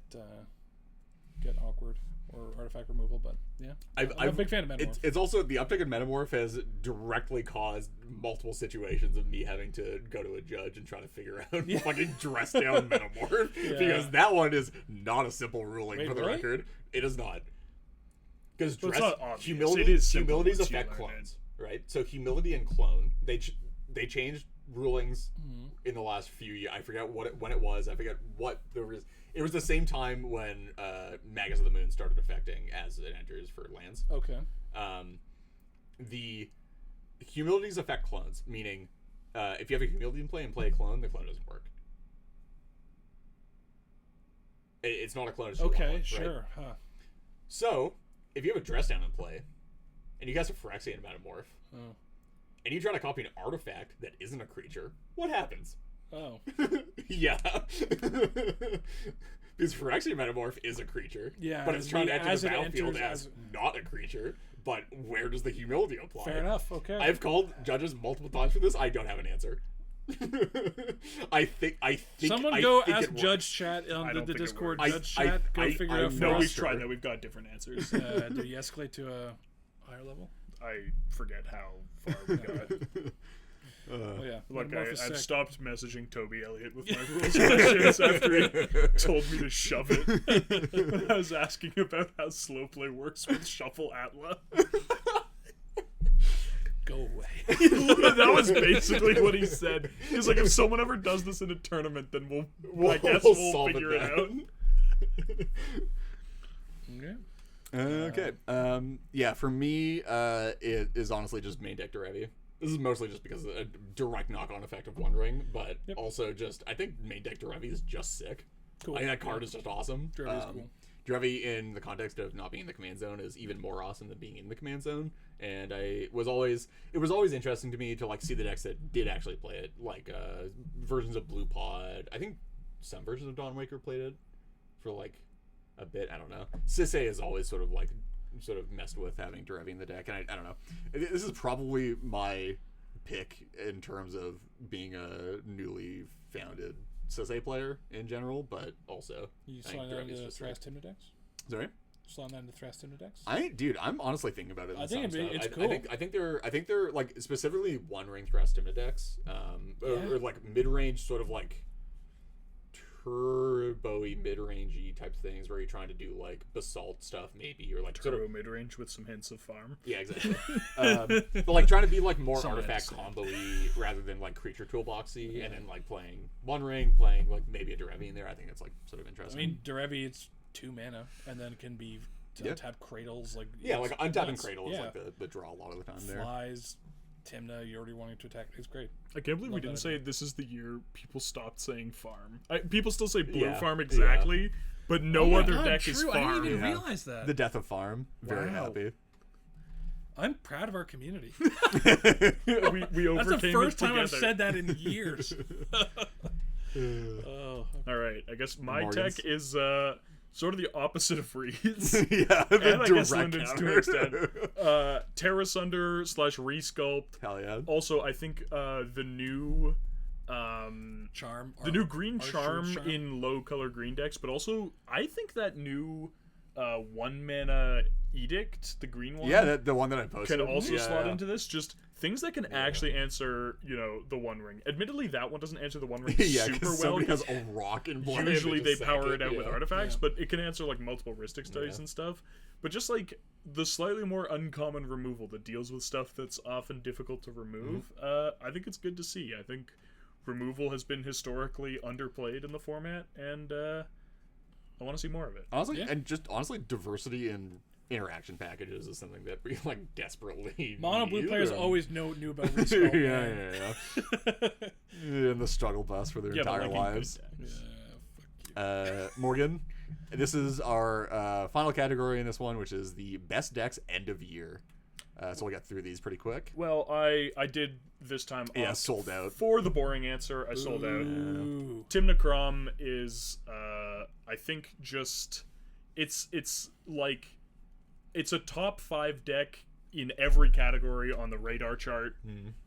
awkward or artifact removal, but yeah, I'm a big fan of Metamorph. It's also the uptick in Metamorph has directly caused multiple situations of me having to go to a judge and try to figure out fucking dress down Metamorph because that one is not a simple ruling. Wait, for the really? record, it is not. Because Well, it's not obvious. humility, It is simple humilities once you affect learn clones, right? So humility and clone, they changed rulings in the last few years. I forget when it was. I forget what there was. It was the same time when Magus of the Moon started affecting as it enters for lands. Okay. The humilities affect clones, meaning if you have a humility in play and play a clone, the clone doesn't work. It's not a clone. It's just a Okay. one, Sure. right? Huh. So if you have a dress down in play, and you cast a Phyrexian Metamorph, Oh. and you try to copy an artifact that isn't a creature, what happens? Oh. Yeah. Because Phyrexian Metamorph is a creature. Yeah, But it's trying to as enter the it battlefield enters as not a creature. But where does the humility apply? Fair enough. Okay. I've called judges multiple times for this. I don't have an answer. I think Someone I go think ask it works. Judge Chat on I the don't think it Discord. works. Judge I- Chat, go I- figure I'm out. No, for we've us. tried that. We've got different answers. Do you escalate to a higher level? I forget how far we got. Oh yeah, Like Metamorph is I've sick. stopped messaging Toby Elliott with my rules questions after he told me to shove it. When I was asking about how slow play works with Shuffle Atla. Go away. That was basically what he said. He's like, if someone ever does this in a tournament, then I guess we'll solve figure it out. Yeah. Okay. Yeah, for me, it is honestly just main deck Derevi. This is mostly just because of a direct knock-on effect of One Ring, but also just I think main deck Derevi is just sick. Cool. I think that card is just awesome. Derevi's cool. Derevi, in the context of not being in the command zone, is even more awesome than being in the command zone. And it was always interesting to me to like see the decks that did actually play it, like versions of Blue Pod. I think some versions of Dawnwaker played it for like a bit. I don't know. Sisei is always sort of messed with having Derevi in the deck, and I don't know. This is probably my pick in terms of being a newly founded Sisei player in general, but also You I think slide that Derevi's into just Thrash sick. Timna decks? Sorry. Slide that into Thrash Timna decks? I'm honestly thinking about it. I think it's I cool. think they're like specifically One Ring Thrastimna decks, or like mid range sort of like turbo-y mid-rangey type things where you're trying to do like basalt stuff maybe, or like sort Turbo of mid-range with some hints of farm. yeah, exactly. But like trying to be like more Someone had artifact to say it. combo-y rather than like creature toolboxy, and then like playing One Ring, playing like maybe a Derevi in there. I think it's like sort of I interesting. mean, Derevi, it's 2 mana, and then can be Yeah. tap cradles. Like yeah, like it's untapping nuts. Cradle is Yeah. like the draw a lot of the time there. Flies, Timna, you're already wanting to attack. It's great. I can't believe we Love didn't that say this is the year people stopped saying farm. People still say blue Yeah, farm exactly, but no other God, deck true. is I farm. didn't even Yeah. realize that. The death of farm. Very Wow. happy. I'm proud of our community. we overcame That's the first it time I've together. said that in years. Oh, All right, I guess my Morgan's. tech is sort of the opposite of Reed's. Yeah, the And I guess direct Linden's to counter. an extent. Terra Sunder / Resculpt. Hell yeah. Also, I think the new charm. the new green Archer charm charm. in low color green decks, but also I think that new 1 mana edict, the green one, Yeah, the one that I posted. can also Yeah, slot yeah. into this. Just things that can actually answer, the One Ring. Admittedly, that one doesn't answer the One Ring Yeah, super because well. somebody has a rock in play. Usually they just power sack it out with yeah. artifacts, Yeah. but it can answer like multiple Rhystic studies and stuff. But just like the slightly more uncommon removal that deals with stuff that's often difficult to remove, I think it's good to see. I think removal has been historically underplayed in the format, and I want to see more of it. Honestly, Yeah. and just honestly, diversity in interaction packages is something that we like desperately Mono blue need, players and- always knew about Resculpt. yeah, man. yeah. In the struggle bus for their Yeah, but entire like in good lives. decks. Fuck you. Morgan, this is our final category in this one, which is the best decks end of year. So we'll get through these pretty quick. Well, I did this time. Yeah, opt sold out. for the boring answer. I sold out. Ooh. Timnacrom is I think just it's like it's a top 5 deck in every category on the radar chart,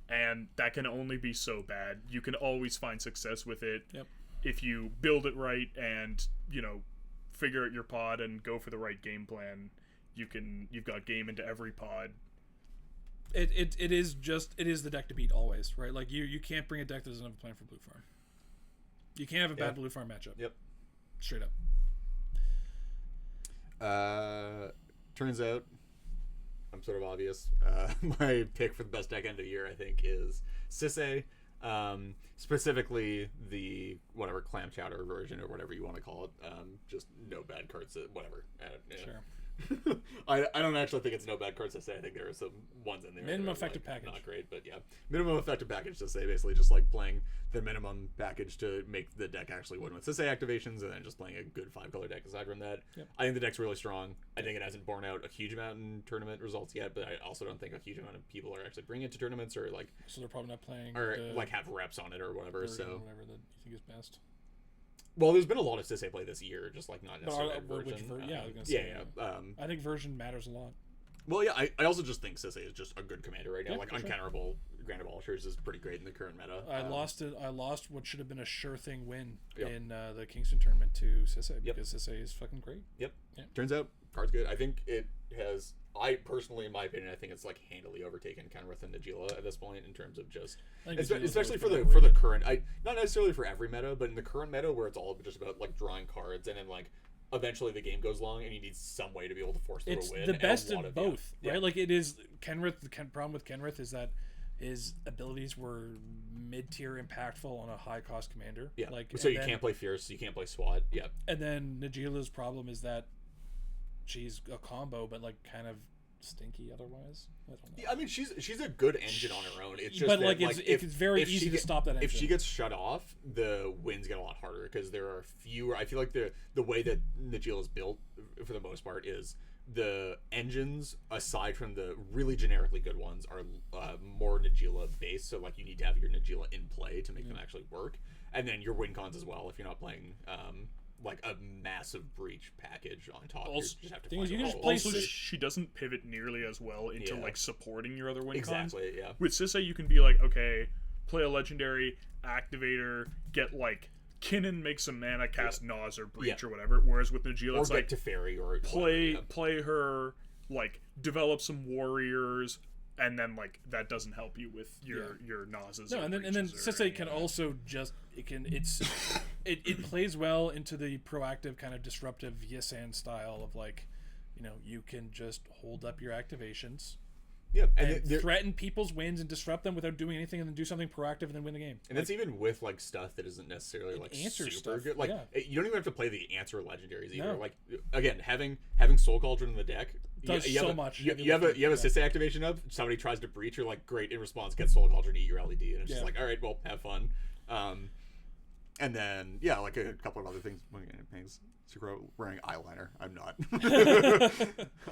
and that can only be so bad. You can always find success with it Yep. if you build it right and figure out your pod and go for the right game plan. You've got game into every pod. It is the deck to beat always, right? Like you can't bring a deck that doesn't have a plan for blue farm. You can't have a bad blue farm matchup. Yep. Straight up. Turns out, I'm sort of obvious. My pick for the best deck end of the year, I think, is Sisei. Specifically the whatever clam chowder version or whatever you want to call it. Just no bad cards. Whatever. Sure. I don't actually think it's no bad cards to say. I think there are some ones in there. Minimum that are, effective like, package. Not great, but yeah. Minimum effective package to say basically just like playing the minimum package to make the deck actually win with Sisei activations, and then just playing a good 5-color deck aside from that. Yep. I think the deck's really strong. I think it hasn't borne out a huge amount in tournament results yet, but I also don't think a huge amount of people are actually bringing it to tournaments or like So they're probably not playing like have reps on it or whatever. version So or whatever that you think is best. well, there's been a lot of Sisei play this year, just like not But necessarily which version. yeah, I was gonna yeah, say, yeah. I think version matters a lot. Well, yeah, I also just think Sisei is just a good commander right now. Yeah, Like for sure. uncounterable Grand Abolishers is pretty great in the current meta. I lost what should have been a sure thing win Yep. in the Kingston tournament to Sisei because Sisei is fucking great. Yep. Yeah. Turns out card's good. I think it has I personally, in my opinion, I think it's like handily overtaken Kenrith and Najeela at this point in terms of just, I think especially for Najeela's the current. Not necessarily for every meta, but in the current meta where it's all just about like drawing cards, and then like eventually the game goes long, and you need some way to be able to force through a win. It's the best of of both, yeah. right? Like it is Kenrith. The problem with Kenrith is that his abilities were mid-tier impactful on a high-cost commander. Yeah. Like so you can't play Fierce, you can't play SWAT. Yeah. And then Najeela's problem is that she's a combo, but like kind of stinky otherwise. I don't know. Yeah, I mean, she's a good engine on her own. It's just but that, like it's very easy to stop that engine. If she gets shut off, the wins get a lot harder because there are fewer. I feel like the way that Najeela is built, for the most part, is the engines, aside from the really generically good ones, are more Najeela based. So like you need to have your Najeela in play to make them actually work, and then your win cons as well. If you're not playing like a massive breach package on top, Also, you just have to thing find is, you a can way. just play Also, Sis- she doesn't pivot nearly as well into like supporting your other win cons. Exactly, yeah. With Sisay, you can be like, okay, play a legendary activator, get like Kinnan, make some mana, cast Naws or Breach or whatever. Whereas with Najeela, Or it's get like to Fairy or play whatever, play her, like develop some warriors, and then like that doesn't help you with your Nazes. No, and then Sisay can also just it plays well into the proactive kind of disruptive Yisan style of like, you know, you can just hold up your activations. Yeah, and threaten people's wins and disrupt them without doing anything, and then do something proactive and then win the game. And that's even with like stuff that isn't necessarily like answer super stuff, good. Like yeah. you don't even have to play the answer legendaries either. No. Like again, having Soul Cauldron in the deck Does you so have much. You have a Sisay activation up. Somebody tries to breach. You're like, great. In response, get Soul Cauldron, eat your LED, and it's just like, all right, well, have fun. And then like a couple of other things. Secret wearing eyeliner. I'm not.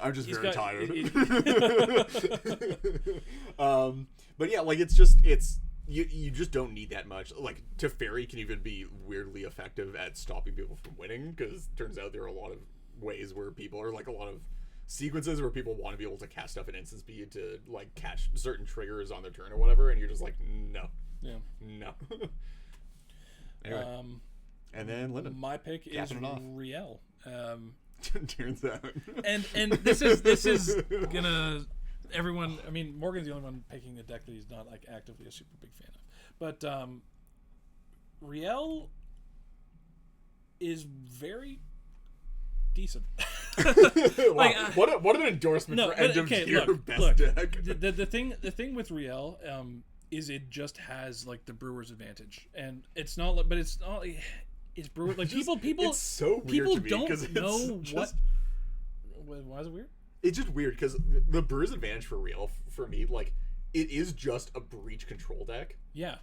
I'm just very tired. But yeah, like it's you just don't need that much. Like Teferi can even be weirdly effective at stopping people from winning, because it turns out there are a lot of ways where people are like a lot of sequences where people want to be able to cast stuff at instant speed to like catch certain triggers on their turn or whatever, and you're just like no. Anyway. And then Lyndon. My pick is Riel. Turns out. And this is gonna everyone. I mean, Morgan's the only one picking a deck that he's not like actively a super big fan of. But Riel is very decent. Wow. Like, what an endorsement for end of year best deck. The thing with Riel is it just has like the Brewer's advantage, and it's not. But it's not. It's Brewer like people. It's so weird people to me, don't know just, Why is it weird? It's just weird because the Brewer's advantage for Riel, for me, like it is just a breach control deck. Yeah,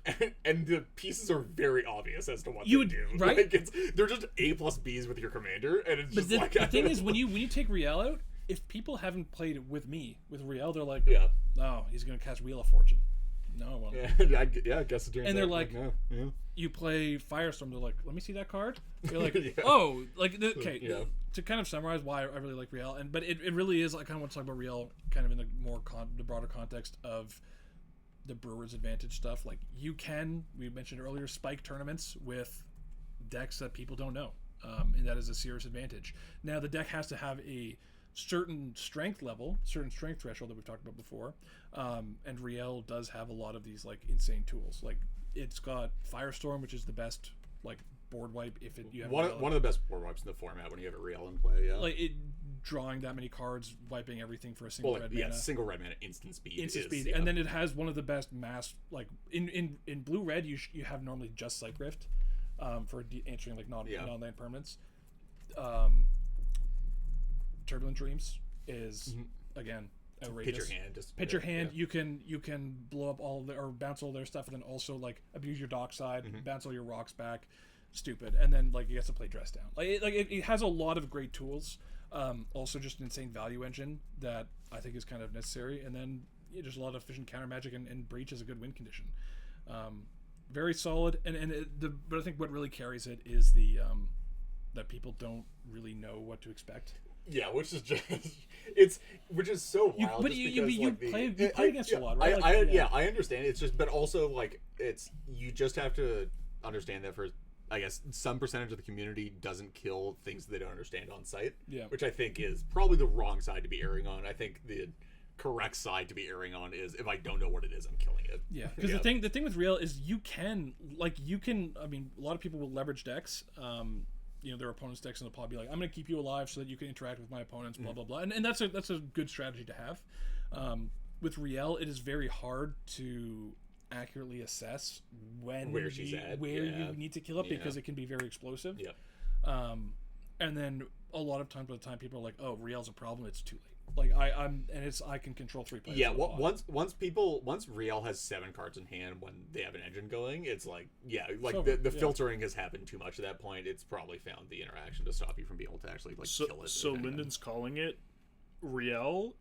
and the pieces are very obvious as to what you they would do. right. Like they're just A+Bs with your commander, and it's just like the thing is when you take Riel out, if people haven't played it with me with Riel, they're like, oh, he's gonna cast Wheel of Fortune. No, well, I guess it turns and they're out, like, no, yeah. You play Firestorm. They're like, let me see that card. You're like, Yeah. oh, like okay. Yeah. To kind of summarize why I really like Riel, but it really is. I kind of want to talk about Riel, kind of in the more the broader context of the Brewers' advantage stuff. Like we mentioned earlier, spike tournaments with decks that people don't know, and that is a serious advantage. Now the deck has to have a certain strength level, certain strength threshold that we've talked about before, and Riel does have a lot of these like insane tools. Like it's got Firestorm, which is the best like board wipe if you have one of the best board wipes in the format when you have a Riel in play. Yeah, like drawing that many cards, wiping everything for a single red mana. Single red mana, instant speed, and then it has one of the best mass like in blue red you have normally just Sight Rift for answering like non-land permanents. Turbulent Dreams is again outrageous. Pitch your hand. You can blow up all or bounce all their stuff, and then also like abuse your dock side, bounce all your rocks back. Stupid, and then like you get to play Dress Down. It has a lot of great tools. Also, just an insane value engine that I think is kind of necessary, and then just a lot of efficient counter magic and Breach is a good win condition. Very solid, but I think what really carries it is the that people don't really know what to expect. Yeah, which is just which is so wild. But you play against a lot, right? I understand. It's just, but also like you just have to understand that for I guess some percentage of the community doesn't kill things they don't understand on site. Yeah. Which I think is probably the wrong side to be erring on. I think the correct side to be erring on is if I don't know what it is, I'm killing it. Yeah, because the thing with Real is you can I mean, a lot of people will leverage decks, their opponent's decks, and they'll probably be like, I'm going to keep you alive so that you can interact with my opponents, blah blah blah, and that's a good strategy to have. With Riel, it is very hard to accurately assess where she's at, you need to kill it because it can be very explosive. Yeah. And then a lot of times by the time people are like, oh, Riel's a problem, it's too late. Like I can control 3 players. Yeah, once Riel has 7 cards in hand when they have an engine going, it's like the filtering has happened too much at that point. It's probably found the interaction to stop you from being able to actually kill it. So Lyndon's calling it. Riel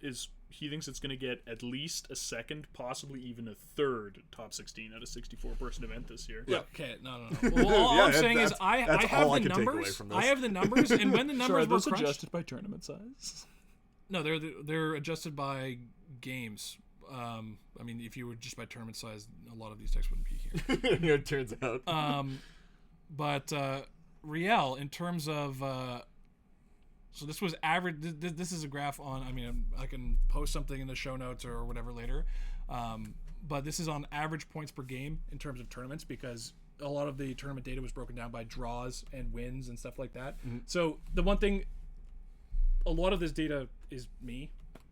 he thinks it's going to get at least a second, possibly even a third top 16 at a 64-person event this year. Yeah. Okay, no. Well, all I'm saying is I have the numbers. I have the numbers, and when the numbers were crunched, adjusted by tournament size. No, they're adjusted by games. I mean, if you were just by tournament size, a lot of these decks wouldn't be here. It turns out. But Riel, in terms of, so this was average. This is a graph on. I mean, I can post something in the show notes or whatever later. But this is on average points per game in terms of tournaments, because a lot of the tournament data was broken down by draws and wins and stuff like that. Mm-hmm. So the one thing. A lot of this data is me.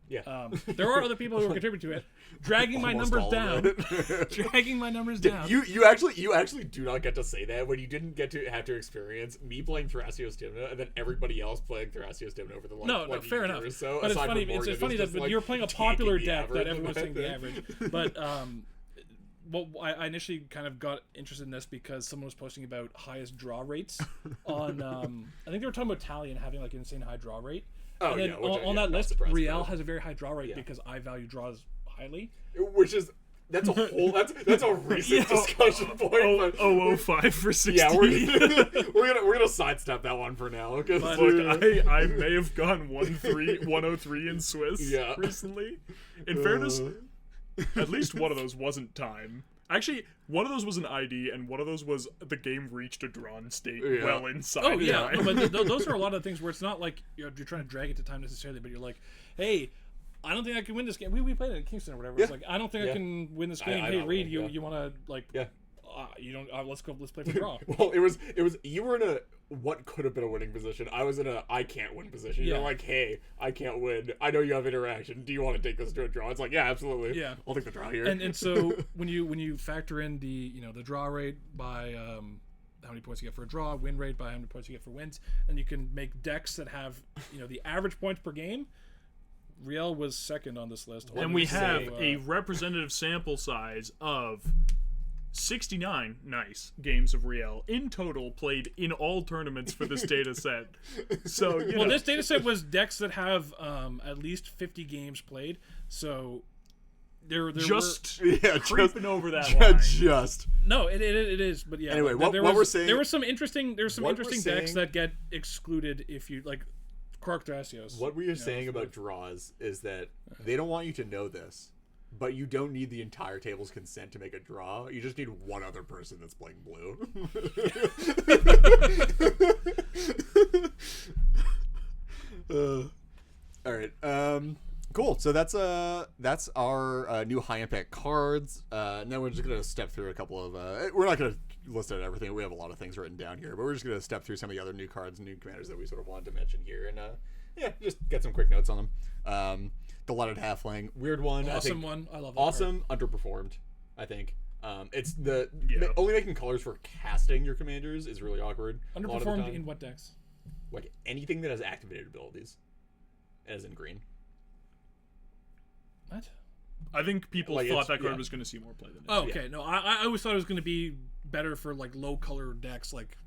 Yeah. There are other people who are contributing to it, dragging my numbers down. Dragging my numbers down. You actually do not get to say that when you didn't get to have to experience me playing Thrasios Dimna and then everybody else playing Thrasios Dimna over the no, fair enough. Or so. But it's funny. It's funny that you're playing a popular deck that everyone's saying the average. But I initially kind of got interested in this because someone was posting about highest draw rates on. I think they were talking about Tally and having like an insane high draw rate. Oh, and then on that list, Riel has a very high draw rate because I value draws highly. Which is that's a whole that's a recent discussion point. 005 for 16. Yeah, we're gonna sidestep that one for now. Because look, I may have gone 103 in Swiss recently. In fairness, at least one of those wasn't time. Actually, one of those was an ID, and one of those was the game reached a drawn state well inside. Oh, yeah. No, but those are a lot of things where it's not like you're trying to drag it to time necessarily, but you're like, hey, I don't think I can win this game. We played it at Kingston or whatever. It's like, I don't think I can win this game. Hey, Reed, you want to, like... Yeah. You don't. Let's play for draw. Well, it was. You were in a what could have been a winning position. I was in a I can't win position. You're like, hey, I can't win. I know you have interaction. Do you want to take this to a draw? It's like, yeah, absolutely. Yeah, I'll take the draw here. And so when you factor in the the draw rate by how many points you get for a draw, win rate by how many points you get for wins, and you can make decks that have the average points per game. Riel was second on this list, and we have a representative sample size of 69 games of Riel in total played in all tournaments for this data set. So this data set was decks that have at least 50 games played. So there creeping over that line. No, it is. But yeah. Anyway, what we're saying, there were some interesting decks that get excluded if you like Quark Thrasios. What we are saying about draws is that they don't want you to know this. But you don't need the entire table's consent to make a draw. You just need one other person that's playing blue. All right. Cool. So that's our new high impact cards. Now we're just gonna step through a couple of. We're not gonna list out everything. We have a lot of things written down here, but we're just gonna step through some of the other new cards and new commanders that we sort of wanted to mention here, and just get some quick notes on them. The Leaded Halfling, weird one. Awesome one. I love that. Awesome, card. Underperformed, I think. It's only making colors for casting your commanders is really awkward. Underperformed in what decks? Like anything that has activated abilities, as in green. What? I think people thought that card was going to see more play than it. Oh, okay. No, I always thought it was going to be better for like low color decks, like.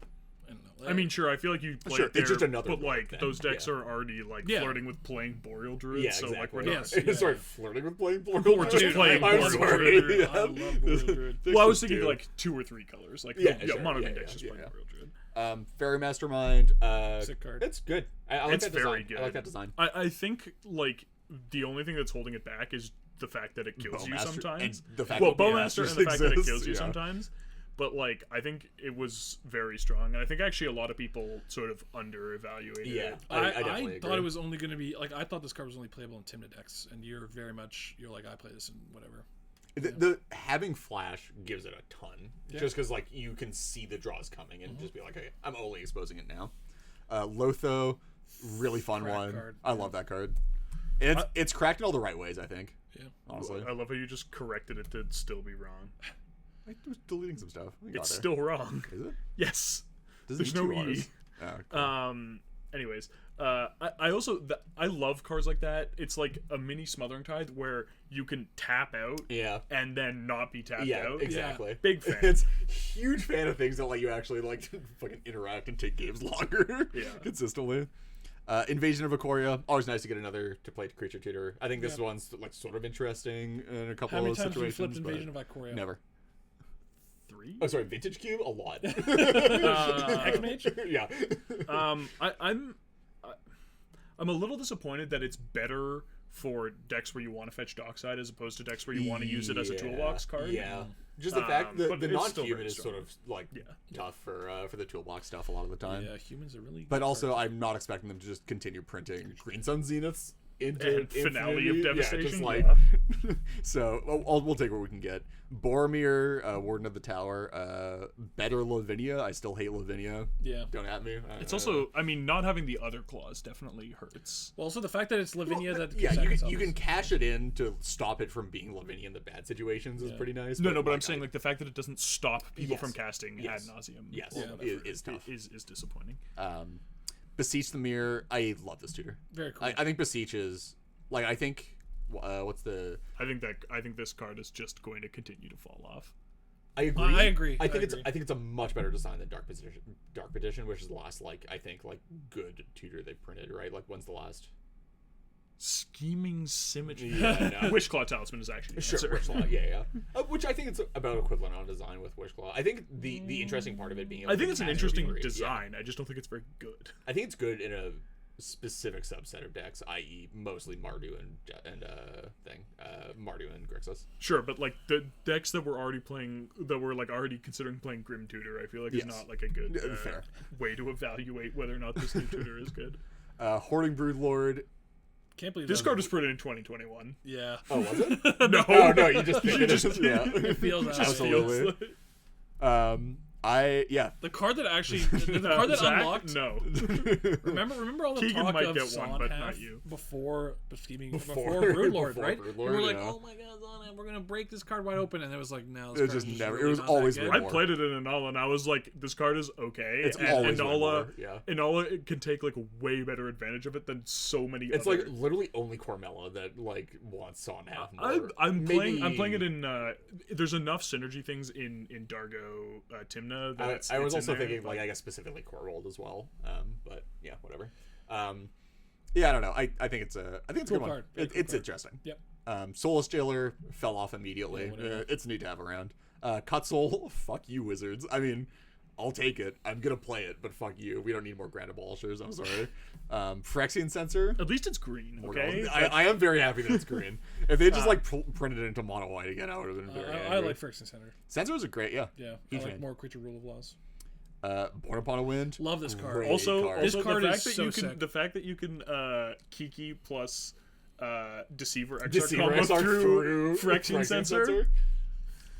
I don't know. I mean, sure. I feel like you play it there, it's just another but like those decks are already like flirting with playing Boreal Druid. Yeah, so exactly. like we're not. Sorry, flirting with playing Boreal Druid. We're just playing Boreal Druid. I love Boreal Druid. Well, I was thinking like 2 or 3 colors. Like mono green decks just playing Boreal Druid. Fairy Mastermind. Sick card. It's good. I like it's that very design. good. I like that design. I think like the only thing that's holding it back is the fact that it kills you sometimes. And the fact Bowmaster and the fact that it kills you sometimes. but like I think it was very strong, and I think actually a lot of people sort of under-evaluated Yeah, it. I definitely agree. thought it was only going to be like I thought this card was only playable in Timna decks, and you're like I play this in whatever. The having flash gives it a ton, Yeah. just because like you can see the draws coming and just be like, okay, I'm only exposing it now. Lotho, really fun Crack one. card. I love that card. And it's cracked in all the right ways, I think. Yeah. Honestly, I love how you just corrected it to still be wrong. I was deleting some stuff. We got It's there. still wrong. Is it? Yes. Does There's need no two E. Rs? Oh, cool. Anyways, I also I love cards like that. It's like a mini Smothering Tithe where you can tap out Yeah. and then not be tapped Yeah, out. exactly. Big fan. It's huge fan of things that let you actually like fucking interact and take games longer. Yeah. Consistently. Invasion of Ikoria. Always nice to get another to play creature tutor. I think this one's like sort of interesting in a couple How many of times have you situations. flipped but Invasion of Ikoria? never. 3? Oh, sorry, Vintage Cube. A lot. X-Mage? Yeah. I'm a little disappointed that it's better for decks where you want to fetch Dockside as opposed to decks where you want to use it as a toolbox card. Yeah. Just the fact that but the it's still non-human very is strong. sort of like Yeah. tough for the toolbox stuff a lot of the time. Yeah, humans are really. But good also, cards. I'm not expecting them to just continue printing Green Sun Zeniths into And Finale of infinity. Devastation. Yeah, just like so. We'll take what we can get. Boromir, Warden of the Tower. Better Lavinia. I still hate Lavinia. Yeah. Don't at me. It's also, I mean, not having the other clause definitely hurts. Well, also the fact that it's Lavinia that yeah, can you can cash it in to stop it from being Lavinia in the bad situations is pretty nice. No, but I'm saying like the fact that it doesn't stop people Yes. from casting Yes. ad nauseum. Yes, or yeah, whatever is tough. Is disappointing. Beseech the Mirror. I love this tutor. Very cool. I think Beseech is like I think what's the I think this card is just going to continue to fall off. I agree. I agree. I think agree. it's a much better design than Dark Petition, which is the last like I think like good tutor they've printed, right? Like when's the last? Scheming Symmetry. Yeah, no. Wishclaw Talisman is actually Sure, answer. Wishclaw, yeah. Which I think it's about equivalent on design with Wishclaw. I think the interesting part of it being able I think to it's an cast interesting every- yeah. design. I just don't think it's very good. I think it's good in a specific subset of decks, i.e., mostly Mardu and Mardu and Grixis. Sure, but like the decks that we're already playing, that we're like already considering playing Grim Tutor, I feel like is Yes. not like a good Fair. way to evaluate whether or not this new tutor is good. Hoarding Broodlord. Can't believe This that card was was printed in 2021. Yeah. Oh, was it? No, Oh no, you just think it just- is. Yeah. It feels that way. Absolutely. The card that actually the card that Zach? unlocked. No. Remember all the Keegan talk might of get one, Zon but half not you. before scheming Before- before Broodlord, before right? Broodlord, And we're like, yeah. oh my god, Zon, we're gonna break this card wide open, and it was like, no, It was just never- it Really was not always that good. red I played it in Anala, and I was like, this card is okay. It's and always Anala, Red War, yeah. Anala can take like way better advantage of it than so many It's other... like literally only Cormella that like wants Son half more. I'm Maybe- playing it in there's enough synergy things in Dargo Timna that I was it's in also there, thinking but- like I guess specifically Core World as well. But yeah, whatever. Yeah, I don't know. I think it's a good Cool one. card. Very cool It's card. interesting. Yep. Soulless Jailer fell off immediately. Yeah, whatever. It's neat to have around. Cutsoul, fuck you, Wizards. I mean, I'll take it. I'm gonna play it, but fuck you. We don't need more Grand Abolishers. I'm sorry. Phyrexian Censor. At least it's green, We're okay? going- I am very happy that it's green. If they just like printed it into mono white again, I would have been very I angry. like Friction Center. Censors are great, yeah. Yeah, Huge I like fan. more creature rule of laws. Born Upon a Wind. Love this card. Great also, card. This also card the is fact that so you can sick. the fact that you can Kiki plus Deceiver Exarch Deceiver combo Exarch through Phyrexian Censor.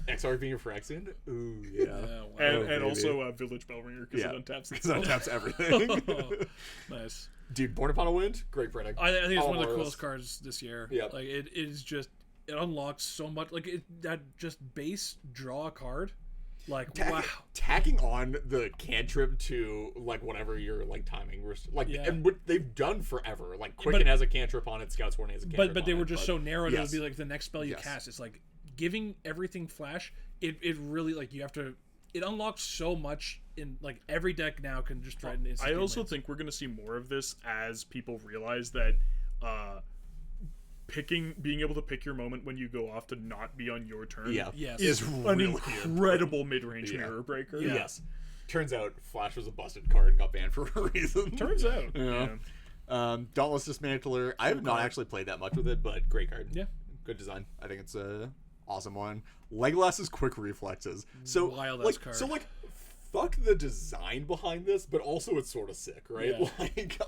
Exarch being a Phyrexian? Ooh, yeah. Yeah, wow. And baby. also Village Bellringer because Yeah. it untaps Because that taps everything. Nice. Dude, Born Upon a Wind? Great printing. I think it's All one of the Morals. coolest cards this year. Yep. Like it is just it unlocks so much. Like that just base draw a card. Like wow. Tacking on the cantrip to like whatever your like timing like Yeah. and what they've done forever. Like Quicken has a cantrip on it, Scout's Warning has a cantrip But they on were it, just but- so narrow that it yes. would be like the next spell you Yes. cast. It's like giving everything flash. It really like you have to. It unlocks so much in like every deck now can just try and I instantly also lands. think we're going to see more of this as people realize that being able to pick your moment when you go off to not be on your turn Yeah. Yes. is Is an really incredible mid-range Yeah. mirror breaker. Yeah. Yes. Turns out Flash was a busted card and got banned for a reason. Turns out. Yeah. Dauntless Dismantler. I have not actually played that much with it, but great card. Yeah. Good design. I think it's awesome one. Legolas's quick reflexes. So Wild like ass card. so like fuck the design behind this, but also it's sort of sick, right? Yeah. Like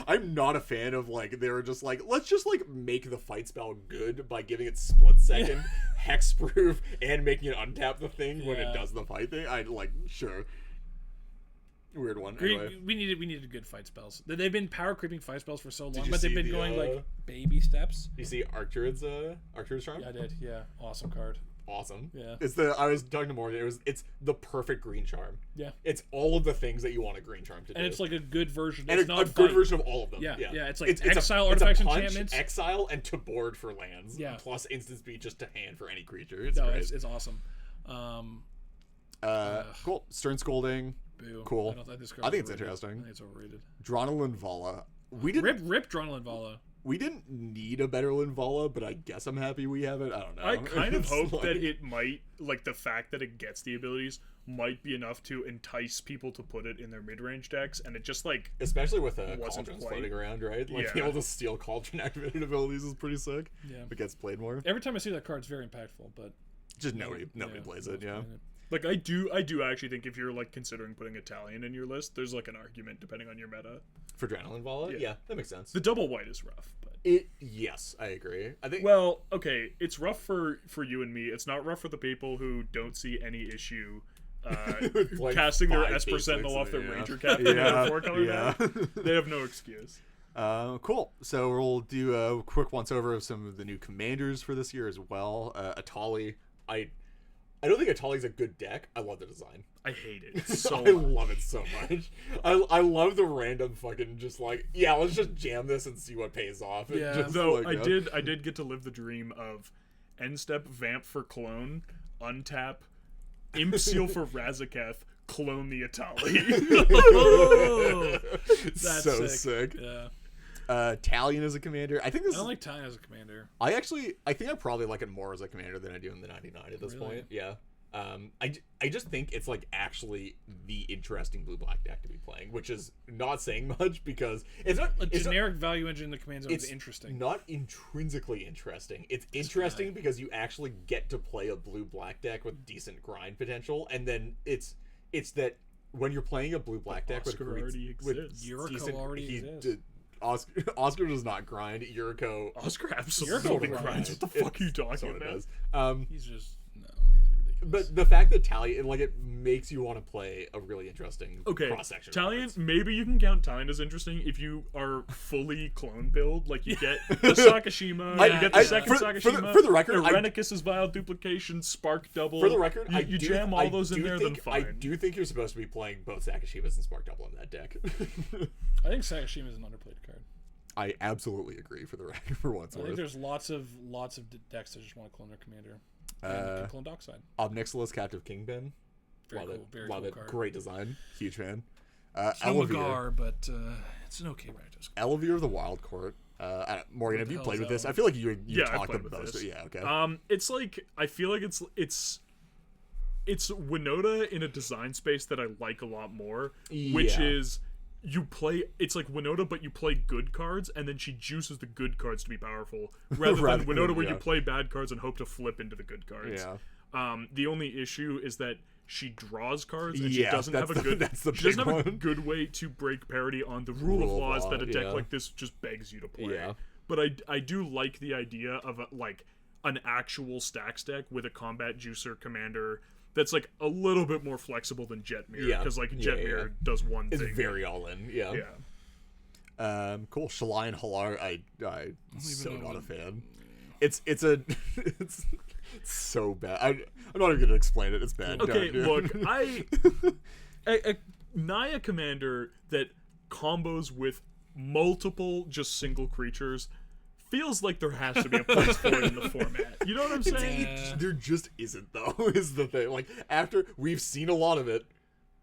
I'm not a fan of like they were just like let's just like make the fight spell good by giving it split second, hexproof, and making it untap the thing when it does the fight thing. I like sure. Weird one. Anyway. We needed good fight spells. They've been power creeping fight spells for so long, you but they've see been the, going like baby steps. You see Arcturids Charm? Yeah, I did. Yeah, awesome card. Awesome. Yeah. I was talking to Morgan, it's the perfect green charm. Yeah. It's all of the things that you want a green charm to do. And it's like a good version. And it's a not good fight. version of all of them. Yeah, yeah. It's like it's exile a artifacts, punch, enchantments. exile, and to board for lands. Yeah. Plus instant speed just to hand for any creature. It's No, great. it's awesome. Cool. Stern Scolding. Boo. Cool. I think I think it's interesting. I think it's overrated. Drana Linvala. We didn't Rip Dronalyn Vala. we didn't need a better Linvala, but I guess I'm happy we have it. I don't know. I kind of It's hope like- that it might, like, the fact that it gets the abilities might be enough to entice people to put it in their mid-range decks, and it just, like, especially with wasn't cauldrons quite- floating around, right? Like Yeah. being able to steal cauldron activated abilities is pretty sick. Yeah. It gets played more. Every time I see that card, it's very impactful, but Just nobody plays it. Yeah. like, I do actually think if you're, like, considering putting Italian in your list, there's, like, an argument depending on your meta. For Drana Linvala, yeah, that makes sense. The double white is rough, but... Yes, I agree. I think Well, okay, it's rough for you and me. It's not rough for the people who don't see any issue Like casting their 5 Esper basics Sentinel off their and- Ranger Captain Yeah, and a 4-color yeah. deck. They have no excuse. Cool. So we'll do a quick once over of some of the new commanders for this year as well. Atali, I don't think Atali's a good deck. I love the design. I hate it so I much. love it so much. I love the random fucking just like, yeah, let's just jam this and see what pays off. And Yeah. just, Though like, I did get to live the dream of end step vamp for clone, untap, imp seal for Razaketh, clone the Atali. Oh, that's so sick. sick. Yeah. Talion as a commander. I think this I don't is. like Tanya as a commander. I think I probably like it more as a commander than I do in the 99 at this Really? point. Yeah. I just think it's like actually the interesting blue black deck to be playing, which is not saying much because it's not A it's not- generic value engine in the command zone it's is interesting. not intrinsically interesting. It's interesting because you actually get to play a blue black deck with decent grind potential, and then it's that when you're playing a blue black deck Oscar with already exists. Yuriko already exists. Oscar does not grind. Yuriko Oscar absolutely Yuriko grinds. What the fuck are you talking so it about? does. He's just he's ridiculous. But the fact that Talion, like, it makes you want to play a really interesting Okay, cross section. Talion, maybe you can count Talion as interesting if you are fully clone build. Like, you get the Sakashima, you get the second Sakashima, for the record, Irenicus's Vile Duplication, Spark Double. For the record, you jam all those in there, then I fine. do think you're supposed to be playing both Sakashimas and Spark Double in that deck. I think Sakashima is an underplayed card. I absolutely agree for the record for once I think worth. there's lots of decks that just want to clone their commander. And can clone Dockside. Obnixilis Captive Kingpin. Very Love cool. it. Very Love cool it. card. Great design. Huge fan. It's no Elevir. Magar, but it's an okay practice. Elevir of the Wild Court. Morgan, have the you hell played is with this? that I feel like you Yeah, I've talked played the with most. this. Yeah, okay. It's like, I feel like it's Winota in a design space that I like a lot more, which Yeah. is it's like Winota, but you play good cards, and then she juices the good cards to be powerful, rather Rather than Winota than- where yeah. you play bad cards and hope to flip into the good cards. Yeah. The only issue is that she draws cards, and she Yeah, doesn't have a that's the- good. that's the she doesn't big have a one. good way to break parity on the rule of laws law, that a deck yeah. like this just begs you to play. Yeah. But I do like the idea of like an actual stacks deck with a combat juicer commander that's like a little bit more flexible than Jetmir. Yeah. Because like Yeah, Jetmir yeah. does one It's thing. very all in. Yeah. Yeah. Cool. Shalai and Halar. I'm so know not a what- fan. It's it's so bad. I'm not even gonna explain it. It's bad. Okay, Don't do it. look, a Naya commander that combos with multiple just single creatures feels like there has to be a place for it in the format. You know what I'm saying? There just isn't though. Is the thing. Like after we've seen a lot of it,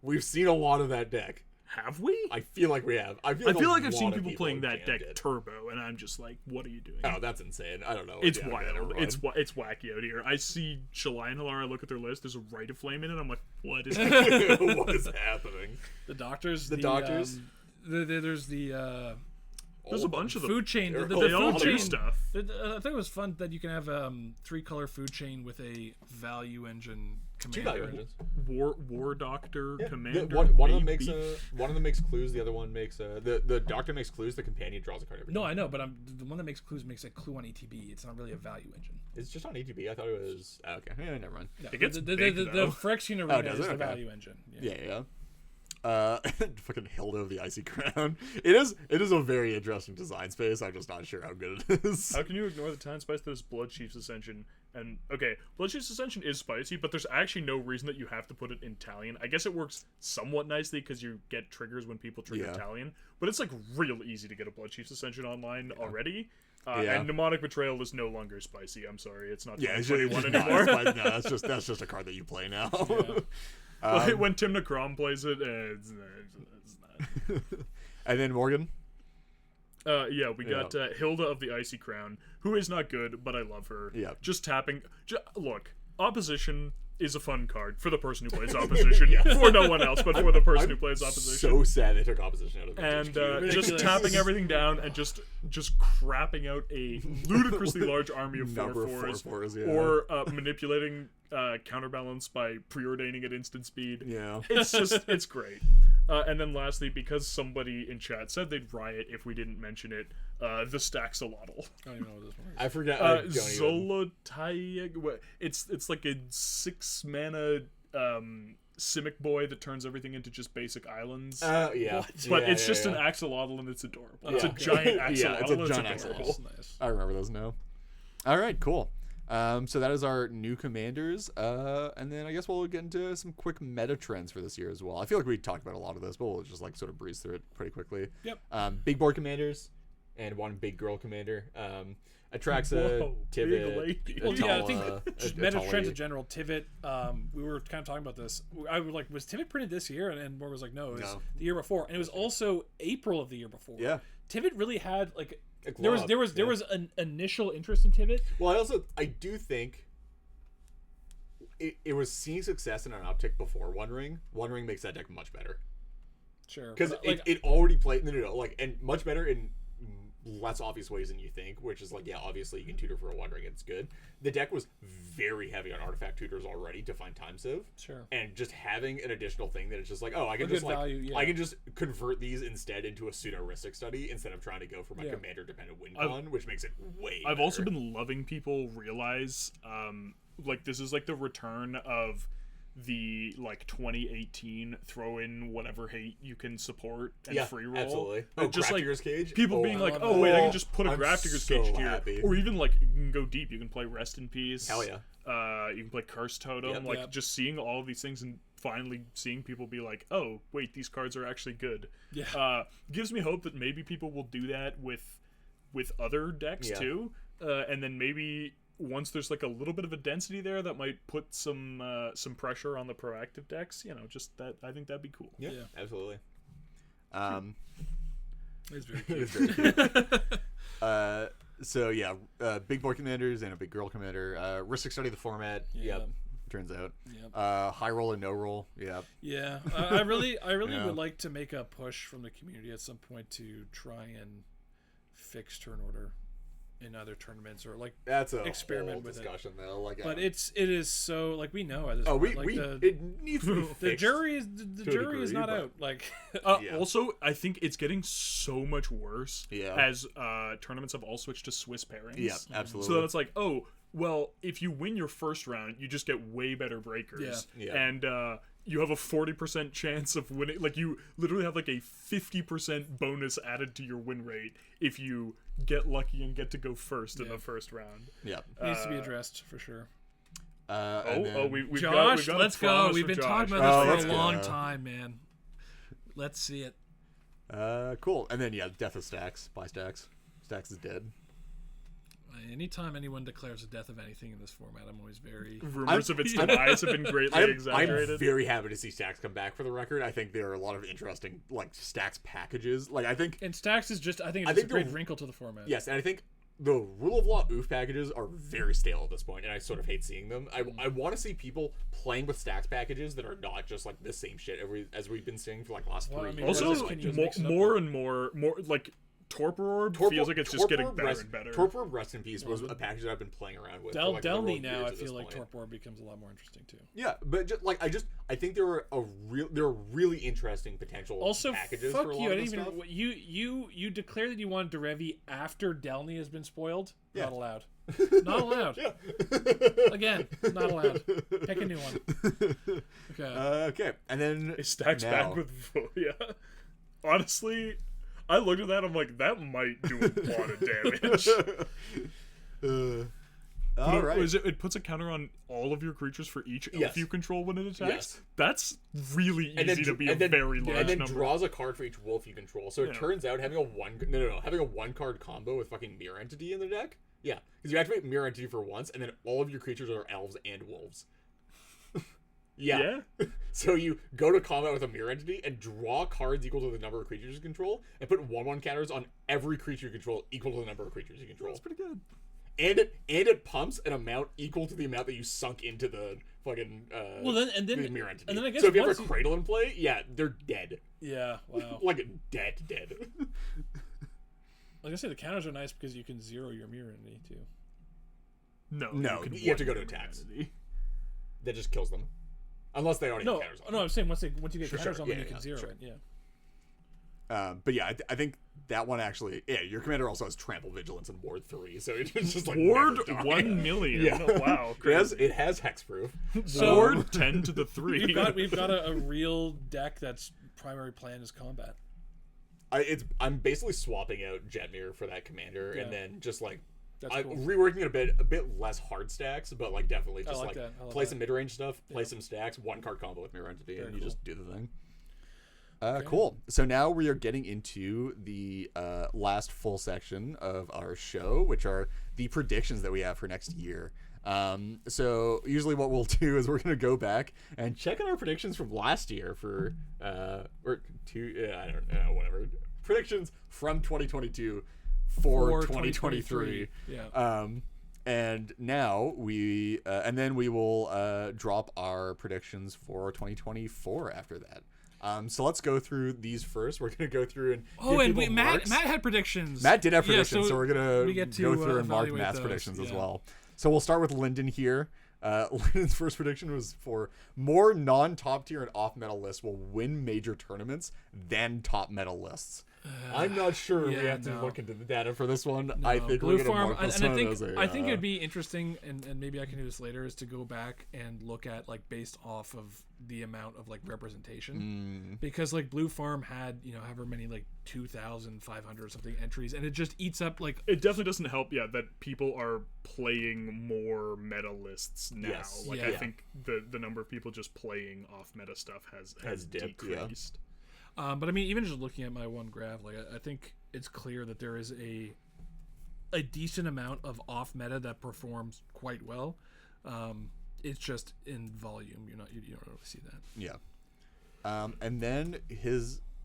we've seen a lot of that deck. Have we? I feel like we have. I feel like I've seen a lot of people playing have that deck jammed it. turbo, and I'm just like, what are you doing? Oh, that's insane. I don't know. It's Yeah, wild. never mind. It's wacky out here. I see Shalai and Halar, I look at their list, there's a Rite of Flame in it, I'm like, what is happening? What is happening? The Doctors. The Doctors? There's the There's a bunch of them. Food chain. The They all food do chain stuff. I think it was fun that you can have 3-color food chain with a value engine Two commander. value engines. War Doctor, Yeah. Commander. One of them Baby. makes one of them makes clues. The other one makes the doctor makes clues. The companion draws a card every No, time. I know, but the one that makes clues makes a clue on ETB. It's not really a value engine. It's just on ETB. I thought it was okay. Yeah, never mind. No, It gets the big, the though. Phyrexian Arena does is it? the Okay. value engine. Yeah. Fucking Hilda of the Icy Crown. It is a very interesting design space. I'm just not sure how good it is. How can you ignore the time spice that is Blood Chief's Ascension? And okay, Blood Chief's Ascension is spicy, but there's actually no reason that you have to put it in Italian. I guess it works somewhat nicely because you get triggers when people trigger Yeah. Italian, but it's like real easy to get a Blood Chief's Ascension online already. Yeah. And Mnemonic Betrayal is no longer spicy. I'm sorry, it's not Yeah, it's 2021 just, anymore. no, that's just a card that you play now. Like, when Tim Necrom plays it, it's not. And then Morgan. Yeah, we got Hilda of the Icy Crown, who is not good, but I love her. Yeah. Just tapping. Look, Opposition is a fun card for the person who plays Opposition. For no one else, but for the person who plays Opposition. So sad they took Opposition out of the And HQ. just Ridiculous. tapping everything down and just crapping out a ludicrously large army of Number of 4/4s, 4/4s, yeah. or manipulating counterbalance by preordaining at instant speed. Yeah. It's great. And then lastly, because somebody in chat said they'd riot if we didn't mention it, the Staxolotl. I don't even know what this one is. I forget. I don't even- Zolotayeg. It's like a 6-mana Simic boy that turns everything into just basic islands. Yeah. But Yeah, it's yeah, just yeah. an axolotl and it's adorable. It's Yeah. a giant axolotl. Yeah, it's a and giant adorable. axolotl. Nice. I remember those now. All right, cool. So that is our new commanders, and then I guess we'll get into some quick meta trends for this year as well. I feel like we talked about a lot of this, but we'll just like sort of breeze through it pretty quickly. Yep. Big board commanders and one big girl commander. Atraxa, Whoa, big Tivit, lady. Well, yeah, I Atala, think just meta Atali. trends in general. Tivit, we were kind of talking about this. I was like, was Tivit printed this year? And Morgan was like, no, it was No. the year before, and it was also April of the year before. Yeah. Tivit really had like A there was glob, there was an initial interest in Tivit. Well, I do think it was seeing success in an uptick before One Ring. One Ring makes that deck much better Sure, because but, like, it already played no like and much better in less obvious ways than you think, which is like, yeah, obviously you can tutor for a One Ring, it's good. The deck was very heavy on artifact tutors already to find time sieve. Sure. And just having an additional thing that it's just like, oh, I can A just good like value, yeah. I can just convert these instead into a pseudo-heuristic study instead of trying to go for my Yeah. commander dependent win con, which makes it way I've also better. been loving people realize, like, this is like the return of the like 2018 throw in whatever hate you can support and free roll. Absolutely. Just like Grafdigger's Cage. people Oh, being I like, love oh that. wait, I can just put a I'm Grafdigger's so Cage here, happy. or even like you can go deep. You can play Rest in Peace. Hell yeah. You can play Curse Totem. Yep. Like Yep. just seeing all of these things and finally seeing people be like, oh wait, these cards are actually good. Yeah. Gives me hope that maybe people will do that with other decks Yeah. too, and then maybe once there's like a little bit of a density there, that might put some pressure on the proactive decks. You know, just that I think that'd be cool. Yeah, Yeah. absolutely. It's very It's cute. very cute. So yeah, big boy commanders and a big girl commander. Ristic study the format. Yeah. Yep. Turns out. Yep. High roll and no roll. Yep. Yeah, I really Yeah. would like to make a push from the community at some point to try and fix turn order in other tournaments or like. That's a Experiment whole with it. discussion though. Like, But it is so like we know at this oh, point, like it needs to be the fixed. jury is the to a jury is degree, not but- out. Like Yeah. Also, I think it's getting so much worse Yeah. as tournaments have all switched to Swiss pairings. Yeah. Absolutely. So then it's like, oh, well, if you win your first round, you just get way better breakers. Yeah. Yeah. And you have a 40% chance of winning. Like, you literally have like a 50% bonus added to your win rate if you get lucky and get to go first in Yeah. the first round. Yep. needs to be addressed for sure. We've Josh, got a let's go. promise We've from been Josh. talking Oh, about let's this for a long go. time, man. Let's see it. Cool. And then yeah, death of Stacks. Buy Stacks. Stacks is dead. Anytime anyone declares the death of anything in this format, I'm always very. Rumors of its demise have been greatly I'm exaggerated. very happy to see Stacks come back. For the record, I think there are a lot of interesting like Stacks packages. Like I think And Stacks is just, I think I it's think a great the- wrinkle to the format. yes, and I think the rule of law oof packages are very stale at this point, and I sort of hate seeing them. I want to see people playing with Stacks packages that are not just like the same shit as we've been seeing for like the last Well, 3 I mean, years. Also, Just can you more, mix it up more and more like Torpor Orb feels like it's just getting better and better. Torpor Orb, rest in peace, was a package that I've been playing around with. For like Delny now, I feel like Torpor Orb becomes a lot more interesting too. Yeah, but I think there are really interesting potential packages fuck for a you. lot I of this didn't stuff. even you declared that you wanted Derevi after Delny has been spoiled. Yeah. Not allowed. Not allowed. Yeah. Again, not allowed. Pick a new one. Okay. Okay, and then It stacks back with yeah. Honestly, I looked at that. I'm like, that might do a lot of damage. All right. It puts a counter on all of your creatures for each elf you control when it attacks. Yes. That's really easy to be a very large and then number. draws a card for each wolf you control. So it turns out having having a one card combo with fucking Mirror Entity in the deck. Yeah, because you activate Mirror Entity for once, and then all of your creatures are elves and wolves. Yeah. So you go to combat with a Mirror Entity and draw cards equal to the number of creatures you control, and put 1/1 counters on every creature you control equal to the number of creatures you control. That's pretty good. And it pumps an amount equal to the amount that you sunk into the fucking the Mirror Entity. And then I guess so if you have a Cradle in play, yeah, they're dead. Yeah, wow. Like dead. Like I said, the counters are nice because you can zero your Mirror Entity too. No, you have to go to attacks. That just kills them. Unless they already have counters on them. No, I'm saying once you get counters on them, Yeah, you can zero it. Yeah. But yeah, I think that one actually. Yeah, your commander also has Trample, Vigilance, and Ward 3, so it's just like Ward never die. 1 million. Yeah. Wow. It has hexproof. So Ward 10 to the 3. we've got a real deck that's primary plan is combat. I'm basically swapping out Jetmir for that commander, and then just like That's cool. reworking it a bit less hard stacks, but like definitely just like that. play some mid range stuff, play some stacks, one card combo with Mirror Entity, and you just do the thing. Cool. So now we are getting into the last full section of our show, which are the predictions that we have for next year. So usually what we'll do is we're going to go back and check on our predictions from last year for I don't know, whatever. Predictions from 2022 for 2023. Yeah. And now we and then we will drop our predictions for 2024 after that. So let's go through these first. We're gonna go through and Matt had predictions. Matt did have predictions, Yeah, so we're gonna get to, go through and mark evaluate Matt's those. predictions as Yeah. well. So we'll start with Lyndon here. Lyndon's first prediction was for more non-top tier and off-meta lists will win major tournaments than top meta lists. I'm not sure we yeah, have to no. look into the data for this one. No, I think Blue we're gonna Farm, mark and this I one think as a, I think it'd be interesting, and maybe I can do this later, is to go back and look at like based off of the amount of like representation, because like Blue Farm had however many like 2,500 or something entries, and it just eats up like It definitely doesn't help, that people are playing more meta lists now. Yes. Like, Yeah. I think the number of people just playing off meta stuff has dipped, decreased. but I mean, even just looking at my one graph, like I think it's clear that there is a decent amount of off meta that performs quite well. It's just in volume, you don't really see that. Yeah. And then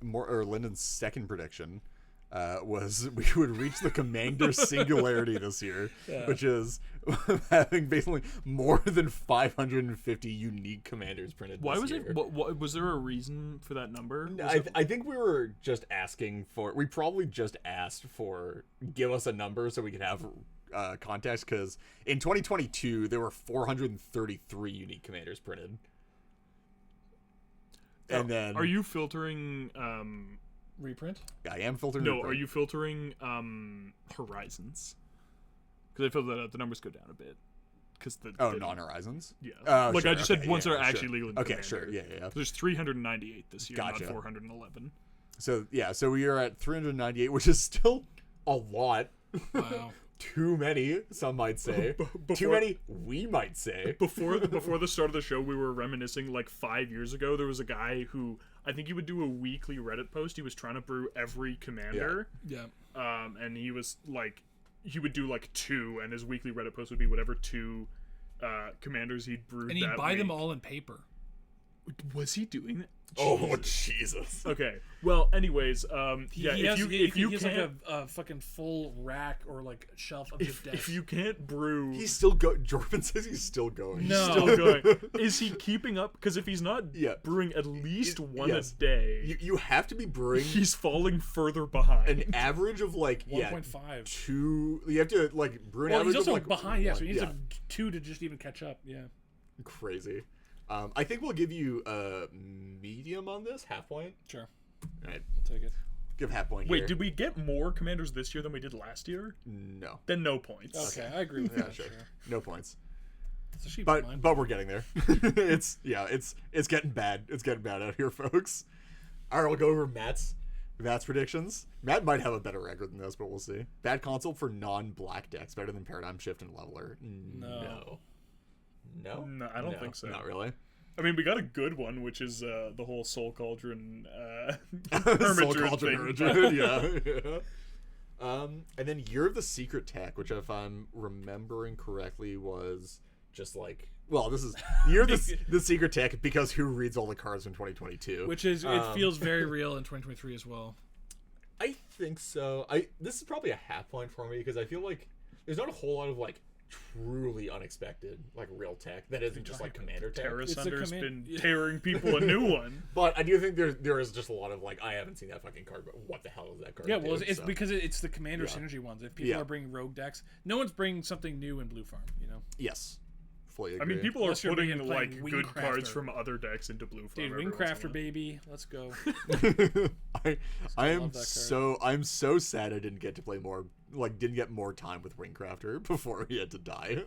Lyndon's second prediction was we would reach the Commander Singularity this year, which is having basically more than 550 unique commanders printed. Why this was year. it? What was there a reason for that number? I think we were just asking for. We probably just asked for give us a number so we could have context, because in 2022 there were 433 unique commanders printed. And then Are you filtering? Reprint? I am filtering. No, reprint. are you filtering Horizons? Because I feel that the numbers go down a bit. Because non-Horizons. Yeah, Sure, I just said okay, ones that are sure. actually legal. In Okay, Commander. sure, yeah. There's 398 this year, Gotcha. not 411. So we are at 398, which is still a lot. Wow. Too many, some might say. Too many, we might say. Before the start of the show, we were reminiscing. Like 5 years ago, there was a guy who I think he would do a weekly Reddit post. He was trying to brew every commander. Yeah. And he was like, he would do like 2, and his weekly Reddit post would be whatever 2 commanders he'd brewed. And he'd that buy them week. all in paper. Was he doing that? Oh Jesus. Okay. Well, anyways, He yeah. has, If you he has can't, like a fucking full rack or like shelf of just desk. if you can't brew, He's still Jordan says he's still going. No. still going. Is he keeping up? Because if he's not Yeah. brewing at least one yes. a day, You have to be brewing he's falling further behind. an average of like 1.5. 2. You have to like brew an Well, average he's also of like behind. Yeah, so he needs yeah. like 2 to just even catch up. Yeah. Crazy. I think we'll give you a medium on this, half point. Sure. All right, I'll take it. give half point. Wait, here. did we get more commanders this year than we did last year? No. Then no points. Okay, I agree with Yeah, that. sure. Sure. No points. It's a sheep of mine. But we're getting there. it's getting bad. It's getting bad out here, folks. All right, we'll go over Matt's predictions. Matt might have a better record than this, but we'll see. Bad console for non-black decks, better than Paradigm Shift and Leveler. No. No, No, I don't think so. Not really. I mean, we got a good one, which is the whole Soul Cauldron Soul Hermit Cauldron thing. Hermit, yeah. And then Year of the Secret Tech, which if I'm remembering correctly was just like, well, this is Year of the Secret Tech because who reads all the cards from 2022? Which is, it feels very real in 2023 as well. I think so. This is probably a half point for me because I feel like there's not a whole lot of like truly unexpected like real tech that isn't just like commander tech. Terra It's a Sunder's command- been tearing people a new one. But I do think there is just a lot of like I haven't seen that fucking card, but what the hell is that card? Yeah, well, do? it's So, because it's the commander Yeah. synergy ones. If people Yeah. are bringing rogue decks, no one's bringing something new in Blue Farm, you know? yes, fully I agree. mean, people are Unless you're putting playing like good Wingcrafter. cards from other decks into Blue Farm. Dude, every once in a Wingcrafter, while. baby. Let's go. I am love that card. so sad I didn't get to play more, like didn't get more time with Wingcrafter before he had to die.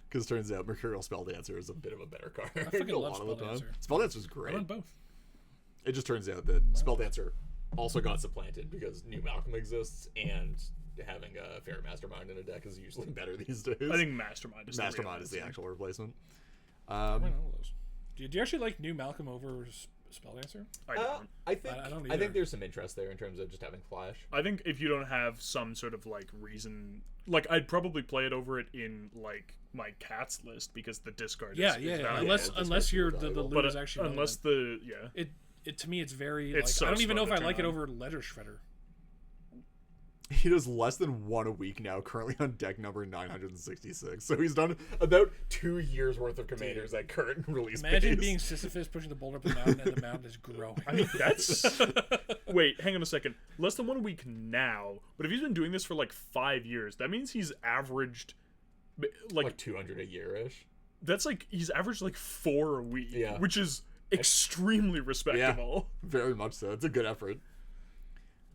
Because turns out Mercurial Spelldancer is a bit of a better card. fucking a love lot of the time. Spelldancer. Spelldancer's I great. run both. It just turns out that Spelldancer also got supplanted because New Malcolm exists and having a Fair Mastermind in a deck is usually better these days. I think Mastermind is Mastermind is the actual replacement. I run all those. Do you actually like New Malcolm over Spelldancer? I don't. I think I don't I either. think there's some interest there in terms of just having Flash. I think if you don't have some sort of like reason, like I'd probably play it over it in like my cats list because the discard. Yeah, is yeah. valuable. Unless it's unless super you're the valuable. loot but is actually unless relevant. It to me it's very It's like so I don't even know slow if to I like turn it on. over Letter Shredder. He does less than one a week now, currently on deck number 966. So he's done about 2 years worth of commanders at current release Imagine pace. being Sisyphus pushing the boulder up the mountain and the mountain is growing. I mean, that's. Wait, hang on a second. Less than 1 week now, but if he's been doing this for like 5 years, that means he's averaged like 200 a year ish. that's like he's averaged like 4 a week, Yeah. which is extremely respectable. Very much so. It's a good effort.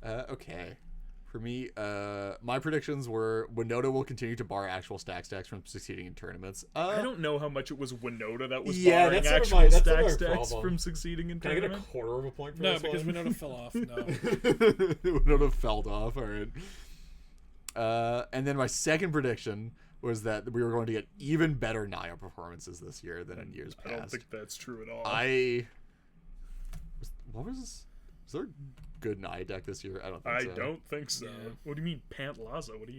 Okay. For me, my predictions were Winota will continue to bar actual stack stacks from succeeding in tournaments. I don't know how much it was Winota that was Yeah, barring that's sort of actual my- that's sort stack of my stacks problem. from succeeding in Can I get a tournament. quarter of a point for No, this because one? Winota fell off. No. Winota fell off. All right. And then my second prediction was that we were going to get even better Naya performances this year than in years I past. don't think that's true at all. What was there a good Naya deck this year? I don't think I so. don't think so. Yeah. What do you mean Pant Laza? What are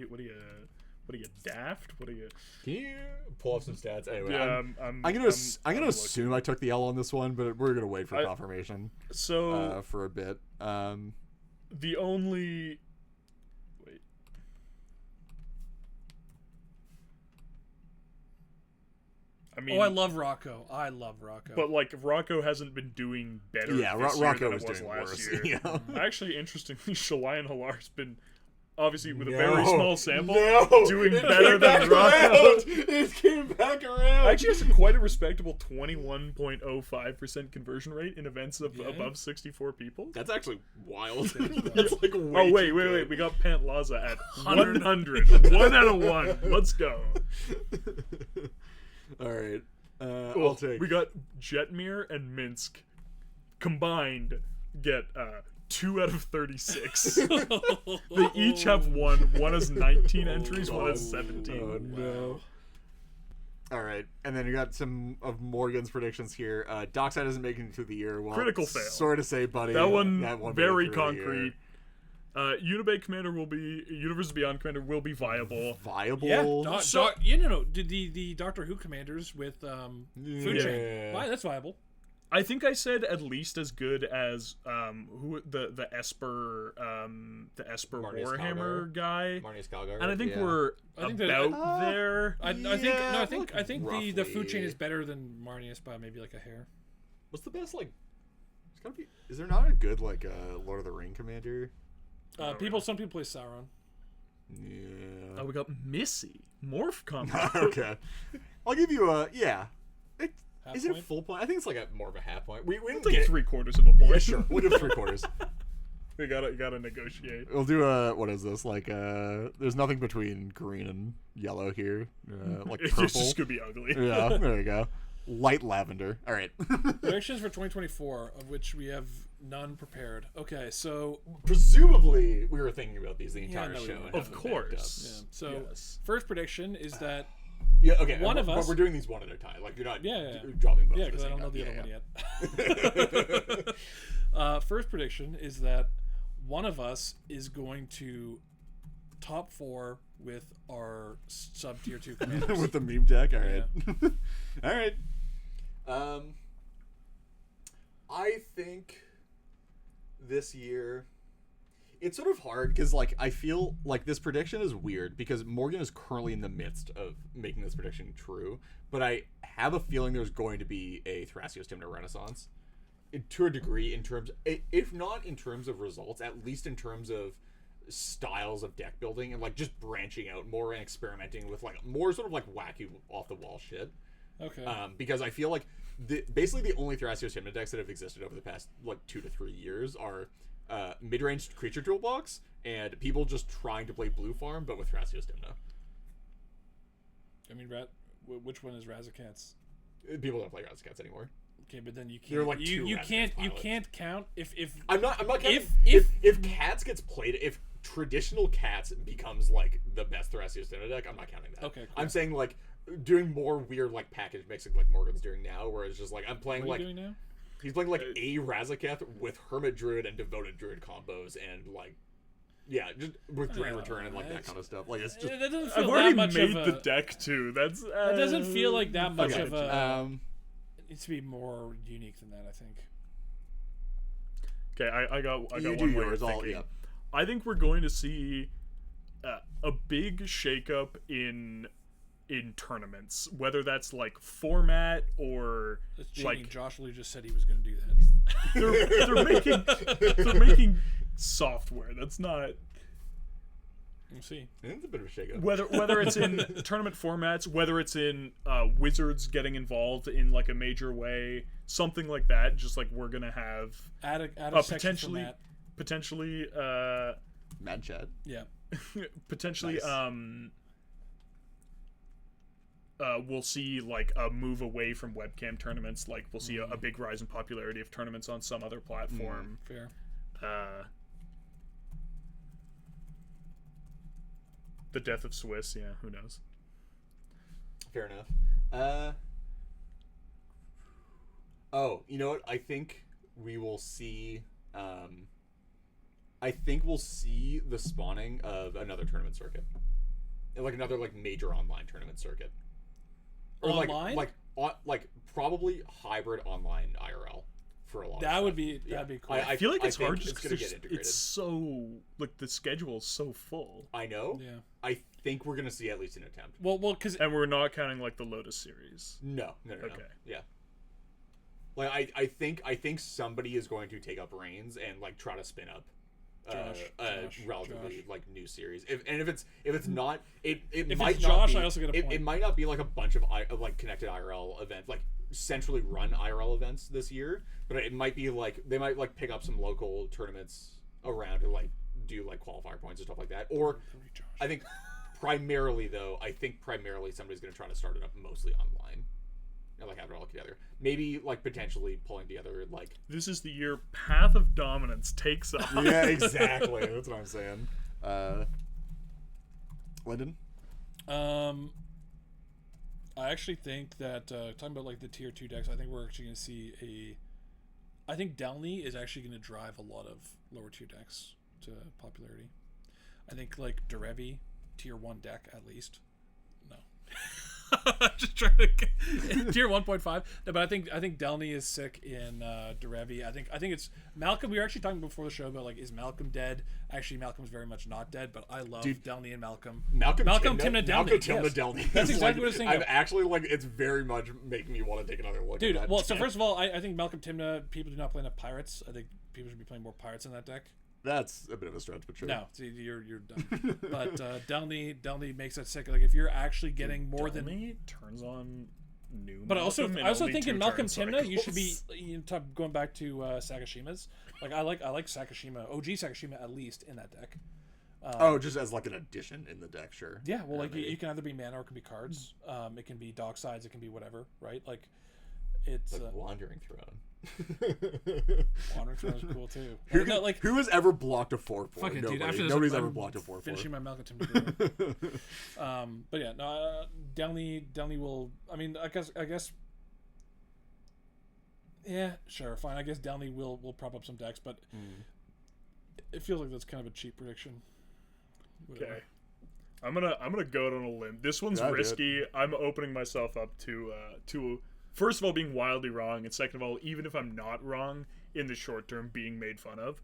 you daft? What are you? Can you pull up some stats? Anyway, Yeah, I'm gonna assume I took the L on this one, but we're gonna wait for confirmation So for a bit. the only wait. I mean, Oh, I love Rocco. but like Rocco hasn't been doing better. Yeah, this year Rocco than was it was doing last worse. year. Yeah. Actually, interestingly, Shalayan Halar's been obviously with a No. very small sample No. doing It better came than back Rocco. around. It came back around. Actually, has quite a respectable 21.05% conversion rate in events of Yeah. above 64 people. That's actually wild. That's like way Oh wait, too wait, good. wait! We got Pant Laza at 100. 1 out of 1. Let's go. All right. I'll Well, take. we got Jetmir and Minsk combined get 2 out of 36. They each have one. One has 19 entries. One has 17. Oh no. All right, and then you got some of Morgan's predictions here. Dockside isn't making it through the year. Well, Critical fail. Sorry to say, buddy. That one won't very make it through the concrete. Unibay Commander will be Universe Beyond Commander will be viable. Viable. Yeah, So- no. The Doctor Who commanders with food Yeah. chain. Why? That's viable. I think I said at least as good as the Esper Marty Warhammer Skalgar. guy, Marnie Skalgar. and I think Yeah. we're I think about there. I think I think the food chain is better than Marnius by maybe like a hair. What's the best like? It's gotta be. Is there not a good like Lord of the Ring commander? Oh, Some people play Sauron. Yeah. Oh, we got Missy Morph combo. Okay. I'll give you a yeah. Half Is it point? Full point? I think it's like more of a half point. We It's didn't like get 3/4 of a point. Yeah, sure. We'll give 3/4. We gotta negotiate. We'll do a what is this like? There's nothing between green and yellow here. Like It's purple. just gonna be ugly. Yeah, there you go. Light lavender. All right. Predictions for 2024, of which we have none prepared. Okay, so Presumably, we were thinking about these the entire no, we show. weren't. and Of have them backed up. course. so Yes. first prediction is that Yeah. Okay. One of but us- we're doing these one at a time. Like you're not Yeah. dropping both. yeah, at the because I same don't know time. the other one yet. First prediction is that one of us is going to top 4 with our sub tier 2 commanders. With the meme deck. All right. All right. I think this year it's sort of hard because like I feel like this prediction is weird because Morgan is currently in the midst of making this prediction true, but I have a feeling there's going to be a Thrasios Tymna Renaissance to a degree in terms, if not in terms of results, at least in terms of styles of deck building and like just branching out more and experimenting with like more sort of like wacky off the wall shit. Okay. Because I feel like basically the only Thrasios Tymna decks that have existed over the past like 2 to 3 years are mid-range creature toolbox and people just trying to play blue farm but with Thrasios Tymna. I mean, which one is Razakat's? People don't play Razakats anymore. Okay, but then you There are, can't. like, two You Razakats can't. You pilots. can't count if. I'm not counting. If- If Cats gets played, if traditional Cats becomes like the best Thrasios Tymna deck, I'm not counting that. Okay, cool. I'm saying like doing more weird like package mixing like Morgan's doing now, where it's just like I'm playing What are like you doing now? he's playing like a Razakath with Hermit Druid and Devoted Druid combos and like yeah, just with Drain Return and like that kind of stuff. Like it's just That doesn't I've feel already that much made of a. the deck too. That's That doesn't feel like that much okay. of a. Um. It needs to be more unique than that, I think. Okay, I got You one do way yours. of I'll, thinking. yeah. I think we're going to see a big shakeup in tournaments, whether that's like format or It's cheating. like Josh Lee just said he was going to do that. they're making software that's not We'll see. it's a bit of a shakeup. whether it's in tournament formats, whether it's in Wizards getting involved in like a major way, something like that. Just like we're gonna have Add a section potentially for that. potentially Mad Chad. Yeah. potentially Nice. we'll see like a move away from webcam tournaments. Like we'll see a big rise in popularity of tournaments on some other platform. Fair. The death of Swiss, yeah, who knows? Fair enough. Oh, you know what? I think we will see. I think we'll see the spawning of another tournament circuit, like another like major online tournament circuit, or Online? like probably hybrid online IRL for a lot. That of would stuff. be Yeah. that'd be cool. I feel like it's think hard just it's because gonna get integrated. it's so like the schedule is so full, I know. Yeah. I think we're gonna see at least an attempt. Well, because and we're not counting like the Lotus series. No. Okay. Yeah. Like I think somebody is going to take up reins and like try to spin up Josh, relatively like new series. If it's not it If might it's not Josh, be, I also get a it, point. it might not be like a bunch of like connected IRL events like centrally run IRL events this year, but it might be like they might like pick up some local tournaments around to like do like qualifier points and stuff like that. Or I think primarily somebody's going to try to start it up mostly online and like have it all together. Maybe like potentially pulling together like This is the year Path of Dominance takes off. Yeah, exactly. That's what I'm saying. Lyndon? I actually think that talking about like the tier 2 decks, I think we're actually going to see I think Delny is actually going to drive a lot of lower tier decks to popularity. I think like Derevi, tier 1 deck at least. No. Just trying to get tier 1.5. No, but I think Delny is sick in Derevi. I think it's Malcolm. We were actually talking before the show about like, is Malcolm dead? Actually, Malcolm's very much not dead, but I love Delny and Malcolm. Malcolm Timna Delny. Delny. That's exactly what I was thinking. I'm actually like, it's very much making me want to take another look. Dude, at that. well, so first of all, I think Malcolm Timna. People do not play enough pirates. I think people should be playing more pirates in that deck. That's a bit of a stretch, but sure. No, see, you're done. But Delny makes that sick. Like if you're actually getting more than Delny turns on new. But Malcolm I also in think in only Malcolm 2 turn Timna, you should be cycles. going back to Sakashima's. Like I like Sakashima, OG Sakashima at least in that deck. Just as like an addition in the deck, sure. Yeah, well, like maybe. you can either be mana or it can be cards. It can be dock sides. It can be whatever, right? Like it's Like Wandering Throne. Wandering Throne is cool too. Who has ever blocked a 4/4? Fucking Nobody. dude, after this, Nobody's I'm ever blocked a 4/4. Finishing my Malcolm Timna. But yeah, no, Delny will. I mean, I guess. Yeah, sure, fine. I guess Delny will prop up some decks, but it feels like that's kind of a cheap prediction. Whatever. Okay. I'm gonna go out on a limb. This one's risky. I'm opening myself up to first of all being wildly wrong, and second of all, even if I'm not wrong in the short term, being made fun of.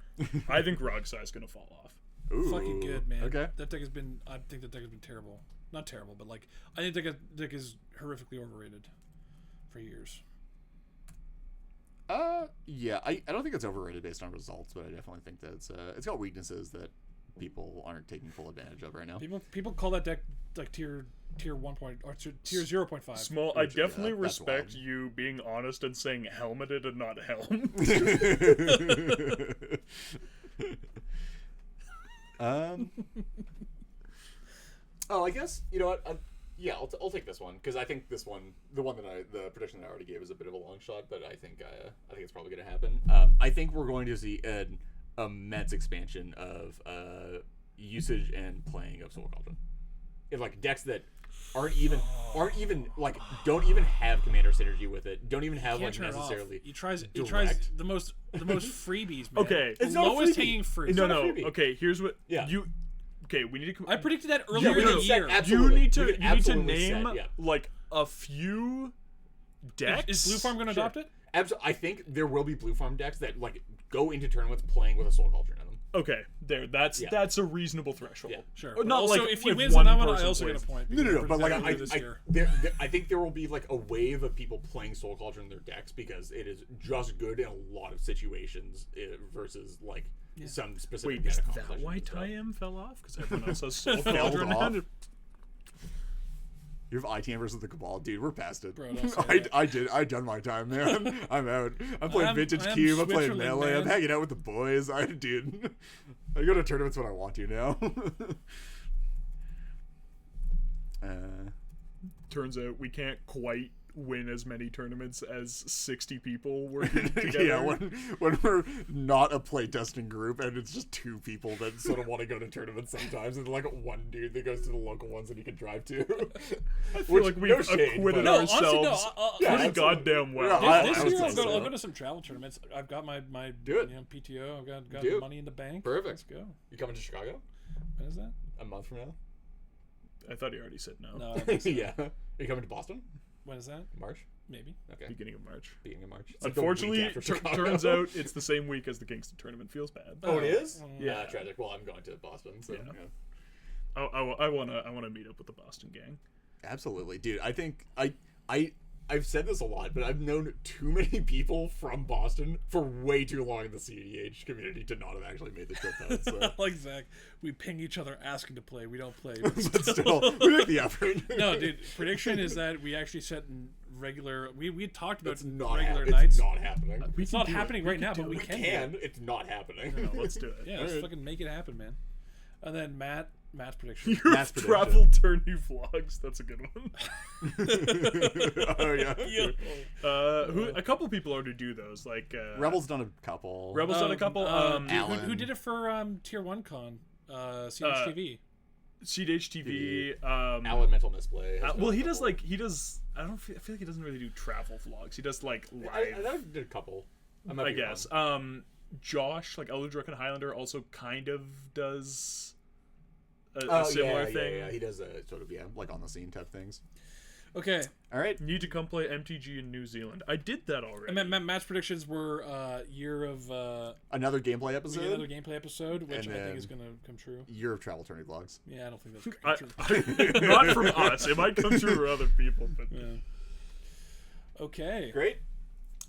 I think Rogsai's gonna fall off. Ooh, Fucking good, man. Okay. That deck has been. I think the deck has been terrible. Not terrible, but like I think the deck is horrifically overrated for years. Yeah, I don't think it's overrated based on results, but I definitely think that it's got weaknesses that people aren't taking full advantage of right now. People call that deck like tier 1 point or tier 0.5. Small. I definitely that's respect wild. you being honest and saying helmeted and not helm. Oh, I guess you know what. Yeah, I'll take this one because I think this one, the prediction that I already gave, is a bit of a long shot, but I think it's probably going to happen. I think we're going to see an immense expansion of usage and playing of Soul Cauldron. In like decks that aren't even like don't even have commander synergy with it. Don't even have like Turn it off. necessarily. He tries direct. the most freebies, man. Okay. The It's not a lowest freebie. hanging fruit. It's No, not a no. freebie. Okay, here's what Yeah. you. Okay, we need to. I predicted that earlier we in the don't- year. Absolutely. You need to We can you need to absolutely name set, yeah. like a few decks. Is Blue Farm going to adopt it? I think there will be blue farm decks that like go into tournaments playing with a Soul Cauldron in them. Okay, there. That's a reasonable threshold. Yeah. Sure. Or But not also, like if he if wins one on that one, I person also plays. get a point. No. But like I I think there will be like a wave of people playing Soul Cauldron in their decks because it is just good in a lot of situations versus like some specific. Wait, is meta that why compositions and stuff. Ty-M fell off? Because everyone else has Soul Fell Cauldron. off? and- You have ITM versus the Cabal, dude. We're past it. Bro, don't say that. I done my time, man. I'm out. I'm playing Vintage I am Cube. I'm playing Switzerland, Melee. I'm man. hanging out with the boys. Dude. I go to tournaments when I want to now. Turns out we can't quite win as many tournaments as 60 people working together. Yeah, when we're not a playtesting group and it's just 2 people that Sort of want to go to tournaments sometimes, and like one dude that goes to the local ones that he can drive to. I feel like we've no shade, acquitted but- No, honestly, no. ourselves Yeah, pretty absolutely. goddamn well. Yeah, This I year was I'll gonna go say. to some travel tournaments. I've got my Do it. PTO. I've got Do it. money in the bank. Perfect. Let's go. You coming to Chicago When is that? a month from now? I thought he already said no. No, I don't think so. Yeah. Are you coming to Boston? When is that? March? Maybe. Okay. Beginning of March. Beginning of March. It's like the Unfortunately, week after Chicago. turns out it's the same week as the Kingston tournament. Feels bad. Oh, it is? Yeah. Tragic. Well, I'm going to Boston, so. Yeah. Yeah. I wanna meet up with the Boston gang. Absolutely, Dude, I think I've said this a lot, but I've known too many people from Boston for way too long in the CEDH community to not have actually made the trip out. So. Like Zach, we ping each other asking to play. We don't play. but still, we make the effort. No, dude. Prediction is that we actually set in regular. We talked about It's not regular It's nights. not happening. It's not happening right now, but we We can. can. do it. It's not happening. No, let's do it. Yeah, let's Alright. fucking make it happen, man. And then Matt's prediction. Your Mass prediction. travel tourney vlogs. That's a good one. Oh yeah. A couple people already do those. Like Rebel's done a couple. Rebels done a couple. Dude, who Alan. did it for Tier 1 Con? CHTV. CHTV. Alan Mental Misplay. has Well, done a he does couple. like I don't feel, I feel like he doesn't really do travel vlogs. He does like I live. did a couple. I guess. Josh, like Elder Drunken Highlander, also kind of does a similar thing. Yeah, he does a sort of like on the scene type things. Okay. All right. Need to come play MTG in New Zealand. I did that already. Match predictions were year of Another gameplay episode. another gameplay episode, which And I think then- is going to come true. Year of travel tourney vlogs. Yeah, I don't think that's going to come true. Not from us. It might come true for other people, but Yeah. Okay. Great.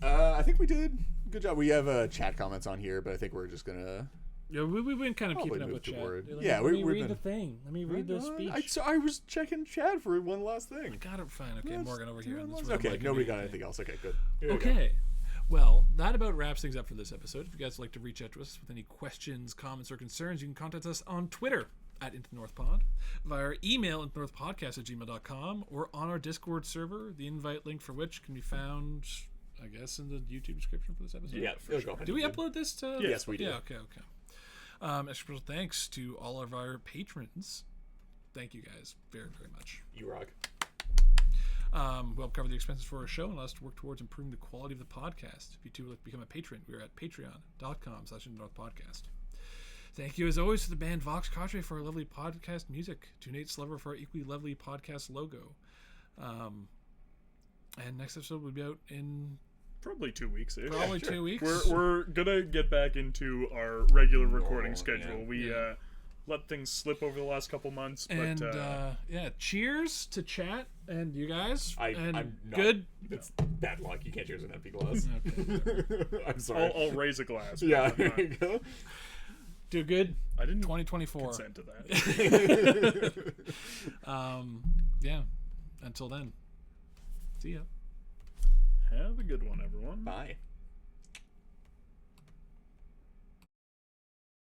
I think we did a good job. We have chat comments on here, but I think we're just gonna. Yeah, we've been kind of Probably keeping up move with chat. toward- They're yeah, let me we've read been- the thing. Let me read the speech. I was checking chat for one last thing. Got it fine. Okay, Yes, Morgan over do here. one in this last- room, Okay, like, nobody got amazing. anything else. Okay, good. Here we go. Okay. Well, that about wraps things up for this episode. If you guys would like to reach out to us with any questions, comments, or concerns, you can contact us on Twitter at Into the North Pod, via our email at northpodcast@gmail.com, or on our Discord server, the invite link for which can be found, I guess, in the YouTube description for this episode. Yeah, for it'll sure. go ahead. Did we upload this to? Yes, we did. Yeah, okay. Extra special thanks to all of our patrons. Thank you guys very, very much. You rock. We'll help cover the expenses for our show and allow us to work towards improving the quality of the podcast. If you too would like to become a patron, we're at patreon.com/northpodcast. Thank you as always to the band Vox Cadre for our lovely podcast music, to Nate Slover for our equally lovely podcast logo. And next episode will be out in probably 2 weeks. probably 2 weeks. We're gonna get back into our regular recording Normal, schedule. yeah. We Yeah. let things slip over the last couple months, but And yeah, cheers to chat and you guys. I'm not, good. It's bad luck. You can't cheers with an empty glass. Okay. I'm sorry. I'll raise a glass. but Yeah, I'm there not- you go. Do good. I didn't 2024. consent to that. Yeah. Until then. See ya. Have a good one, everyone. Bye.